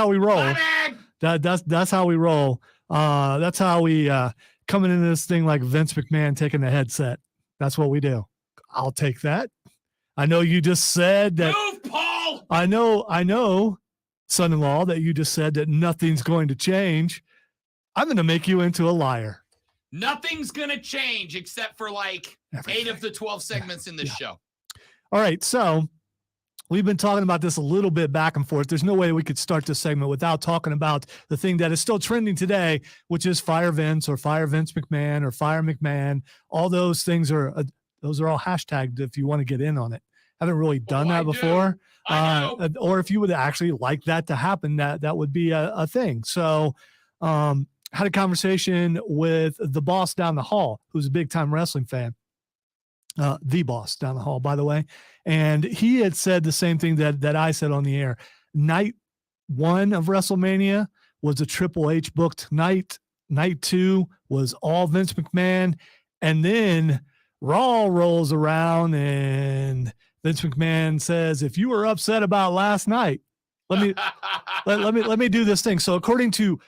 we roll. That's how we roll. That's how we coming into this thing like Vince McMahon taking the headset. That's what we do. I'll take that. I know you just said that. Move, Paul. I know, son-in-law, that you just said that nothing's going to change. I'm going to make you into a liar. Nothing's gonna change except for like Everything. 8 of the 12 segments in this show. All right, so we've been talking about this a little bit back and forth. There's no way we could start this segment without talking about the thing that is still trending today, which is Fire Vince or Fire Vince McMahon or Fire McMahon. All those things are those are all hashtagged if you want to get in on it. Haven't really done that before. Or if you would actually like that to happen, that would be a thing. So had a conversation with the boss down the hall, who's a big time wrestling fan. The boss down the hall, by the way. And he had said the same thing that I said on the air. Night 1 of WrestleMania was a Triple H booked night. Night 2 was all Vince McMahon. And then Raw rolls around and Vince McMahon says, if you were upset about last night, let me do this thing. So according to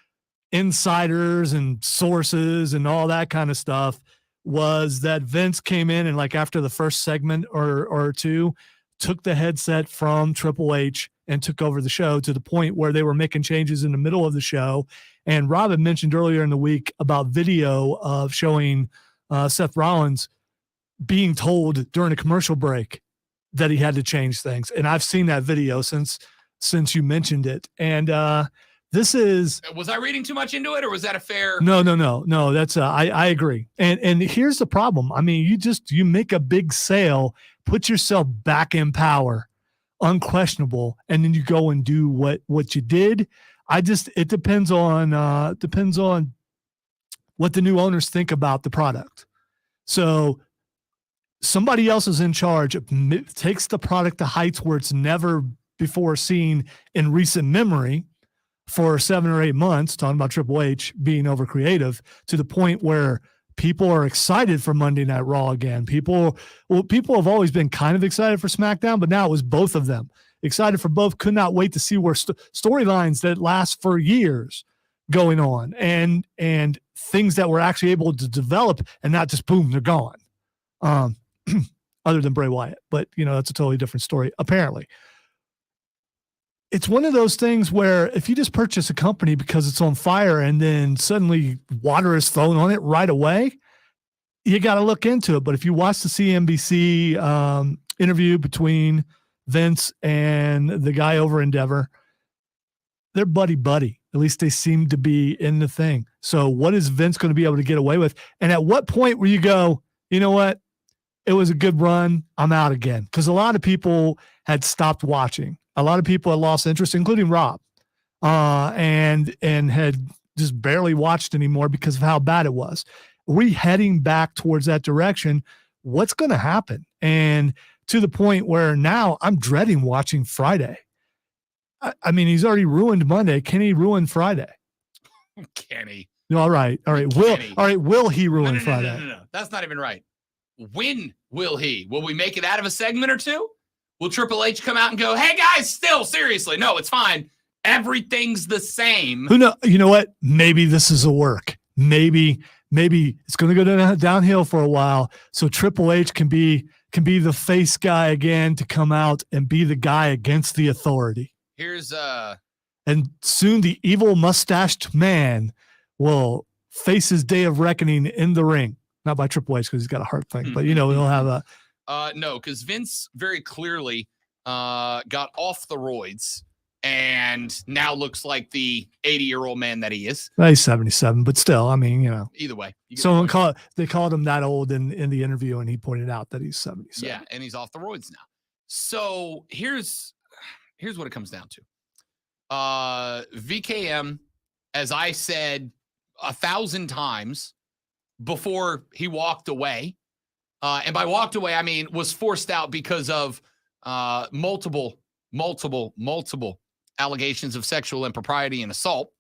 insiders and sources and all that kind of stuff, was that Vince came in and like after the first segment or two, took the headset from Triple H and took over the show to the point where they were making changes in the middle of the show. And Robin mentioned earlier in the week about video of showing Seth Rollins being told during a commercial break that he had to change things. And I've seen that video since you mentioned it. And this is, was I reading too much into it, or was that a fair? No. That's I agree. And here's the problem. I mean, you make a big sale, put yourself back in power, unquestionable, and then you go and do what you did. It depends on what the new owners think about the product. So somebody else is in charge, takes the product to heights where it's never before seen in recent memory for 7 or 8 months, talking about Triple H being over creative to the point where people are excited for Monday Night Raw again. People have always been kind of excited for SmackDown, but now it was both of them. Excited for both, could not wait to see where storylines that last for years going on and things that were actually able to develop and not just boom, they're gone. Other than Bray Wyatt, but that's a totally different story. Apparently, it's one of those things where if you just purchase a company because it's on fire and then suddenly water is thrown on it right away, you got to look into it. But if you watch the CNBC interview between Vince and the guy over Endeavor, they're buddy. At least they seem to be in the thing. So what is Vince going to be able to get away with? And at what point where you go, you know what? It was a good run. I'm out again. Because a lot of people had stopped watching. A lot of people had lost interest, including Rob, and had just barely watched anymore because of how bad it was. Are we heading back towards that direction? What's going to happen? And to the point where now I'm dreading watching Friday. I mean, he's already ruined Monday. Can he ruin Friday? Can he? No, all right. Will he ruin Friday? No. That's not even right. When will he? Will we make it out of a segment or two? Will Triple H come out and go, hey, guys, still, seriously, no, it's fine. Everything's the same. Who know? You know what? Maybe this is a work. Maybe it's going to go downhill for a while. So Triple H can be the face guy again to come out and be the guy against the authority. And soon the evil mustached man will face his day of reckoning in the ring. Not by Triple H because he's got a heart thing, but he'll have a. No, because Vince very clearly got off the roids and now looks like the 80-year-old man that he is. Well, he's 77, but still, I mean, Either way. They called him that old in the interview, and he pointed out that he's 77. Yeah, and he's off the roids now. So here's what it comes down to. VKM, as I said 1,000 times before he walked away, and by walked away, I mean was forced out because of multiple allegations of sexual impropriety and assault,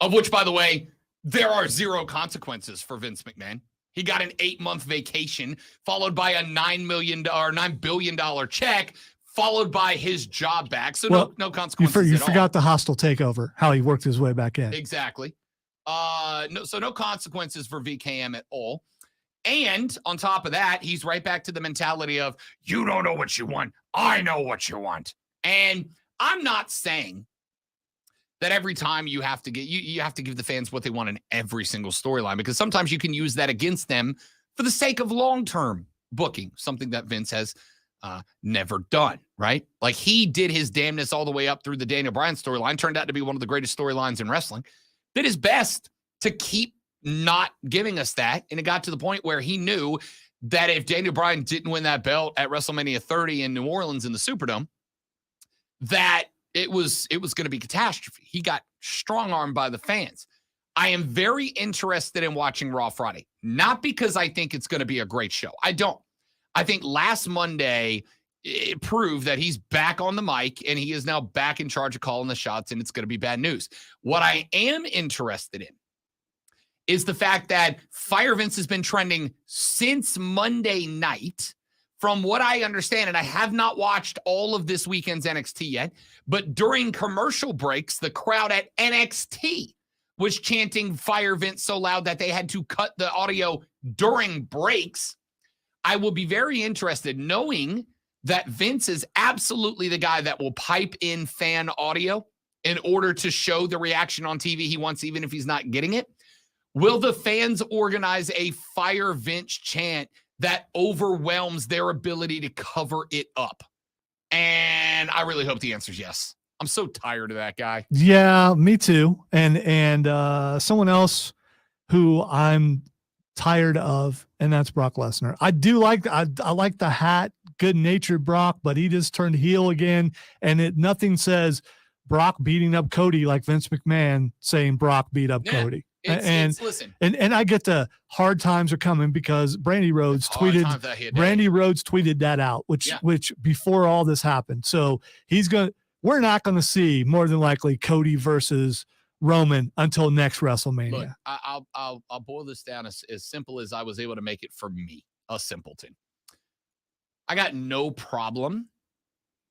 of which, by the way, there are zero consequences for Vince McMahon. He got an 8-month vacation, followed by a $9 billion check, followed by his job back. So no consequences. You forgot the hostile takeover, how he worked his way back in. Exactly. No consequences for VKM at all. And on top of that, he's right back to the mentality of, you don't know what you want. I know what you want. And I'm not saying that every time you have to give the fans what they want in every single storyline, because sometimes you can use that against them for the sake of long-term booking, something that Vince has never done, right? Like he did his damnness all the way up through the Daniel Bryan storyline, turned out to be one of the greatest storylines in wrestling, did his best to keep not giving us that. And it got to the point where he knew that if Daniel Bryan didn't win that belt at WrestleMania 30 in New Orleans in the Superdome, that it was going to be catastrophe. He got strong-armed by the fans. I am very interested in watching Raw Friday, not because I think it's going to be a great show. I don't. I think last Monday it proved that he's back on the mic and he is now back in charge of calling the shots, and it's going to be bad news. What I am interested in is the fact that Fire Vince has been trending since Monday night. From what I understand, and I have not watched all of this weekend's NXT yet, but during commercial breaks, the crowd at NXT was chanting Fire Vince so loud that they had to cut the audio during breaks, I will be very interested knowing that Vince is absolutely the guy that will pipe in fan audio in order to show the reaction on TV he wants, even if he's not getting it. Will the fans organize a fire Vince chant that overwhelms their ability to cover it up? And I really hope the answer is yes. I'm so tired of that guy. Yeah, me too. And someone else who I'm tired of, and that's Brock Lesnar. I do like I like the hat, good-natured Brock, but he just turned heel again, and nothing says Brock beating up Cody like Vince McMahon saying Brock beat up Cody. Listen, and I get the hard times are coming because Brandy Rhodes tweeted that out, which before all this happened. So we're not going to see more than likely Cody versus Roman until next WrestleMania. Look, I'll boil this down as simple as I was able to make it for me, a simpleton. I got no problem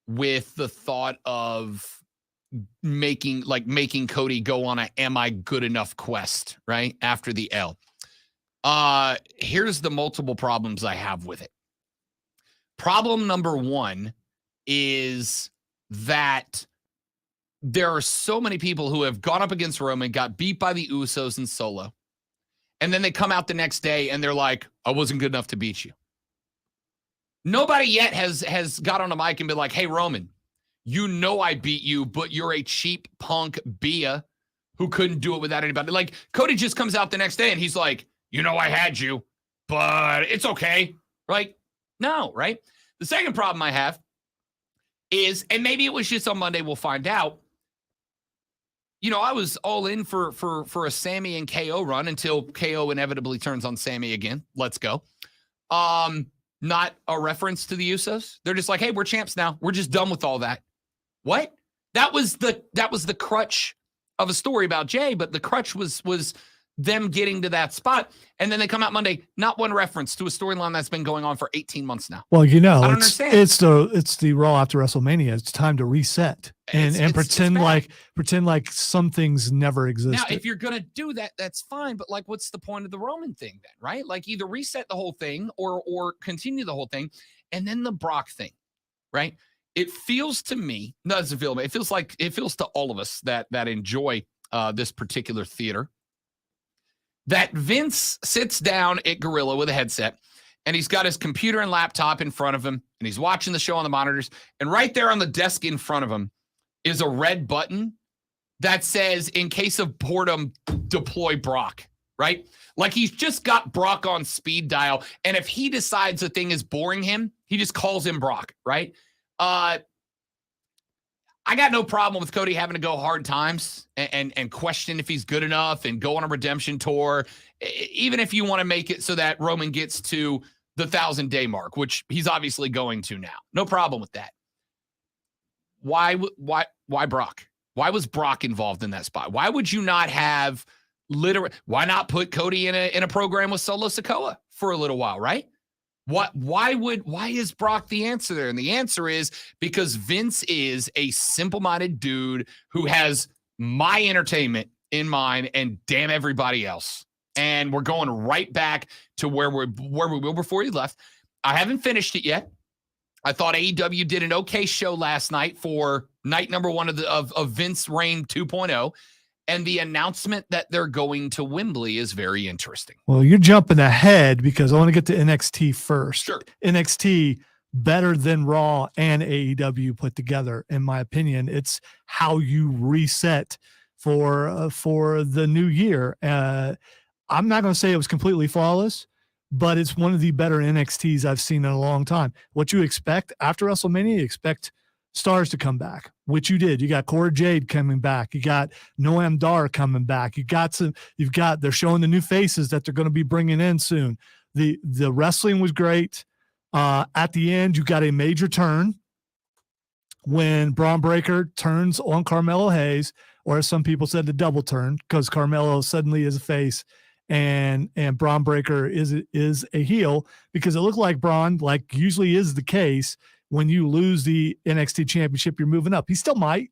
with the thought of making Cody go on a am I good enough quest, right? After the L. Here's the multiple problems I have with it. Problem number one is that there are so many people who have gone up against Roman, got beat by the Usos in Solo, and then they come out the next day and they're like, I wasn't good enough to beat you. Nobody yet has got on a mic and been like, hey, Roman, you know I beat you, but you're a cheap punk Bia who couldn't do it without anybody. Like, Cody just comes out the next day and he's like, you know I had you, but it's okay. Right? No, right? The second problem I have is, and maybe it was just on Monday, we'll find out. You know, I was all in for a Sammy and KO run until KO inevitably turns on Sammy again. Let's go. Not a reference to the Usos. They're just like, hey, we're champs now. We're just done with all that. What? That was the crutch of a story about Jay, but the crutch was them getting to that spot. And then they come out Monday, not one reference to a storyline that's been going on for 18 months now. Well, you know, I don't understand. It's the Raw after WrestleMania. It's time to reset and pretend like some things never existed. Now, if you're gonna do that, that's fine. But like, what's the point of the Roman thing then, right? Like, either reset the whole thing or continue the whole thing, and then the Brock thing, right? It feels to me, no, it doesn't feel to me. It feels to all of us that enjoy this particular theater, that Vince sits down at Gorilla with a headset, and he's got his computer and laptop in front of him, and he's watching the show on the monitors, and right there on the desk in front of him is a red button that says, in case of boredom, deploy Brock, right? Like, he's just got Brock on speed dial, and if he decides the thing is boring him, he just calls him Brock, right? I got no problem with Cody having to go hard times and question if he's good enough and go on a redemption tour, even if you want to make it so that Roman gets to the 1,000-day mark, which he's obviously going to now. No problem with that. Why Brock? Why was Brock involved in that spot? Why would you not have why not put Cody in a program with Solo Sikoa for a little while, right? Why is Brock the answer there? And the answer is because Vince is a simple-minded dude who has my entertainment in mind and damn everybody else. And we're going right back to where we were before you left. I haven't finished it yet. I thought AEW did an okay show last night for night number one of Vince Reign 2.0. And the announcement that they're going to Wembley is very interesting. Well, you're jumping ahead because I want to get to NXT first. Sure. NXT better than Raw and AEW put together, in my opinion. It's how you reset for the new year. I'm not going to say it was completely flawless, but it's one of the better NXTs I've seen in a long time. What you expect after WrestleMania, you expect stars to come back, which you did. You got Cora Jade coming back. You got Noam Dar coming back. They're showing the new faces that they're going to be bringing in soon. The wrestling was great. At the end, you got a major turn when Braun Breaker turns on Carmelo Hayes, or as some people said, the double turn, because Carmelo suddenly is a face and Braun Breaker is a heel, because it looked like Braun, like usually is the case, when you lose the NXT championship, you're moving up. He still might,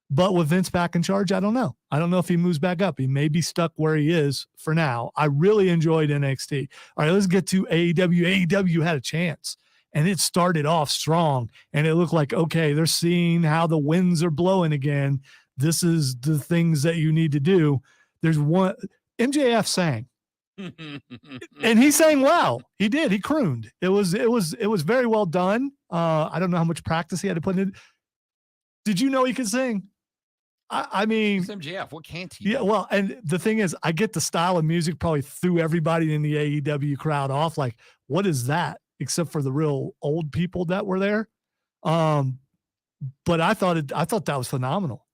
But with Vince back in charge, I don't know. I don't know if he moves back up. He may be stuck where he is for now. I really enjoyed NXT. All right, let's get to AEW. AEW had a chance, and it started off strong, and it looked like, okay, they're seeing how the winds are blowing again. This is the things that you need to do. There's one MJF sang, and he sang well. He did. He crooned. It was very well done. I don't know how much practice he had to put in. Did you know he could sing? I mean, It's MJF. What can't he? yeah, do? well, and the thing is, I get the style of music probably threw everybody in the AEW crowd off. Like, what is that? Except for the real old people that were there. But I thought that was phenomenal.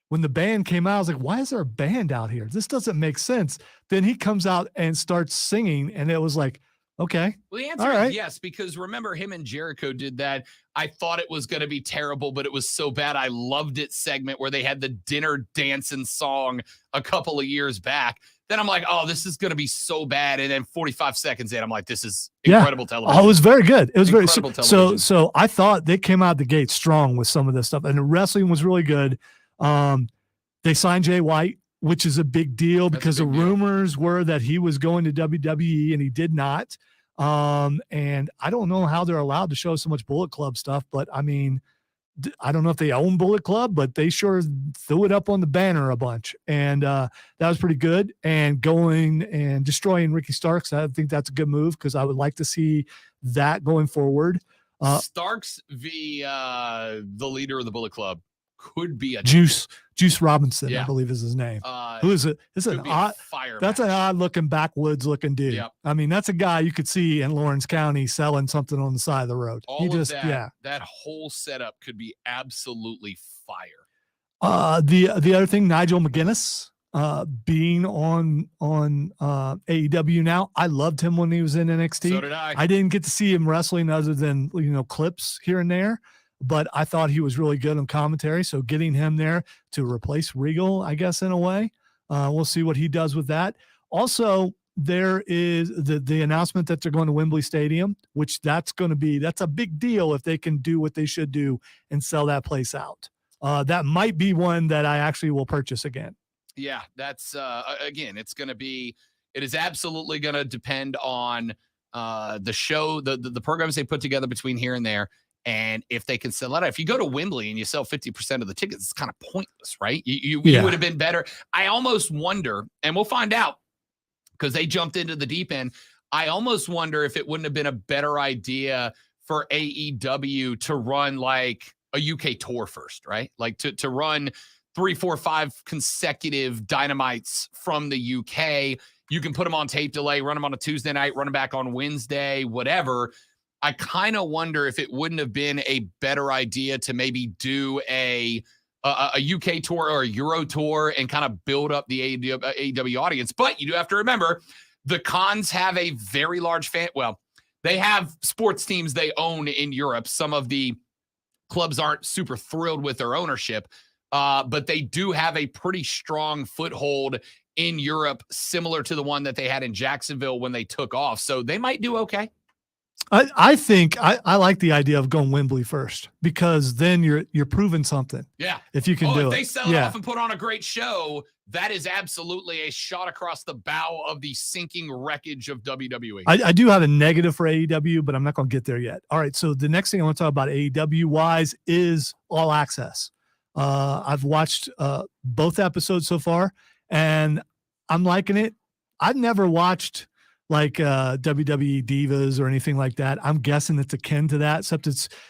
When the band came out, I was like, why is there a band out here? This doesn't make sense. Then he comes out and starts singing, and it was like, okay. Well, the answer All is right. yes, because remember him and Jericho did that. I thought it was going to be terrible, but it was so bad. I loved it segment where they had the dinner dancing song a couple of years back. Then I'm like, oh, this is going to be so bad. And then 45 seconds in, I'm like, this is incredible television. Oh, it was very good. It was very Incredible so. television. So I thought they came out the gate strong with some of this stuff, and the wrestling was really good. They signed Jay White, which is a big deal That's a because big the deal. rumors were that he was going to WWE and he did not. And I don't know how they're allowed to show so much Bullet Club stuff, but I mean, I don't know if they own Bullet Club, but they sure threw it up on the banner a bunch. And that was pretty good. And going and destroying Ricky Starks, I think that's a good move because I would like to see that going forward. Starks v. The leader of the Bullet Club could be a Juice Robinson, Yeah. I believe is his name. Uh, Who is it? It's could an be a odd, fire that's match. an odd looking backwoods looking dude. Yep. I mean, that's a guy you could see in Lawrence County selling something on the side of the road. All of that. That whole setup could be absolutely fire. The other thing, Nigel McGuinness, being on AEW now. I loved him when he was in NXT. So did I. I didn't get to see him wrestling other than clips here and there, but I thought he was really good on commentary. So getting him there to replace Regal, I guess, in a way, we'll see what he does with that. Also, there is the announcement that they're going to Wembley Stadium, which that's a big deal if they can do what they should do and sell that place out. That might be one that I actually will purchase again. Yeah, that's again, it is absolutely going to depend on the show, the programs they put together between here and there. And if they can sell it out, if you go to Wembley and you sell 50% of the tickets, it's kind of pointless, right? You would have been better. I almost wonder, and we'll find out because they jumped into the deep end. I almost wonder if it wouldn't have been a better idea for AEW to run like a UK tour first, right? Like to run 3, 4, 5 consecutive Dynamites from the UK. You can put them on tape delay, run them on a Tuesday night, run them back on Wednesday, whatever. I kind of wonder if it wouldn't have been a better idea to maybe do a UK tour or a Euro tour and kind of build up the AEW audience. But you do have to remember, the Cons have a very large fan. Well, they have sports teams they own in Europe. Some of the clubs aren't super thrilled with their ownership, but they do have a pretty strong foothold in Europe, similar to the one that they had in Jacksonville when they took off. So they might do okay. I think I like the idea of going Wembley first because then you're proving something. Yeah. If you can do if it. they sell it off and put on a great show, that is absolutely a shot across the bow of the sinking wreckage of WWE. I do have a negative for AEW, but I'm not going to get there yet. All right. So the next thing I want to talk about AEW wise is All Access. I've watched both episodes so far and I'm liking it. I've never watched like WWE Divas or anything like that. I'm guessing it's akin to that, except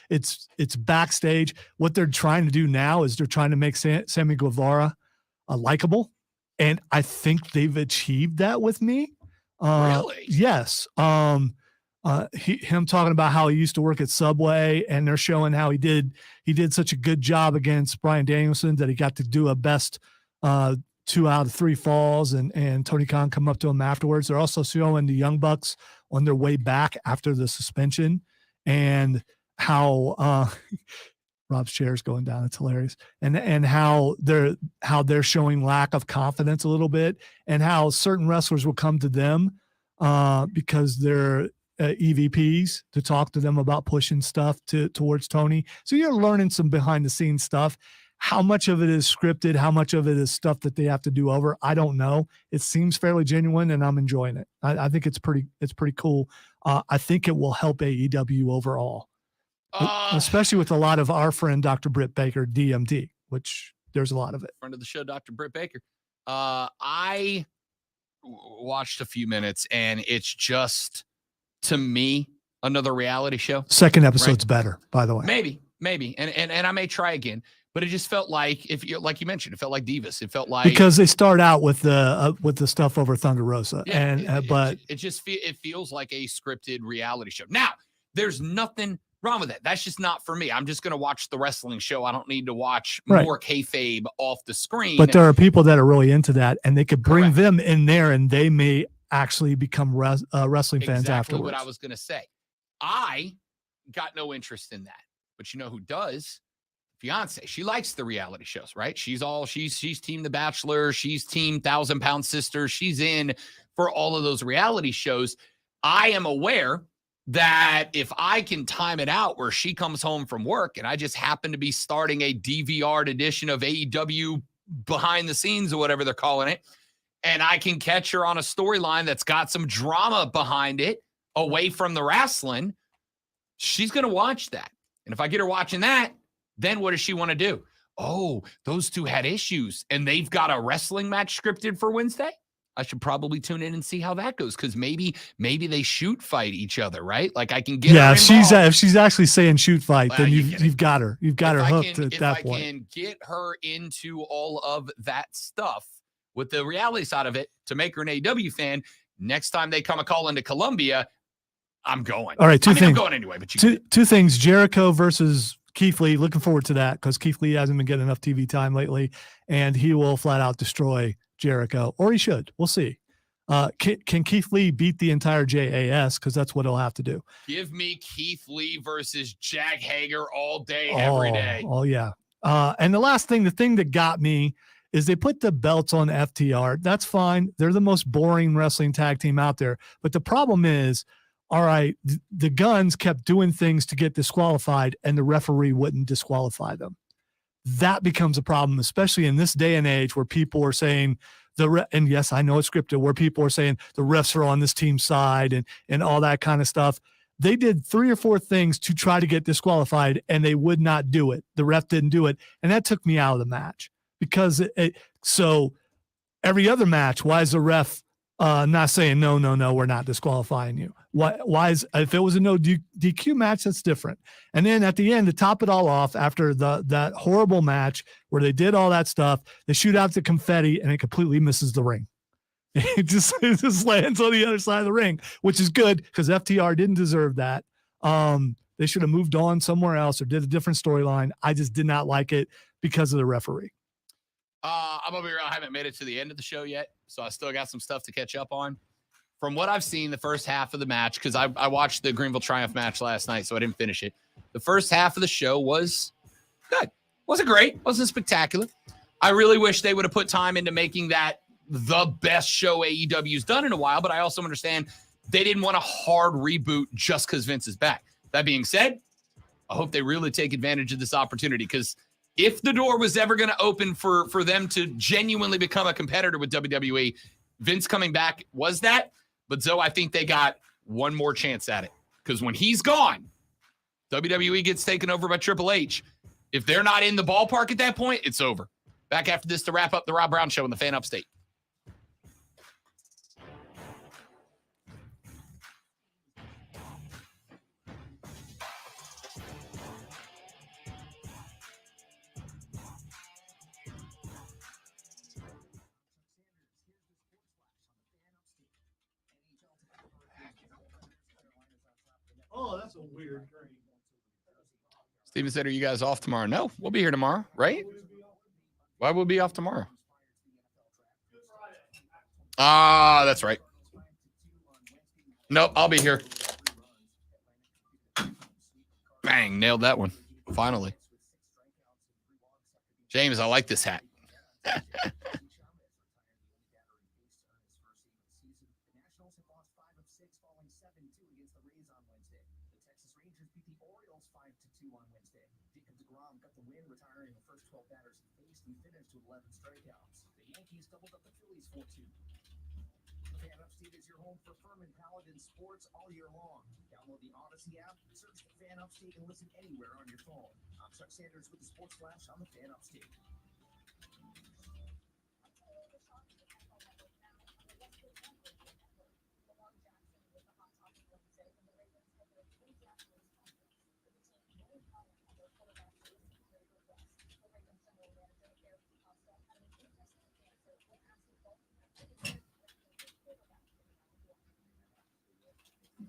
it's backstage. What they're trying to do now is they're trying to make Sammy Guevara likable, and I think they've achieved that with me. Really? Yes. Him talking about how he used to work at Subway, and they're showing how he did such a good job against Bryan Danielson that he got to do a best 2 out of 3 falls, and Tony Khan come up to him afterwards. They're also showing the Young Bucks on their way back after the suspension and how Rob's chair is going down. It's hilarious. And how they're showing lack of confidence a little bit, and how certain wrestlers will come to them because they're EVPs to talk to them about pushing stuff towards Tony. So you're learning some behind the scenes stuff. How much of it is scripted? How much of it is stuff that they have to do over? I don't know. It seems fairly genuine, and I'm enjoying it. I think it's pretty cool. I think it will help AEW overall, especially with a lot of our friend Dr. Britt Baker, DMD, which there's a lot of it. Friend of the show, Dr. Britt Baker. I watched a few minutes, and it's just, to me, another reality show. Second episode's better, by the way. Maybe, and I may try again. But it just felt like, like you mentioned, it felt like Divas. It felt like, because they start out with the stuff over Thunder Rosa, but it feels like a scripted reality show. Now, there's nothing wrong with that. That's just not for me. I'm just going to watch the wrestling show. I don't need to watch more kayfabe off the screen. But there are people that are really into that, and they could bring them in there, and they may actually become wrestling fans afterwards. What I was going to say. I got no interest in that, but you know who does? Fiance. She likes the reality shows, right? She's team The Bachelor. She's team 1,000-Pound Sister. She's in for all of those reality shows. I am aware that if I can time it out where she comes home from work and I just happen to be starting a DVR'd edition of AEW behind the scenes or whatever they're calling it, and I can catch her on a storyline that's got some drama behind it away from the wrestling, she's going to watch that. And if I get her watching that, then what does she want to do? Oh, those two had issues and they've got a wrestling match scripted for Wednesday. I should probably tune in and see how that goes, because maybe they shoot fight each other, right? Like I can get her involved. if she's actually saying shoot fight, then you've got her. You've got her hooked at that point. If I can get her into all of that stuff with the reality side of it to make her an AEW fan, next time they come a call into Columbia, I'm going. All right, two things. I'm going anyway, but two things. Jericho versus Keith Lee. Looking forward to that, because Keith Lee hasn't been getting enough TV time lately, and he will flat out destroy Jericho, or he should. We'll see. Can Keith Lee beat the entire JAS? Because that's what he'll have to do. Give me Keith Lee versus Jack Hager all day, every day. Oh, yeah. And the last thing, the thing that got me is they put the belts on FTR. That's fine. They're the most boring wrestling tag team out there. But the problem is, all right, the Guns kept doing things to get disqualified, and the referee wouldn't disqualify them. That becomes a problem, especially in this day and age where people are saying and yes, I know it's scripted, where people are saying the refs are on this team's side and all that kind of stuff. They did 3 or 4 things to try to get disqualified, and they would not do it. The ref didn't do it, and that took me out of the match, because so every other match, why is the ref not saying no, we're not disqualifying you? Why is, if it was a no DQ match, that's different. And then at the end, to top it all off, after that horrible match where they did all that stuff, they shoot out the confetti and it completely misses the ring. It just lands on the other side of the ring, which is good, because FTR didn't deserve that. They should have moved on somewhere else or did a different storyline. I just did not like it because of the referee. I'm gonna be real. I haven't made it to the end of the show yet, so I still got some stuff to catch up on. From what I've seen, the first half of the match, because I watched the Greenville Triumph match last night, so I didn't finish it. The first half of the show was good. Wasn't great. Wasn't spectacular. I really wish they would have put time into making that the best show AEW's done in a while, but I also understand they didn't want a hard reboot just because Vince is back. That being said, I hope they really take advantage of this opportunity, because if the door was ever going to open for them to genuinely become a competitor with WWE, Vince coming back was that. But Zoe, I think they got one more chance at it, because when he's gone, WWE gets taken over by Triple H. If they're not in the ballpark at that point, it's over. Back after this to wrap up the Rob Brown Show in the Fan Upstate. Oh, that's a weird. Steven said, are you guys off tomorrow? No, we'll be here tomorrow, right? Why would we be off tomorrow? That's right. Nope, I'll be here. Bang, nailed that one. Finally. James, I like this hat. Texas Rangers beat the Orioles 5-2 on Wednesday. Jacob deGrom got the win, retiring the first 12 batters he faced and finished with 11 strikeouts. The Yankees doubled up the Phillies 4-2. The Fan Upstate is your home for Furman Paladin sports all year long. Download the Odyssey app, search the Fan Upstate, and listen anywhere on your phone. I'm Chuck Sanders with the Sports Flash on the Fan Upstate.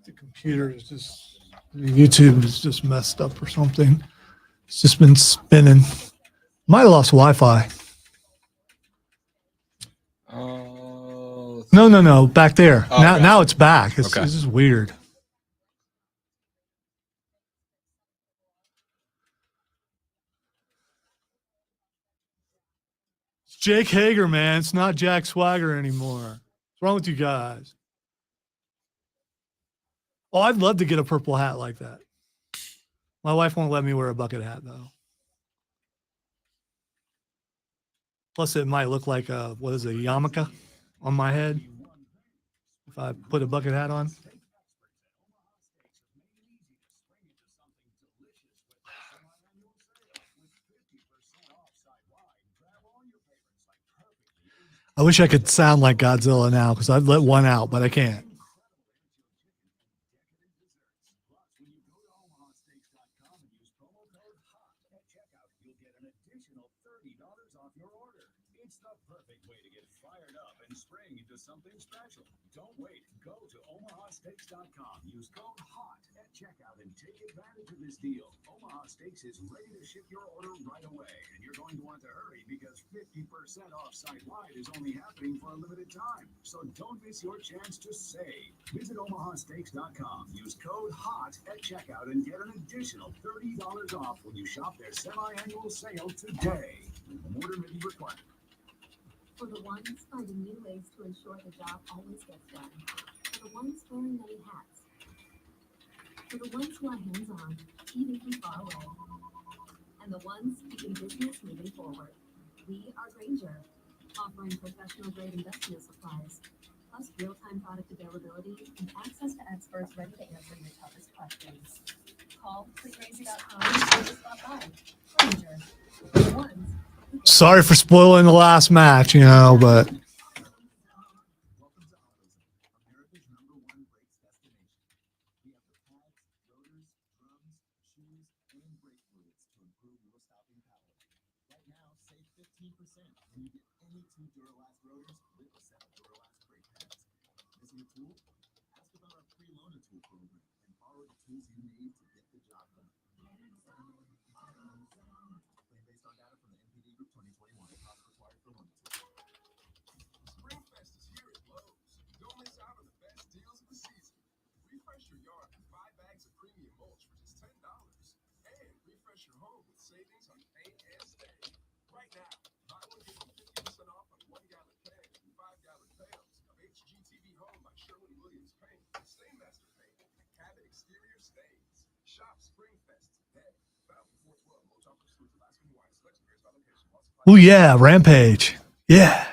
The computer is just, YouTube is just messed up or something. It's just been spinning. Might have lost Wi-Fi. No. Back there. Oh, now, okay. now it's back. It's, Okay. it's just weird. It's Jake Hager, man. It's not Jack Swagger anymore. What's wrong with you guys? Oh, I'd love to get a purple hat like that. My wife won't let me wear a bucket hat, though. Plus, it might look like a, what is it, a yarmulke on my head if I put a bucket hat on. I wish I could sound like Godzilla now because I'd let one out, but I can't. It's the perfect way to get fired up and spring into something special. Don't wait. Go to omahasteaks.com. Use code HOT at checkout and take advantage of this deal. Omaha Steaks is ready to ship your order right away, and you're going to want to hurry because 50% off site-wide is only happening for a limited time. So don't miss your chance to save. Visit omahasteaks.com. Use code HOT at checkout and get an additional $30 off when you shop their semi-annual sale today. Order may be required. For the ones finding new ways to ensure the job always gets done. For the ones wearing many hats. For the ones who are hands-on, even from far away. And the ones keeping business moving forward. We are Grainger, offering professional-grade industrial supplies, plus real-time product availability and access to experts ready to answer your toughest questions. Call quickgrainger.com or just stop by. Grainger, the ones. Sorry for spoiling the last match, but Welcome to AutoZone, America's #1 brakes destination. We have the pads, rotors, drums, shoes, and brake fluids to improve your stopping power. Right now, save 15% when you get any 2 Duralast rotors with a set of Duralast brake pads. Missing a tool? Ask about our free loaner tool program and borrow the tools you need to get the job done. Based on data from the NPD Group 2021, cost required for loaner tools. Springfest is here at Lowe's. Don't miss out on the best deals of the season. Refresh your yard with 5 bags of premium mulch for just $10. And refresh your home with savings on paint and stain. Right now, buy one get 50% off on 1-gallon cans and 5-gallon pails of HGTV Home by Sherwin-Williams Paint, Stainmaster Paint, and Cabot Exterior Stains. Shop Springfest today. Found 412 Motel Pursuit, Alaska, Hawaii. Select spares by location. oh yeah, Rampage. Yeah,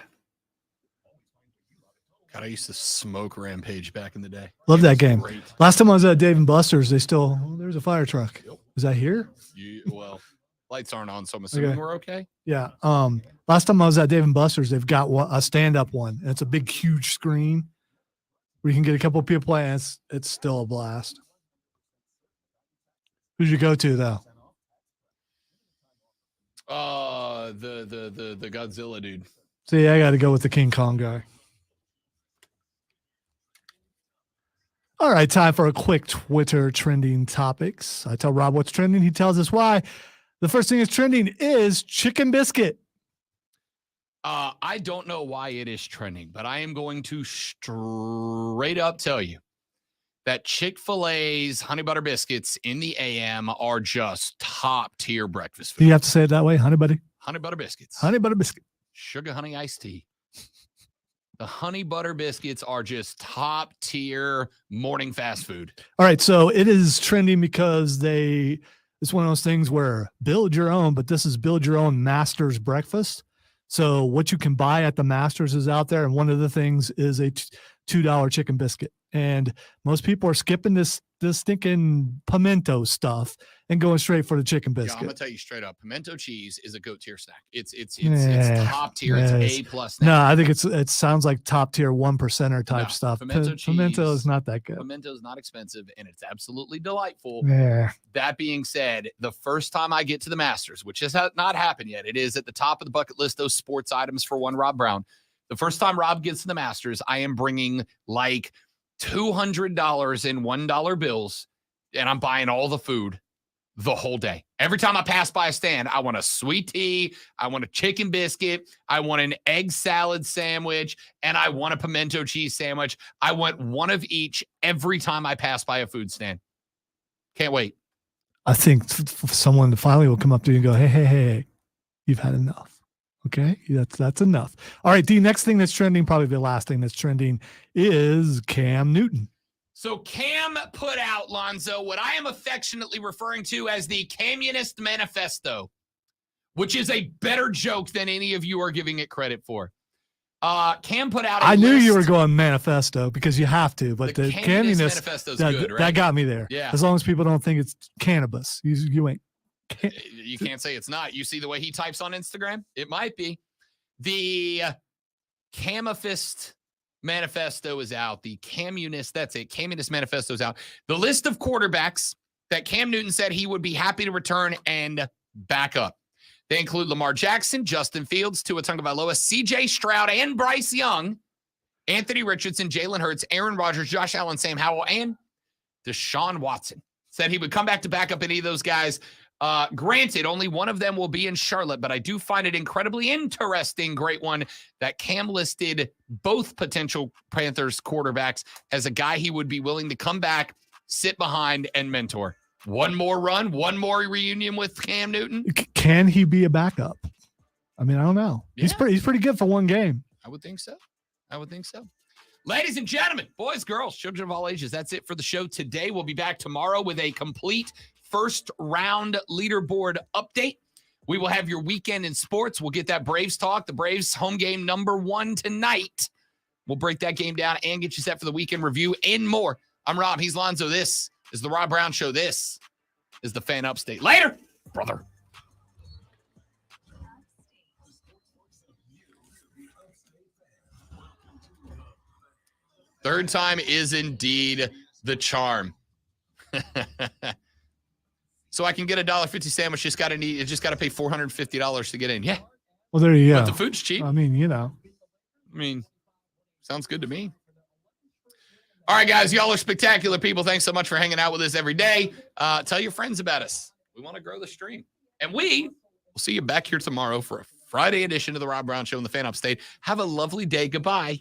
God, I used to smoke Rampage back in the day. love It that was game. Great. Last time I was at Dave and Buster's, they still, there's a fire truck. Yep. Is that here? Well, lights aren't on, so I'm assuming Okay. we're okay. Yeah. Last time I was at Dave and Buster's, they've got a stand-up one. And it's a big, huge screen where you can get a couple of people playing. It's still a blast. Who'd you go to though? The Godzilla dude. See, I got to go with the King Kong guy. All right, time for a quick Twitter trending topics. I tell Rob what's trending. He tells us why. The first thing that's trending is chicken biscuit. I don't know why it is trending, but I am going to straight up tell you that Chick-fil-A's honey butter biscuits in the AM are just top tier breakfast Do food. you have to say it that way, honey buddy? Honey butter biscuits. Honey butter biscuit. Sugar honey iced tea. The honey butter biscuits are just top tier morning fast food. All right, so it is trending because it's one of those things where build your own, but this is build your own Masters breakfast. So what you can buy at the Masters is out there, and one of the things is a $2 chicken biscuit. And most people are skipping this stinking pimento stuff and going straight for the chicken Yeah, biscuit. I'm gonna tell you straight up, pimento cheese is a goat tier snack. It's Yeah, top tier. yes. It's A+ snack. No, I think it sounds like top tier 1%er type No, stuff. pimento Pimento cheese- is not that good. Pimento's not expensive and it's absolutely delightful. Yeah. That being said, the first time I get to the Masters, which has not happened yet, it is at the top of the bucket list, those sports items for one Rob Brown. The first time Rob gets to the Masters, I am bringing like $200 in $1 bills, and I'm buying all the food the whole day. Every time I pass by a stand, I want a sweet tea, I want a chicken biscuit, I want an egg salad sandwich, and I want a pimento cheese sandwich. I want one of each every time I pass by a food stand. Can't wait. I think someone finally will come up to you and go, hey, you've had enough. Okay, that's enough. All right, the next thing that's trending, probably the last thing that's trending, is Cam Newton. So Cam put out, Lonzo, what I am affectionately referring to as the Communist Manifesto, which is a better joke than any of you are giving it credit for. Cam put out I knew you were going manifesto because you have to, but the Communist communist Manifesto's that, good, right? that got me there. Yeah. As long as people don't think it's cannabis, you ain't. You can't say it's not. You see the way he types on Instagram? It might be. The Camifist Manifesto is out. The Communist, that's it. Communist Manifesto is out. The list of quarterbacks that Cam Newton said he would be happy to return and back up. They include Lamar Jackson, Justin Fields, Tua Tagovailoa, C.J. Stroud, and Bryce Young, Anthony Richardson, Jalen Hurts, Aaron Rodgers, Josh Allen, Sam Howell, and Deshaun Watson. Said he would come back to back up any of those guys. Granted, only one of them will be in Charlotte, but I do find it incredibly interesting, great one, that Cam listed both potential Panthers quarterbacks as a guy he would be willing to come back, sit behind, and mentor. One more run, one more reunion with Cam Newton. Can he be a backup? I mean, I don't know. Yeah. He's pretty good for one game. I would think so. Ladies and gentlemen, boys, girls, children of all ages, that's it for the show today. We'll be back tomorrow with a complete first round leaderboard update. We will have your weekend in sports. We'll get that Braves talk. The Braves home game #1 tonight. We'll break that game down and get you set for the weekend review and more. I'm Rob. He's Lonzo. This is the Rob Brown Show. This is the Fan Upstate. Later, brother. Third time is indeed the charm. So I can get a $1.50 sandwich. Just got to pay $450 to get in. Yeah. Well, there you go. But the food's cheap. I mean, Sounds good to me. All right, guys, y'all are spectacular people. Thanks so much for hanging out with us every day. Tell your friends about us. We want to grow the stream. And we will see you back here tomorrow for a Friday edition of the Rob Brown Show in the Fan Upstate. Have a lovely day. Goodbye.